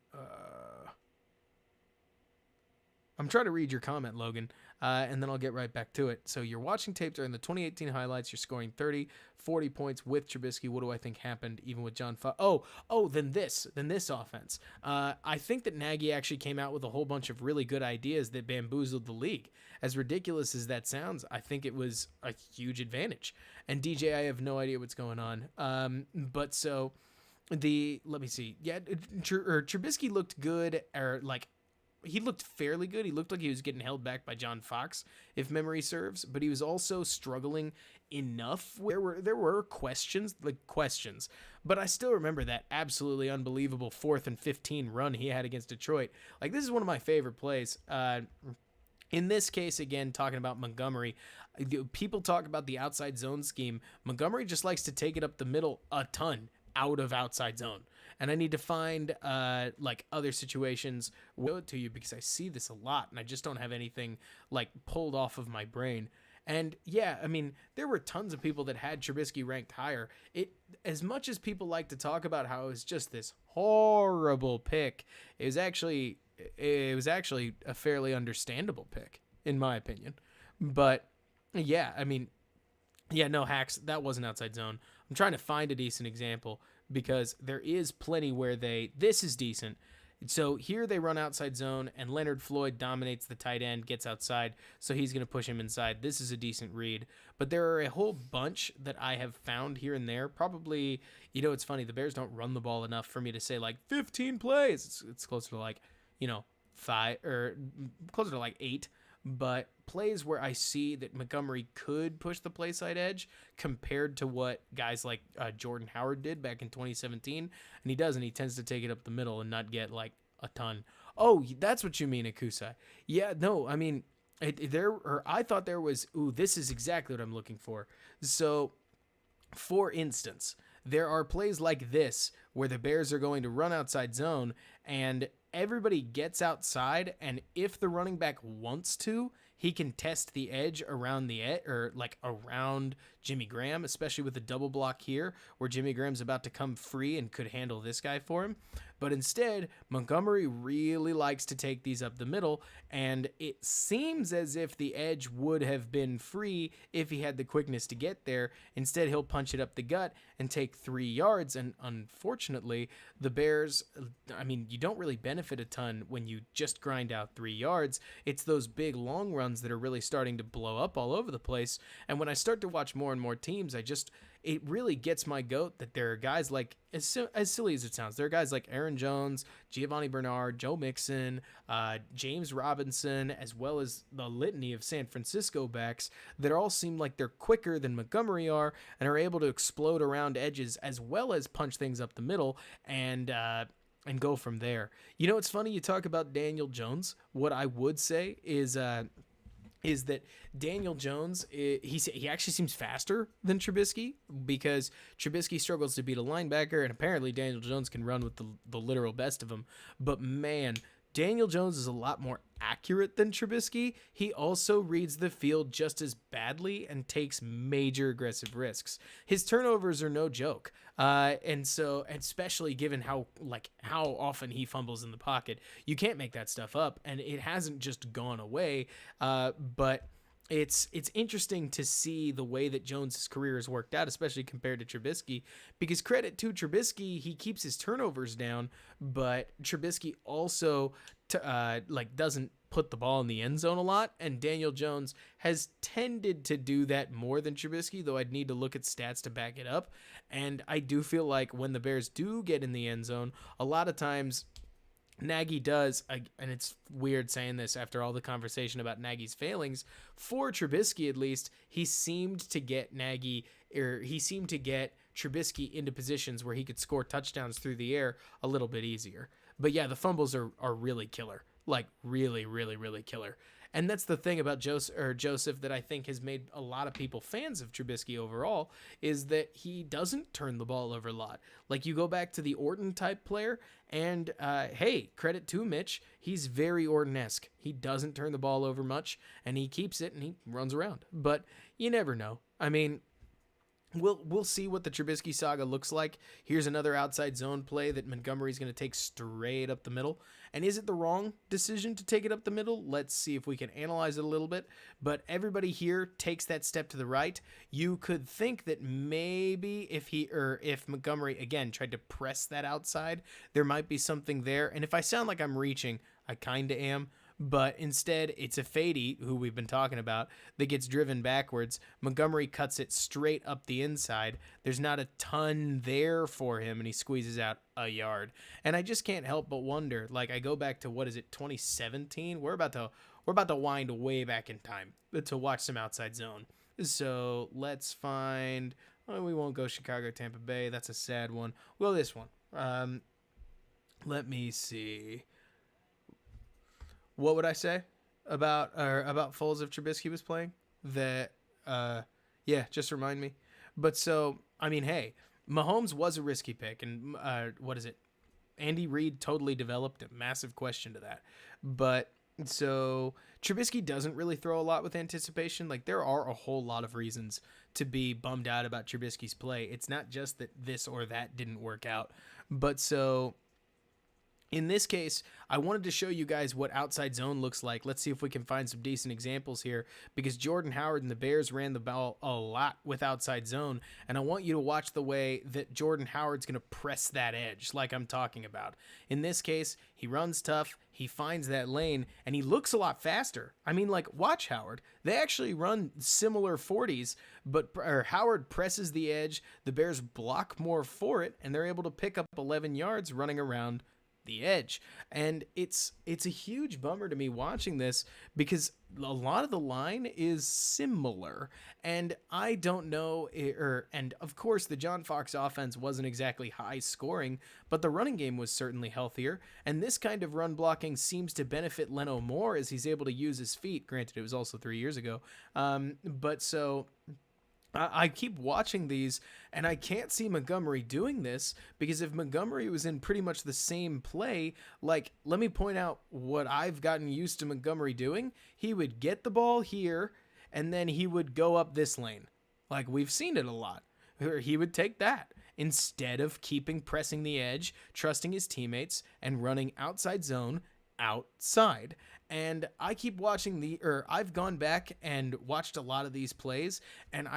I'm trying to read your comment, Logan, and then I'll get right back to it. So you're watching tape during the 2018 highlights. You're scoring 30, 40 points with Trubisky. What do I think happened even with John Fox? Then this offense. I think that Nagy actually came out with a whole bunch of really good ideas that bamboozled the league. As ridiculous as that sounds, I think it was a huge advantage. And DJ, I have no idea what's going on. Let me see. Yeah, Trubisky looked good, he looked fairly good. He looked like he was getting held back by John Fox, if memory serves, but he was also struggling enough. There were questions, but I still remember that absolutely unbelievable 4th and 15 run he had against Detroit. Like, this is one of my favorite plays. In this case, again, talking about Montgomery, people talk about the outside zone scheme. Montgomery just likes to take it up the middle a ton out of outside zone. And I need to find other situations to you because I see this a lot and I just don't have anything like pulled off of my brain. And yeah, I mean, there were tons of people that had Trubisky ranked higher. As much as people like to talk about how it was just this horrible pick, it was actually a fairly understandable pick in my opinion. But yeah, I mean, yeah, no, Hacks, that wasn't outside zone. I'm trying to find a decent example because there is plenty where this is decent. So here they run outside zone and Leonard Floyd dominates the tight end, gets outside, so he's going to push him inside. This is a decent read. But there are a whole bunch that I have found here and there. Probably, it's funny, the Bears don't run the ball enough for me to say like 15 plays. It's closer to like, 5 or closer to like 8. But plays where I see that Montgomery could push the play side edge compared to what guys like Jordan Howard did back in 2017, and he doesn't. He tends to take it up the middle and not get like a ton. Oh, that's what you mean, Akusa. Yeah, no, I mean, I thought there was, this is exactly what I'm looking for. So, for instance, there are plays like this where the Bears are going to run outside zone and everybody gets outside, and if the running back wants to, he can test the edge around around Jimmy Graham, especially with the double block here where Jimmy Graham's about to come free and could handle this guy for him. But instead, Montgomery really likes to take these up the middle, and it seems as if the edge would have been free if he had the quickness to get there. Instead, he'll punch it up the gut and take 3 yards, and unfortunately, the Bears, I mean, you don't really benefit a ton when you just grind out 3 yards. It's those big long runs that are really starting to blow up all over the place, and when I start to watch more and more teams, it really gets my goat that there are guys like, as silly as it sounds, there are guys like Aaron Jones, Giovanni Bernard, Joe Mixon, James Robinson, as well as the litany of San Francisco backs that all seem like they're quicker than Montgomery are and are able to explode around edges as well as punch things up the middle and go from there. It's funny you talk about Daniel Jones. What I would say is that Daniel Jones, he actually seems faster than Trubisky because Trubisky struggles to beat a linebacker, and apparently Daniel Jones can run with the literal best of them. But man, Daniel Jones is a lot more accurate than Trubisky. He also reads the field just as badly and takes major aggressive risks. His turnovers are no joke. And especially given how often he fumbles in the pocket, you can't make that stuff up, and it hasn't just gone away. But it's interesting to see the way that Jones's career has worked out, especially compared to Trubisky, because credit to Trubisky, he keeps his turnovers down, but Trubisky also doesn't put the ball in the end zone a lot, and Daniel Jones has tended to do that more than Trubisky, though I'd need to look at stats to back it up. And I do feel like when the Bears do get in the end zone, a lot of times Nagy does, and it's weird saying this after all the conversation about Nagy's failings, for Trubisky at least, he seemed to get Trubisky into positions where he could score touchdowns through the air a little bit easier. But yeah, the fumbles are really killer. Like really, really, really killer. And that's the thing about Joseph that I think has made a lot of people fans of Trubisky overall, is that he doesn't turn the ball over a lot. Like, you go back to the Orton type player, and hey, credit to Mitch, he's very Orton-esque. He doesn't turn the ball over much, and he keeps it, and he runs around. But you never know. I mean, we'll see what the Trubisky saga looks like. Here's another outside zone play that Montgomery's going to take straight up the middle. And is it the wrong decision to take it up the middle? Let's see if we can analyze it a little bit. But everybody here takes that step to the right. You could think that maybe if Montgomery again tried to press that outside, there might be something there. And if I sound like I'm reaching, I kind of am. But instead, it's a Fady, who we've been talking about, that gets driven backwards. Montgomery cuts it straight up the inside. There's not a ton there for him, and he squeezes out a yard. And I just can't help but wonder, like, I go back to, 2017? We're about to wind way back in time to watch some outside zone. So let's find, we won't go Chicago, Tampa Bay. That's a sad one. Well, this one. Let me see. What would I say about Foles if Trubisky was playing? That, just remind me. But so, I mean, hey, Mahomes was a risky pick, and Andy Reid totally developed a massive question to that. But so Trubisky doesn't really throw a lot with anticipation. Like, there are a whole lot of reasons to be bummed out about Trubisky's play. It's not just that this or that didn't work out. But so, in this case, I wanted to show you guys what outside zone looks like. Let's see if we can find some decent examples here, because Jordan Howard and the Bears ran the ball a lot with outside zone, and I want you to watch the way that Jordan Howard's going to press that edge like I'm talking about. In this case, he runs tough, he finds that lane, and he looks a lot faster. I mean, like, watch Howard. They actually run similar 40s, but Howard presses the edge, the Bears block more for it, and they're able to pick up 11 yards running around the edge. And it's a huge bummer to me watching this, because a lot of the line is similar, and I don't know, and of course the John Fox offense wasn't exactly high scoring, but the running game was certainly healthier, and this kind of run blocking seems to benefit Leno more as he's able to use his feet. Granted, it was also 3 years ago, but so I keep watching these, and I can't see Montgomery doing this, because if Montgomery was in pretty much the same play, like, let me point out what I've gotten used to Montgomery doing. He would get the ball here, and then he would go up this lane. Like, we've seen it a lot. He would take that instead of pressing the edge, trusting his teammates, and running outside zone outside. And I keep watching I've gone back and watched a lot of these plays, and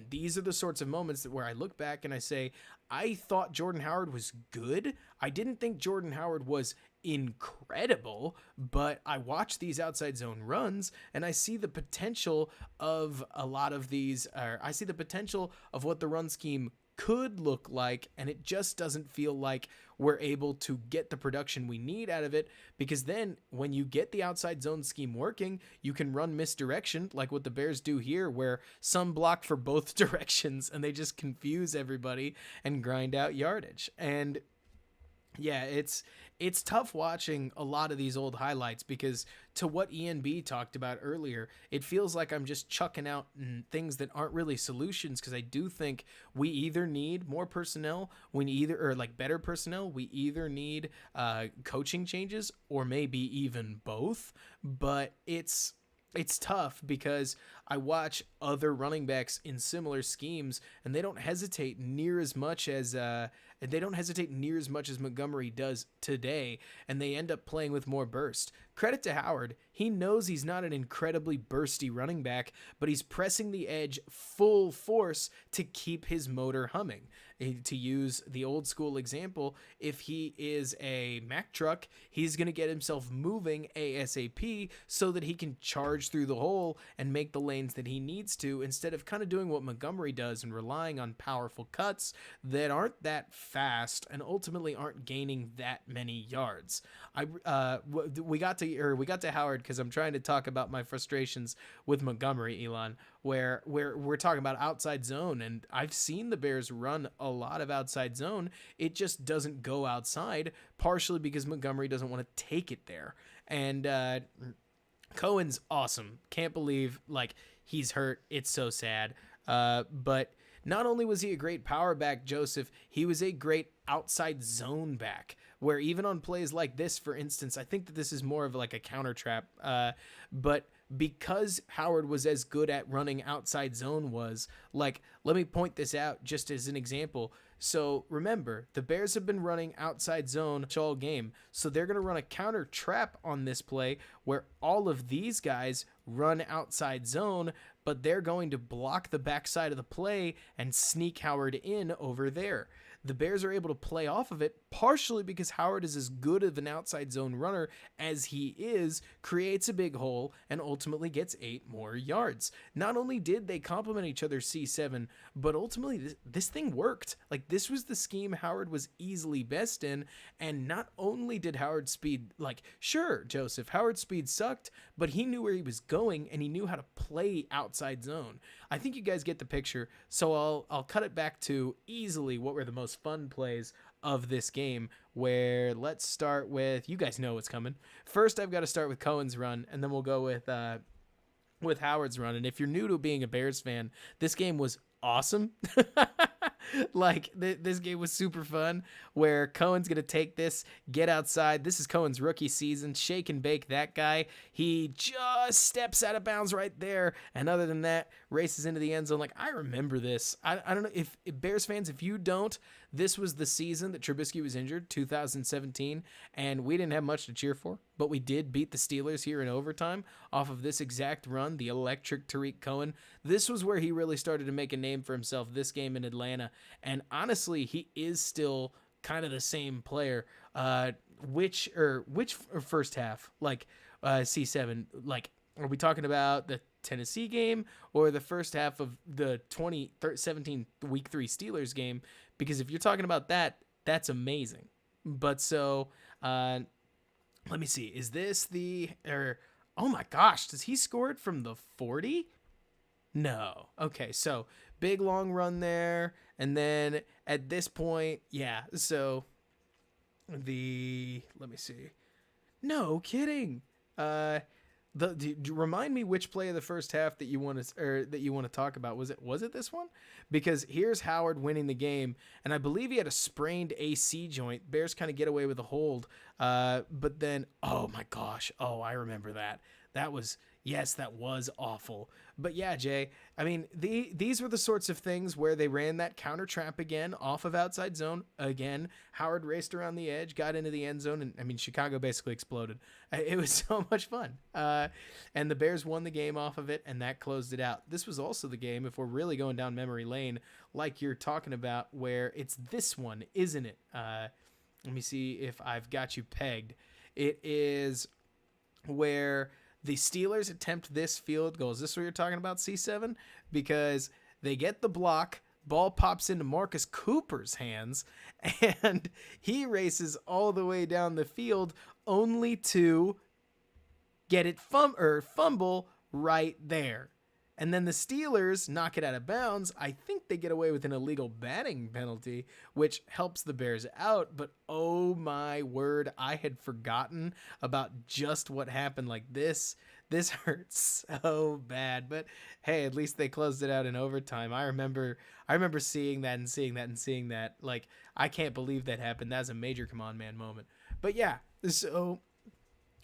these are the sorts of moments where I look back and I say, I thought Jordan Howard was good. I didn't think Jordan Howard was incredible, but I watch these outside zone runs and I see the potential of a lot of these, I see the potential of what the run scheme could look like, and it just doesn't feel like we're able to get the production we need out of it, because then when you get the outside zone scheme working, you can run misdirection like what the Bears do here, where some block for both directions and they just confuse everybody and grind out yardage. And yeah, it's tough watching a lot of these old highlights, because to what Ian B talked about earlier, it feels like I'm just chucking out things that aren't really solutions, because I do think we either need more personnel, better personnel, we either need coaching changes, or maybe even both. But it's tough, because I watch other running backs in similar schemes, and they don't hesitate near as much as Montgomery does today, and they end up playing with more burst. Credit to Howard. He knows he's not an incredibly bursty running back, but he's pressing the edge full force to keep his motor humming. To use the old school example, if he is a Mack truck, he's going to get himself moving ASAP so that he can charge through the hole and make the lanes that he needs to, instead of kind of doing what Montgomery does and relying on powerful cuts that aren't that fast and ultimately aren't gaining that many yards. We got to Howard because I'm trying to talk about my frustrations with Montgomery, Elon, where we're talking about outside zone, and I've seen the Bears run a lot of outside zone. It just doesn't go outside, partially because Montgomery doesn't want to take it there. And Cohen's awesome. Can't believe like he's hurt. It's so sad. But not only was he a great power back, Joseph, he was a great outside zone back. Where even on plays like this, for instance, I think that this is more of like a counter trap. But because Howard was as good at running outside zone was, like, let me point this out just as an example. So remember, the Bears have been running outside zone all game. So they're going to run a counter trap on this play where all of these guys run outside zone, but they're going to block the backside of the play and sneak Howard in over there. The Bears are able to play off of it partially because Howard is as good of an outside zone runner as he is, creates a big hole, and ultimately gets 8 more yards. Not only did they complement each other C7, but ultimately this thing worked. Like, this was the scheme Howard was easily best in, and not only did Howard's speed, like, sure, Joseph, Howard's speed sucked, but he knew where he was going, and he knew how to play outside zone. I think you guys get the picture, so I'll cut it back to easily what were the most fun plays of this game, where let's start with, you guys know what's coming. First, I've got to start with Cohen's run, and then we'll go with Howard's run. And if you're new to being a Bears fan, this game was awesome. Like, this game was super fun, where Cohen's going to take this, get outside. This is Cohen's rookie season. Shake and bake that guy. He just steps out of bounds right there. And other than that, races into the end zone. Like, I remember this. I don't know if Bears fans, if you don't, this was the season that Trubisky was injured, 2017, and we didn't have much to cheer for, but we did beat the Steelers here in overtime off of this exact run, the electric Tariq Cohen. This was where he really started to make a name for himself, this game in Atlanta, and honestly, he is still kind of the same player. Which first half, like C7, like, are we talking about the Tennessee game or the first half of the 2017 Week 3 Steelers game? Because if you're talking about that, that's amazing. But so, let me see. Is this oh my gosh, does he score it from the 40? No. Okay, so big long run there. And then at this point, yeah, so let me see. No kidding. Remind me which play of the first half that you want to talk about. Was it this one? Because here's Howard winning the game, and I believe he had a sprained AC joint. Bears kind of get away with a hold, but then, oh my gosh, I remember that. That was awful. But yeah, Jay, I mean, these were the sorts of things where they ran that counter trap again off of outside zone again. Howard raced around the edge, got into the end zone, and I mean, Chicago basically exploded. It was so much fun. And the Bears won the game off of it, and that closed it out. This was also the game, if we're really going down memory lane, like you're talking about, where it's this one, isn't it? Let me see if I've got you pegged. It is where the Steelers attempt this field goal. Is this what you're talking about, C7? Because they get the block, ball pops into Marcus Cooper's hands, and he races all the way down the field only to get it fumble right there. And then the Steelers knock it out of bounds. I think they get away with an illegal batting penalty, which helps the Bears out. But oh my word, I had forgotten about just what happened. Like, this hurts so bad. But hey, at least they closed it out in overtime. I remember seeing that. Like, I can't believe that happened. That's a major come on man moment. But yeah, so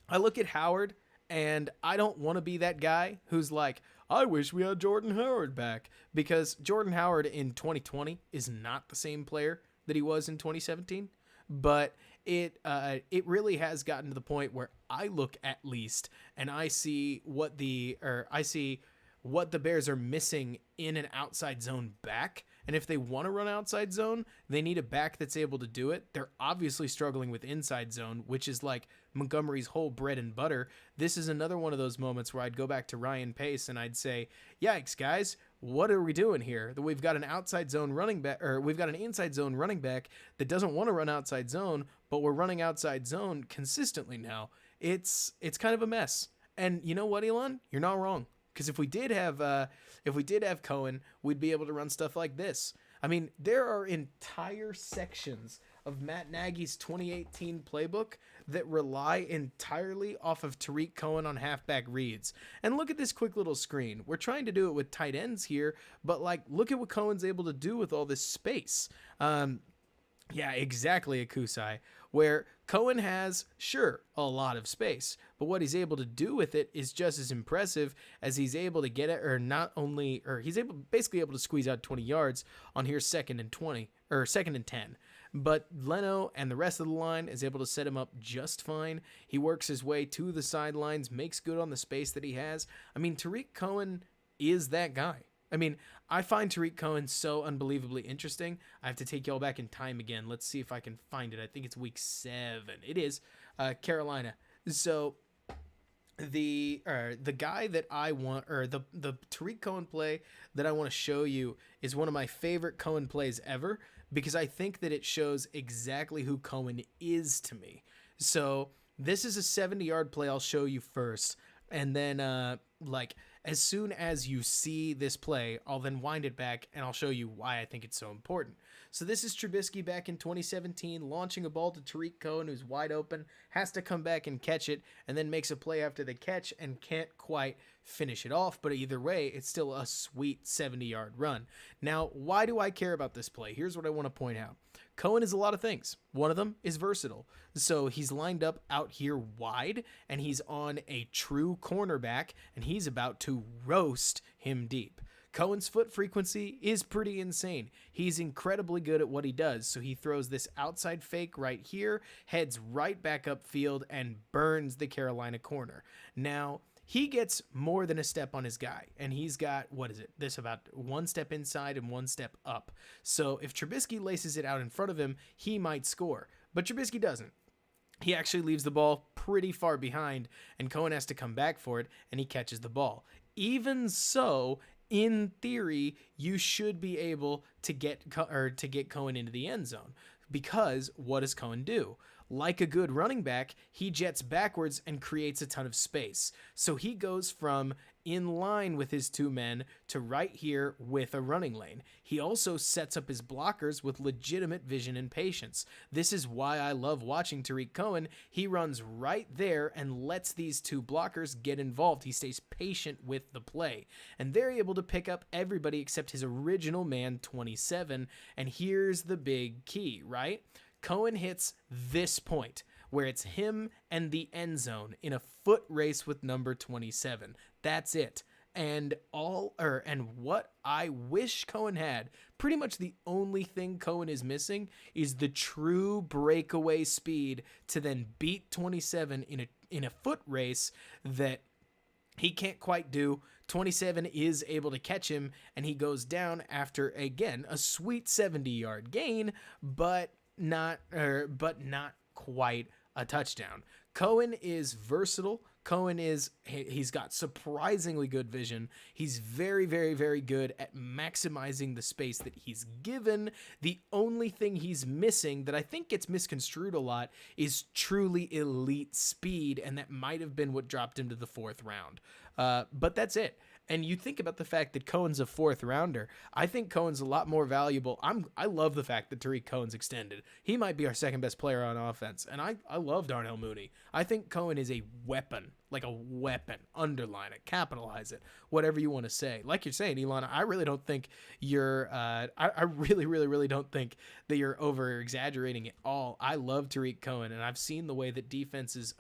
I look at Howard, and I don't want to be that guy who's like, I wish we had Jordan Howard back, because Jordan Howard in 2020 is not the same player that he was in 2017. But it really has gotten to the point where I look, at least, and I see what the Bears are missing in an outside zone back. And if they want to run outside zone, they need a back that's able to do it. They're obviously struggling with inside zone, which is like Montgomery's whole bread and butter. This is another one of those moments where I'd go back to Ryan Pace and I'd say, yikes, guys, what are we doing here? That we've got an outside zone running back, or we've got an inside zone running back that doesn't want to run outside zone, but we're running outside zone consistently now. It's kind of a mess. And you know what, Elon? You're not wrong. Because if we did have Cohen, we'd be able to run stuff like this. I mean, there are entire sections of Matt Nagy's 2018 playbook that rely entirely off of Tariq Cohen on halfback reads. And look at this quick little screen. We're trying to do it with tight ends here, but like, look at what Cohen's able to do with all this space. Yeah, exactly, Akusai. Where Cohen has, sure, a lot of space, but what he's able to do with it is just as impressive as he's able to get it, or not only, or he's basically able to squeeze out 20 yards on here 2nd and 20, or 2nd and 10. But Leno and the rest of the line is able to set him up just fine. He works his way to the sidelines, makes good on the space that he has. I mean, Tariq Cohen is that guy. I mean, I find Tariq Cohen so unbelievably interesting. I have to take y'all back in time again. Let's see if I can find it. I think it's week 7. It is Carolina. So the guy that I want, or the Tariq Cohen play that I want to show you is one of my favorite Cohen plays ever, because I think that it shows exactly who Cohen is to me. So this is a 70-yard play I'll show you first, and then as soon as you see this play, I'll then wind it back and I'll show you why I think it's so important. So this is Trubisky back in 2017, launching a ball to Tariq Cohen, who's wide open, has to come back and catch it, and then makes a play after the catch and can't quite finish it off. But either way, it's still a sweet 70-yard run. Now, why do I care about this play? Here's what I want to point out. Cohen is a lot of things. One of them is versatile. So he's lined up out here wide, and he's on a true cornerback, and he's about to roast him deep. Cohen's foot frequency is pretty insane. He's incredibly good at what he does. So he throws this outside fake right here, heads right back upfield, and burns the Carolina corner. Now, he gets more than a step on his guy, and he's got, this about 1 step inside and 1 step up. So if Trubisky laces it out in front of him, he might score. But Trubisky doesn't. He actually leaves the ball pretty far behind, and Cohen has to come back for it, and he catches the ball. Even so, in theory, you should be able to get Cohen into the end zone, because what does Cohen do? Like a good running back, he jets backwards and creates a ton of space. So he goes from in line with his 2 men to right here with a running lane. He also sets up his blockers with legitimate vision and patience. This is why I love watching Tariq Cohen. He runs right there and lets these 2 blockers get involved. He stays patient with the play, and they're able to pick up everybody except his original man, 27. And here's the big key, right? Cohen hits this point where it's him and the end zone in a foot race with number 27. That's it. And what I wish Cohen had, pretty much the only thing Cohen is missing, is the true breakaway speed to then beat 27 in a foot race that he can't quite do. 27 is able to catch him, and he goes down after, again, a sweet 70-yard gain, but not quite a touchdown. Cohen is versatile. He's got surprisingly good vision. He's very, very, very good at maximizing the space that he's given. The only thing he's missing that I think gets misconstrued a lot is truly elite speed, and that might have been what dropped him to the 4th round. But that's it. And you think about the fact that Cohen's a 4th rounder. I think Cohen's a lot more valuable. I love the fact that Tariq Cohen's extended. He might be our 2nd best player on offense. And I love Darnell Mooney. I think Cohen is a weapon. Like a weapon. Underline it. Capitalize it. Whatever you want to say. Like you're saying, Elon, I really don't think you're... I really, really, really don't think that you're over-exaggerating at all. I love Tariq Cohen, and I've seen the way that defenses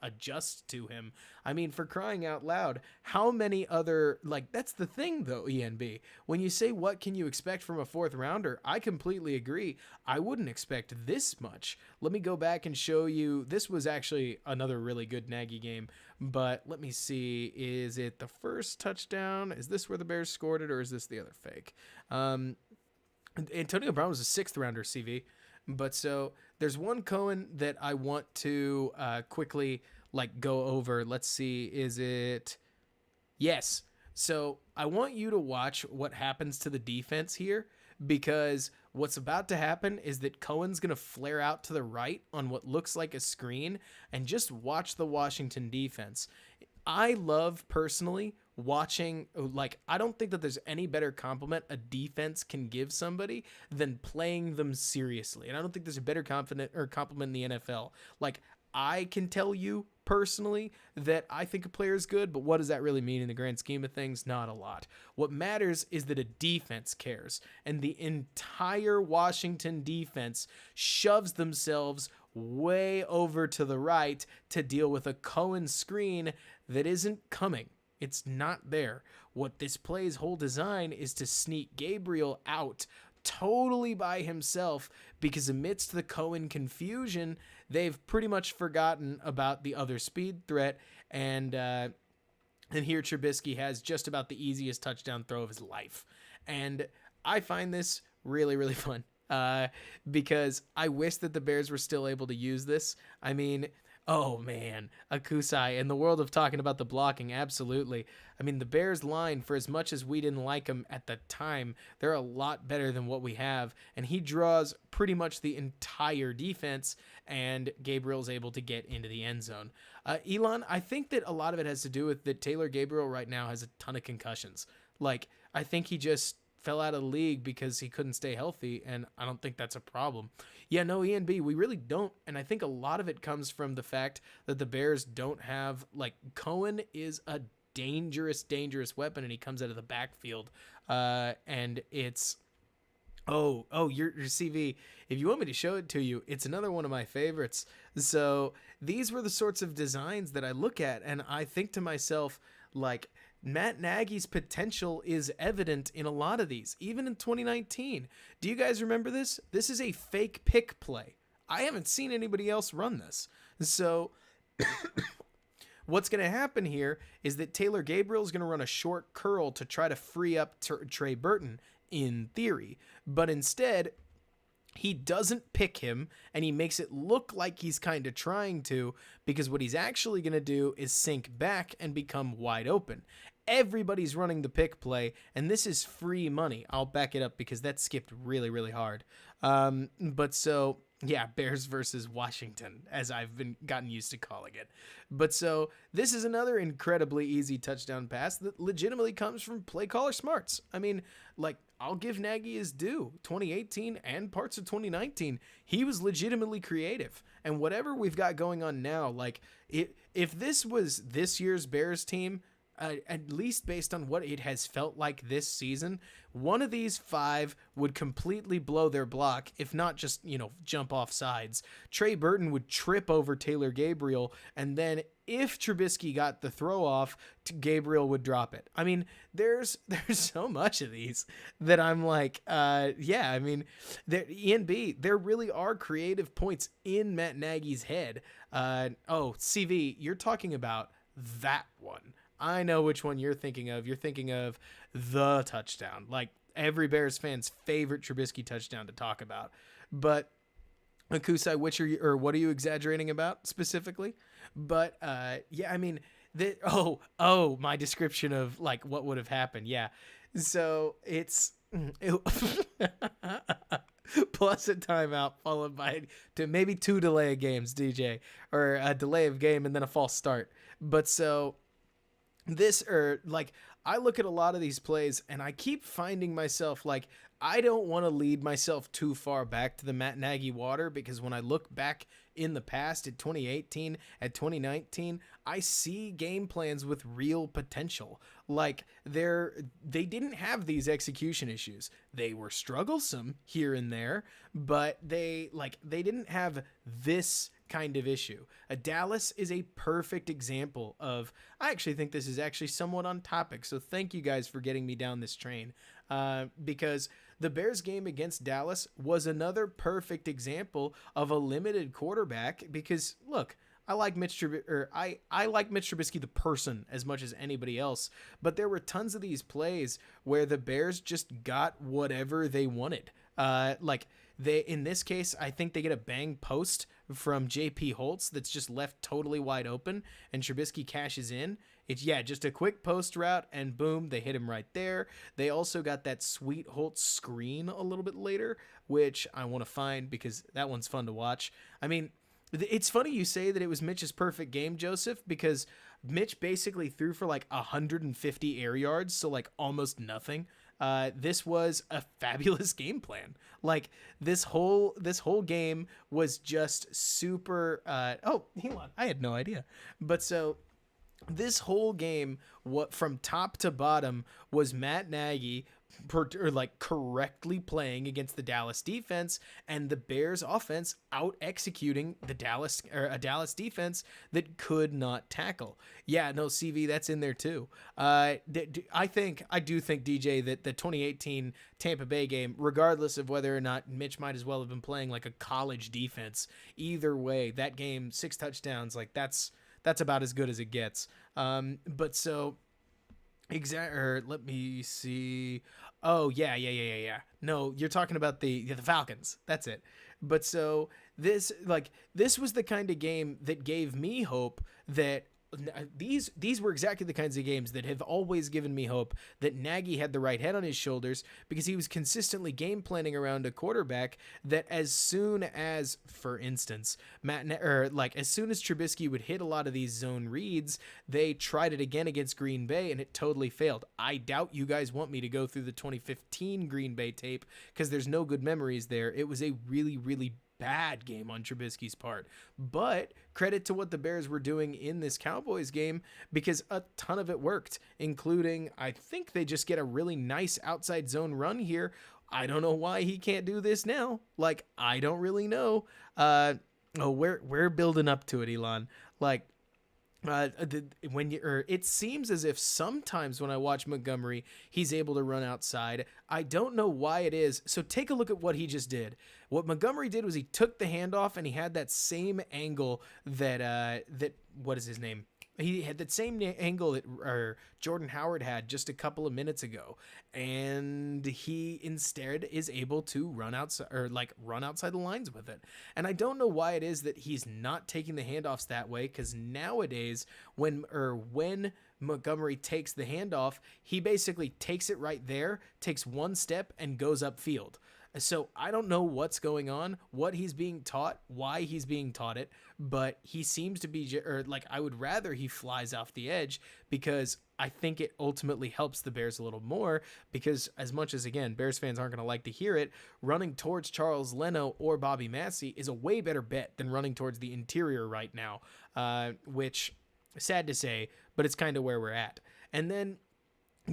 adjust to him. I mean, for crying out loud, how many other... that's the thing, though, ENB. When you say, what can you expect from a 4th rounder? I completely agree. I wouldn't expect this much. Let me go back and show you. This was actually another really good Nagy game, but let me see. Is it the first touchdown? Is this where the Bears scored it, or is this the other fake? Antonio Brown was a 6th rounder, CV. But so there's one Cohen that I want to quickly go over. Let's see. Is it? Yes. So I want you to watch what happens to the defense here, because what's about to happen is that Cohen's going to flare out to the right on what looks like a screen, and just watch the Washington defense. I love, personally, watching, like, I don't think that there's any better compliment a defense can give somebody than playing them seriously. And I don't think there's a better compliment in the NFL. Like, I can tell you personally that I think a player is good, but what does that really mean in the grand scheme of things? Not a lot. What matters is that a defense cares, and the entire Washington defense shoves themselves way over to the right to deal with a Cohen screen that isn't coming. It's not there. What this play's whole design is to sneak Gabriel out totally by himself, because amidst the Cohen confusion, they've pretty much forgotten about the other speed threat, and here Trubisky has just about the easiest touchdown throw of his life. And I find this really, really fun because I wish that the Bears were still able to use this. I mean, oh man, Akusai, in the world of talking about the blocking, absolutely. I mean, the Bears line, for as much as we didn't like them at the time, they're a lot better than what we have, and he draws pretty much the entire defense, and Gabriel's able to get into the end zone. Elon, I think that a lot of it has to do with that Taylor Gabriel right now has a ton of concussions. Like, I think he just fell out of the league because he couldn't stay healthy, and I don't think that's a problem. Yeah, no, ENB, we really don't, and I think a lot of it comes from the fact that the Bears don't have, like, Cohen is a dangerous weapon, and he comes out of the backfield, and it's, your CV, if you want me to show it to you, it's another one of my favorites. So these were the sorts of designs that I look at, and I think to myself, like, Matt Nagy's potential is evident in a lot of these, even in 2019. Do you guys remember this? This is a fake pick play. I haven't seen anybody else run this. So what's going to happen here is that Taylor Gabriel is going to run a short curl to try to free up Trey Burton, in theory. But instead, he doesn't pick him, and he makes it look like he's kind of trying to, because what he's actually going to do is sink back and become wide open. Everybody's running the pick play, and this is free money. I'll back it up because that skipped really, really hard. But so, yeah, Bears versus Washington, as I've been gotten used to calling it. But so this is another incredibly easy touchdown pass that legitimately comes from play caller smarts. I mean, like, I'll give Nagy his due. 2018 and parts of 2019, he was legitimately creative. And whatever we've got going on now, like, if this was this year's Bears team, at least based on what it has felt like this season, one of these five would completely blow their block, if not just, jump off sides. Trey Burton would trip over Taylor Gabriel, and then if Trubisky got the throw off, Gabriel would drop it. I mean, there's so much of these that I'm like, ENB, there really are creative points in Matt Nagy's head. CV, you're talking about that one. I know which one you're thinking of. You're thinking of the touchdown, like every Bears fan's favorite Trubisky touchdown to talk about. But Akusai, what are you exaggerating about specifically? But my description of like what would have happened. Yeah. So it's plus a timeout followed by maybe 2 delay of games, DJ, or a delay of game and then a false start. But so I look at a lot of these plays and I keep finding myself like, I don't want to lead myself too far back to the Matt Nagy water, because when I look back in the past at 2018, at 2019, I see game plans with real potential. Like they didn't have these execution issues. They were strugglesome here and there, but they didn't have this kind of issue. Dallas is a perfect example of, I actually think this is actually somewhat on topic, so thank you guys for getting me down this train, because the Bears game against Dallas was another perfect example of a limited quarterback, because look, I like Mitch Trubisky the person as much as anybody else, but there were tons of these plays where the Bears just got whatever they wanted. In this case, I think they get a bang post from J.P. Holtz that's just left totally wide open, and Trubisky cashes in. It's, just a quick post route, and boom, they hit him right there. They also got that sweet Holtz screen a little bit later, which I want to find because that one's fun to watch. I mean, It's funny you say that it was Mitch's perfect game, Joseph, because Mitch basically threw for like 150 air yards, so like almost nothing. This was a fabulous game plan. Like this whole game was just super. Oh, hang on, I had no idea. But so this whole game, what from top to bottom, was Matt Nagy like correctly playing against the Dallas defense and the Bears offense out executing the Dallas defense that could not tackle. Yeah, no, CV, that's in there too. I do think DJ that the 2018 Tampa Bay game, regardless of whether or not Mitch might as well have been playing like a college defense, either way, that game, 6 touchdowns, like that's about as good as it gets. But so let me see. Oh yeah. No, you're talking about the Falcons. That's it. But so this was the kind of game that gave me hope that these were exactly the kinds of games that have always given me hope that Nagy had the right head on his shoulders, because he was consistently game planning around a quarterback that as soon as, for instance, as soon as Trubisky would hit a lot of these zone reads, they tried it again against Green Bay and it totally failed. I doubt you guys want me to go through the 2015 Green Bay tape because there's no good memories there. It was a really, really bad game on Trubisky's part, but credit to what the Bears were doing in this Cowboys game, because a ton of it worked, including I think they just get a really nice outside zone run here. I don't know why he can't do this now. Like, I don't really know. We're building up to it, Elon. Like, it seems as if sometimes when I watch Montgomery, he's able to run outside. I don't know why it is. So take a look at what he just did. What Montgomery did was he took the handoff and he had that same angle that what is his name? He had that same angle that Jordan Howard had just a couple of minutes ago, and he instead is able to run outside the lines with it. And I don't know why it is that he's not taking the handoffs that way, because nowadays when Montgomery takes the handoff, he basically takes it right there, takes one step, and goes upfield. So I don't know what's going on, what he's being taught, why he's being taught it, but he seems to be, I would rather he flies off the edge, because I think it ultimately helps the Bears a little more, because as much as, again, Bears fans aren't going to like to hear it, running towards Charles Leno or Bobby Massey is a way better bet than running towards the interior right now, which, sad to say, but it's kind of where we're at. And then,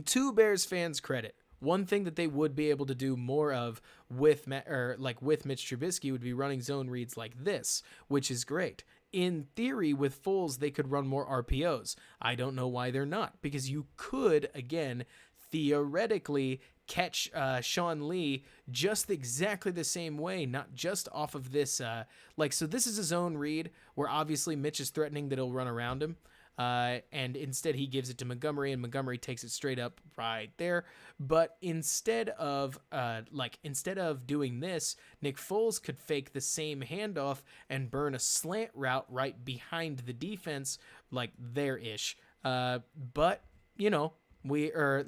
to Bears fans' credit, one thing that they would be able to do more of with Mitch Trubisky would be running zone reads like this, which is great. In theory, with Foles, they could run more RPOs. I don't know why they're not, because you could, again, theoretically catch Sean Lee just exactly the same way, not just off of this. So this is a zone read where obviously Mitch is threatening that he'll run around him. And instead he gives it to Montgomery, and Montgomery takes it straight up right there. But instead of doing this, Nick Foles could fake the same handoff and burn a slant route right behind the defense, like there-ish. But we are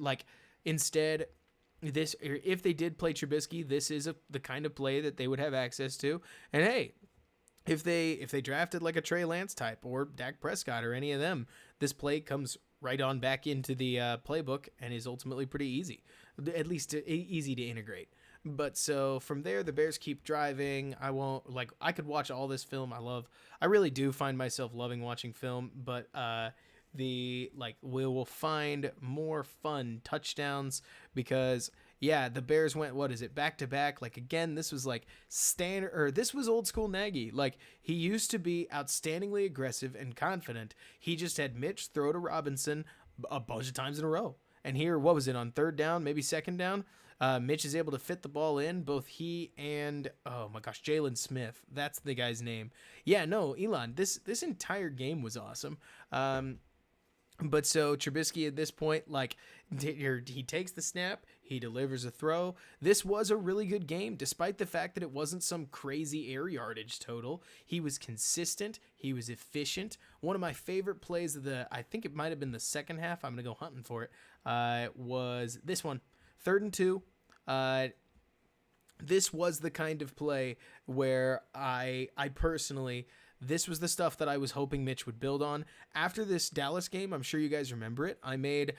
instead, this, if they did play Trubisky, this is the kind of play that they would have access to. And hey, if they drafted like a Trey Lance type or Dak Prescott or any of them, this play comes right on back into the playbook and is ultimately pretty easy, at least easy to integrate. But so from there, the Bears keep driving. I could watch all this film. I really do find myself loving watching film, but we will find more fun touchdowns, because the Bears went, back to back. Again, this was this was old school Nagy. He used to be outstandingly aggressive and confident. He just had Mitch throw to Robinson a bunch of times in a row. And here, what was it, on third down, maybe second down? Mitch is able to fit the ball in, both he and, oh my gosh, Jalen Smith. That's the guy's name. Yeah, no, Elon, this entire game was awesome. But so Trubisky at this point, he takes the snap, he delivers a throw. This was a really good game, despite the fact that it wasn't some crazy air yardage total. He was consistent. He was efficient. One of my favorite plays of I think it might have been the second half, I'm going to go hunting for it, was this one, 3rd and 2. This was the kind of play where I personally this was the stuff that I was hoping Mitch would build on. After this Dallas game, I'm sure you guys remember it, I made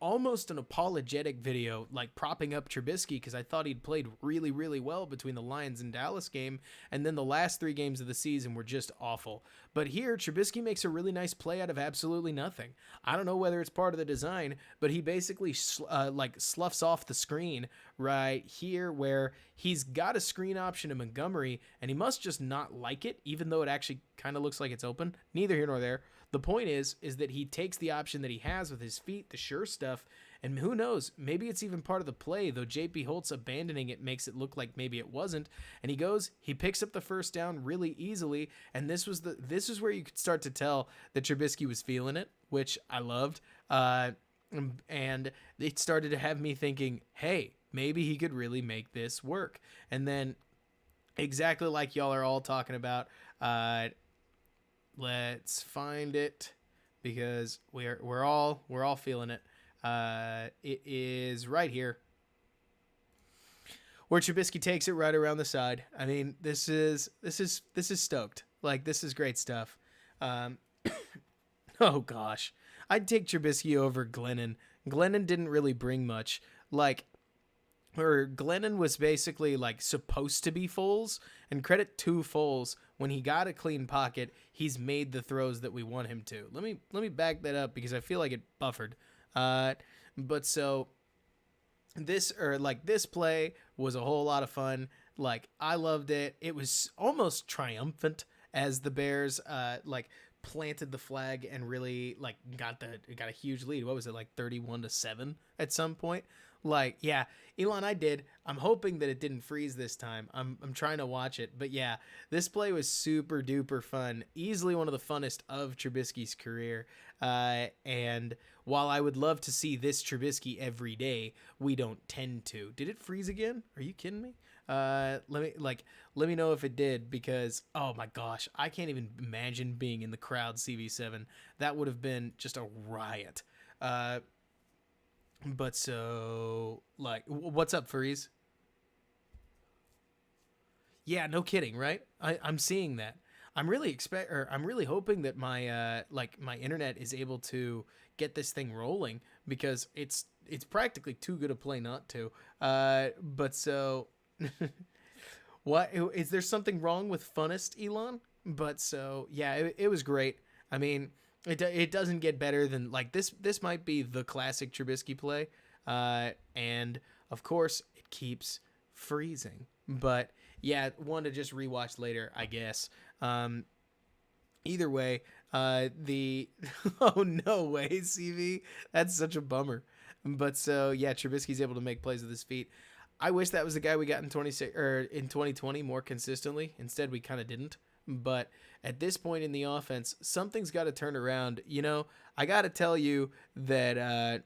almost an apologetic video, like propping up Trubisky because I thought he'd played really, really well between the Lions and Dallas game, and then the last 3 games of the season were just awful. But here, Trubisky makes a really nice play out of absolutely nothing. I don't know whether it's part of the design, but he basically sloughs off the screen right here where he's got a screen option to Montgomery, and he must just not like it, even though it actually kind of looks like it's open. Neither here nor there. The point is that he takes the option that he has with his feet, the sure stuff, and who knows, maybe it's even part of the play, though JP Holtz abandoning it makes it look like maybe it wasn't, and he picks up the first down really easily, and this is where you could start to tell that Trubisky was feeling it, which I loved, and it started to have me thinking, hey, maybe he could really make this work. And then, exactly like y'all are all talking about, let's find it because we're all feeling it. It is right here where Trubisky takes it right around the side. I mean, this is stoked. Like, this is great stuff. Oh gosh, I'd take Trubisky over Glennon. Glennon didn't really bring much. Glennon was basically like supposed to be Foles, and credit to Foles, when he got a clean pocket, he's made the throws that we want him to. Let me back that up because I feel like it buffered. But so this play was a whole lot of fun. Like, I loved it. It was almost triumphant as the Bears planted the flag and really got a huge lead. What was it, like 31-7 at some point? Like, yeah, Elon, I did. I'm hoping that it didn't freeze this time. I'm trying to watch it. But yeah, this play was super duper fun. Easily one of the funnest of Trubisky's career. And while I would love to see this Trubisky every day, we don't tend to. Did it freeze again? Are you kidding me? Let me know if it did, because oh my gosh, I can't even imagine being in the crowd CV7. That would have been just a riot. But so, what's up, Freeze? Yeah, no kidding, right? I'm seeing that. I'm really hoping that my my internet is able to get this thing rolling, because it's practically too good a play not to. But so, what is there something wrong with funnest, Elon? But so yeah, it was great. I mean, it doesn't get better than this might be the classic Trubisky play, and of course it keeps freezing. But yeah, one to just rewatch later, I guess. Either way, the oh no way, CV, that's such a bummer. But so yeah, Trubisky's able to make plays with his feet. I wish that was the guy we got in 2020 more consistently. Instead, we kind of didn't. But at this point in the offense, something's got to turn around. You know, I got to tell you that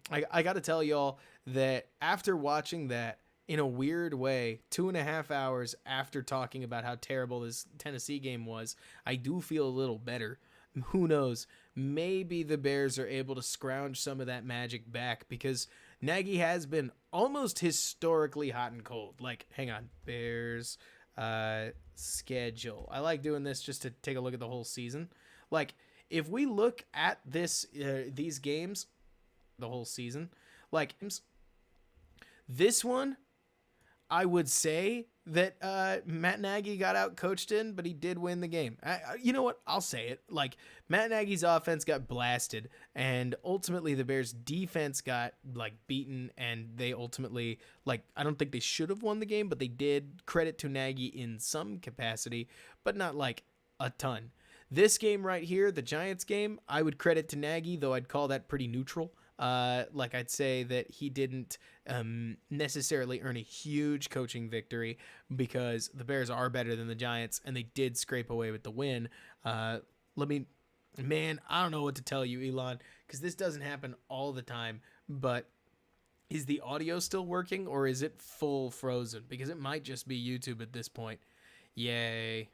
I got to tell y'all that after watching that, in a weird way, 2.5 hours after talking about how terrible this Tennessee game was, I do feel a little better. Who knows? Maybe the Bears are able to scrounge some of that magic back, because Nagy has been almost historically hot and cold. Like, hang on, Bears schedule. I like doing this just to take a look at the whole season. Like, if we look at these games, the whole season, like this one, I would say that Matt Nagy got out coached in, but he did win the game. You know what? I'll say it. Like, Matt Nagy's offense got blasted, and ultimately the Bears' defense got beaten, and they ultimately I don't think they should have won the game, but they did. Credit to Nagy in some capacity, but not a ton. This game right here, the Giants game, I would credit to Nagy, though I'd call that pretty neutral. I'd say that he didn't necessarily earn a huge coaching victory, because the Bears are better than the Giants, and they did scrape away with the win. I don't know what to tell you, Elon, because this doesn't happen all the time, but is the audio still working, or is it full frozen? Because it might just be YouTube at this point. Yay.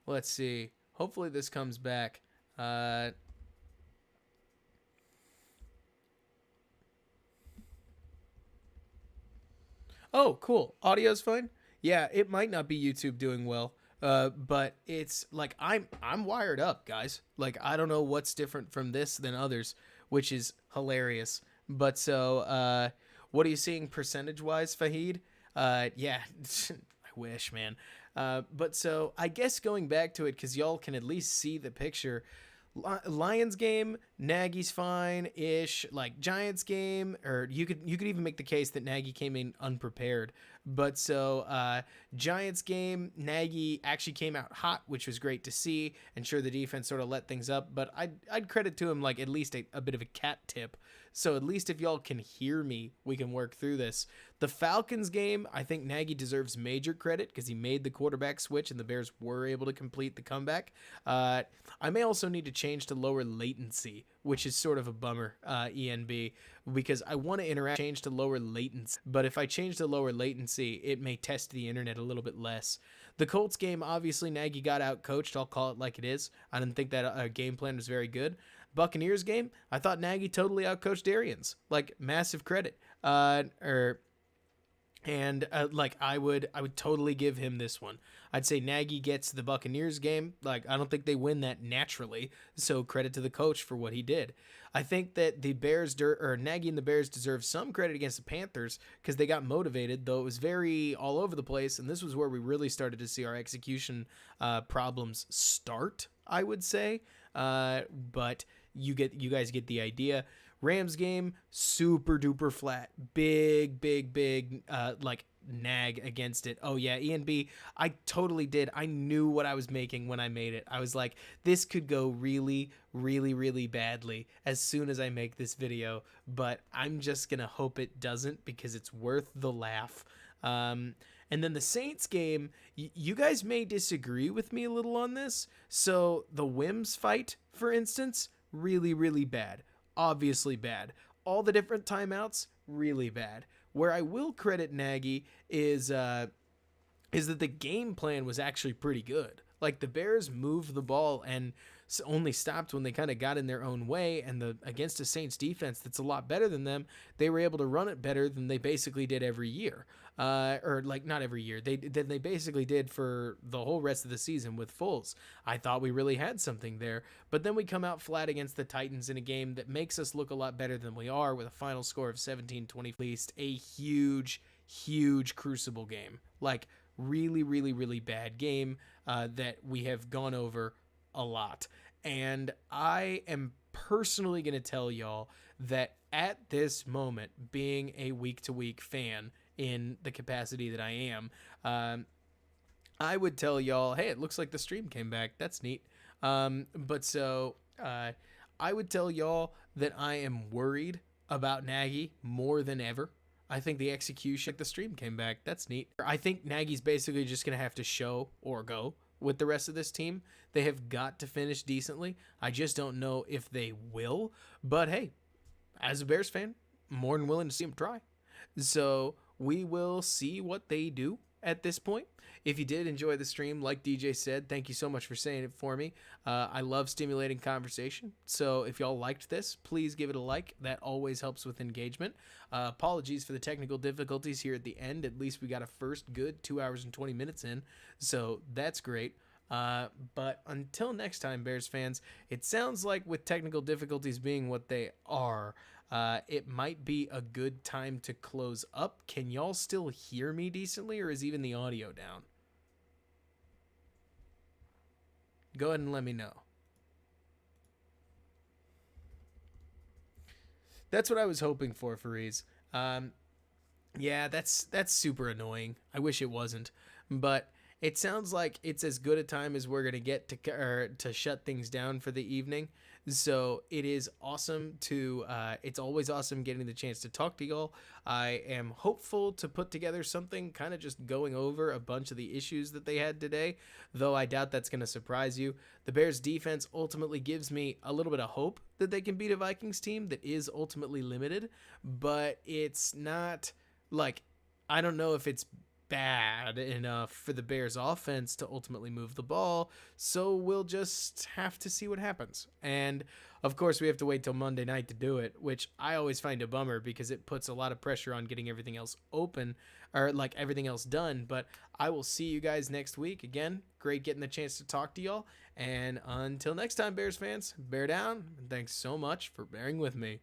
Let's see. Hopefully this comes back. Oh, cool. Audio's fine. Yeah, it might not be YouTube doing well, but it's like I'm wired up, guys. Like I don't know what's different from this than others, which is hilarious. But so, what are you seeing percentage wise, Fahid? Yeah, I wish, man. But so I guess going back to it, because y'all can at least see the picture. Lions game, Nagy's fine ish. Like Giants game, or you could even make the case that Nagy came in unprepared. But so Giants game, Nagy actually came out hot, which was great to see. And sure, the defense sort of let things up, but I'd credit to him like at least a bit of a cat tip. So at least if y'all can hear me, we can work through this. The Falcons game, I think Nagy deserves major credit because he made the quarterback switch and the Bears were able to complete the comeback. I may also need to change to lower latency, which is sort of a bummer, ENB, because I want to change to lower latency. But if I change to lower latency, it may test the internet a little bit less. The Colts game, obviously, Nagy got out coached. I'll call it like it is. I didn't think that game plan was very good. Buccaneers game, I thought Nagy totally outcoached Arians. Like, massive credit. Like I would totally give him this one. I'd say Nagy gets the Buccaneers game. Like I don't think they win that naturally. So credit to the coach for what he did. I think that the Nagy and the Bears deserve some credit against the Panthers because they got motivated, though it was very all over the place. And this was where we really started to see our execution problems start, I would say. But you guys get the idea. Rams game, super duper flat. Big, like nag against it. Oh yeah, ENB, I totally did. I knew what I was making when I made it. I was like, this could go really, really, really badly as soon as I make this video, but I'm just gonna hope it doesn't because it's worth the laugh. And then the Saints game, you guys may disagree with me a little on this. So the Wims fight, for instance, really, really bad. Obviously bad. All the different timeouts, really bad. Where I will credit Nagy is that the game plan was actually pretty good. Like the Bears moved the ball and only stopped when they kind of got in their own way, and against a Saints defense that's a lot better than them, they were able to run it better than they basically did every year. Or like not every year. They basically did for the whole rest of the season with Foles. I thought we really had something there, but then we come out flat against the Titans in a game that makes us look a lot better than we are with a final score of 17-20. At least a huge crucible game. Like really, really, really bad game that we have gone over a lot. And I am personally going to tell y'all that at this moment, being a week-to-week fan in the capacity that I am, I would tell y'all, hey, it looks like the stream came back. That's neat. But so I would tell y'all that I am worried about Nagy more than ever. I think the execution, like the stream came back. That's neat. I think Nagy's basically just going to have to show or go with the rest of this team. They have got to finish decently. I just don't know if they will. But hey, as a Bears fan, more than willing to see them try. So we will see what they do at this point. If you did enjoy the stream, like DJ said, thank you so much for saying it for me. I love stimulating conversation. So if y'all liked this, please give it a like. That always helps with engagement. Apologies for the technical difficulties here at the end. At least we got a first good 2 hours and 20 minutes in. So that's great. But until next time, Bears fans, it sounds like with technical difficulties being what they are, it might be a good time to close up. Can y'all still hear me decently, or is even the audio down? Go ahead and let me know. That's what I was hoping for, Fariz. Yeah, that's super annoying. I wish it wasn't, but it sounds like it's as good a time as we're gonna get to shut things down for the evening. So it is awesome to. It's always awesome getting the chance to talk to y'all. I am hopeful to put together something kind of just going over a bunch of the issues that they had today, though I doubt that's gonna surprise you. The Bears defense ultimately gives me a little bit of hope that they can beat a Vikings team that is ultimately limited, but it's not like I don't know if it's bad enough for the Bears offense to ultimately move the ball. So we'll just have to see what happens. And of course, we have to wait till Monday night to do it, which I always find a bummer because it puts a lot of pressure on getting everything else open or like everything else done. But I will see you guys next week. Again, great getting the chance to talk to y'all. And until next time, Bears fans, bear down. And thanks so much for bearing with me.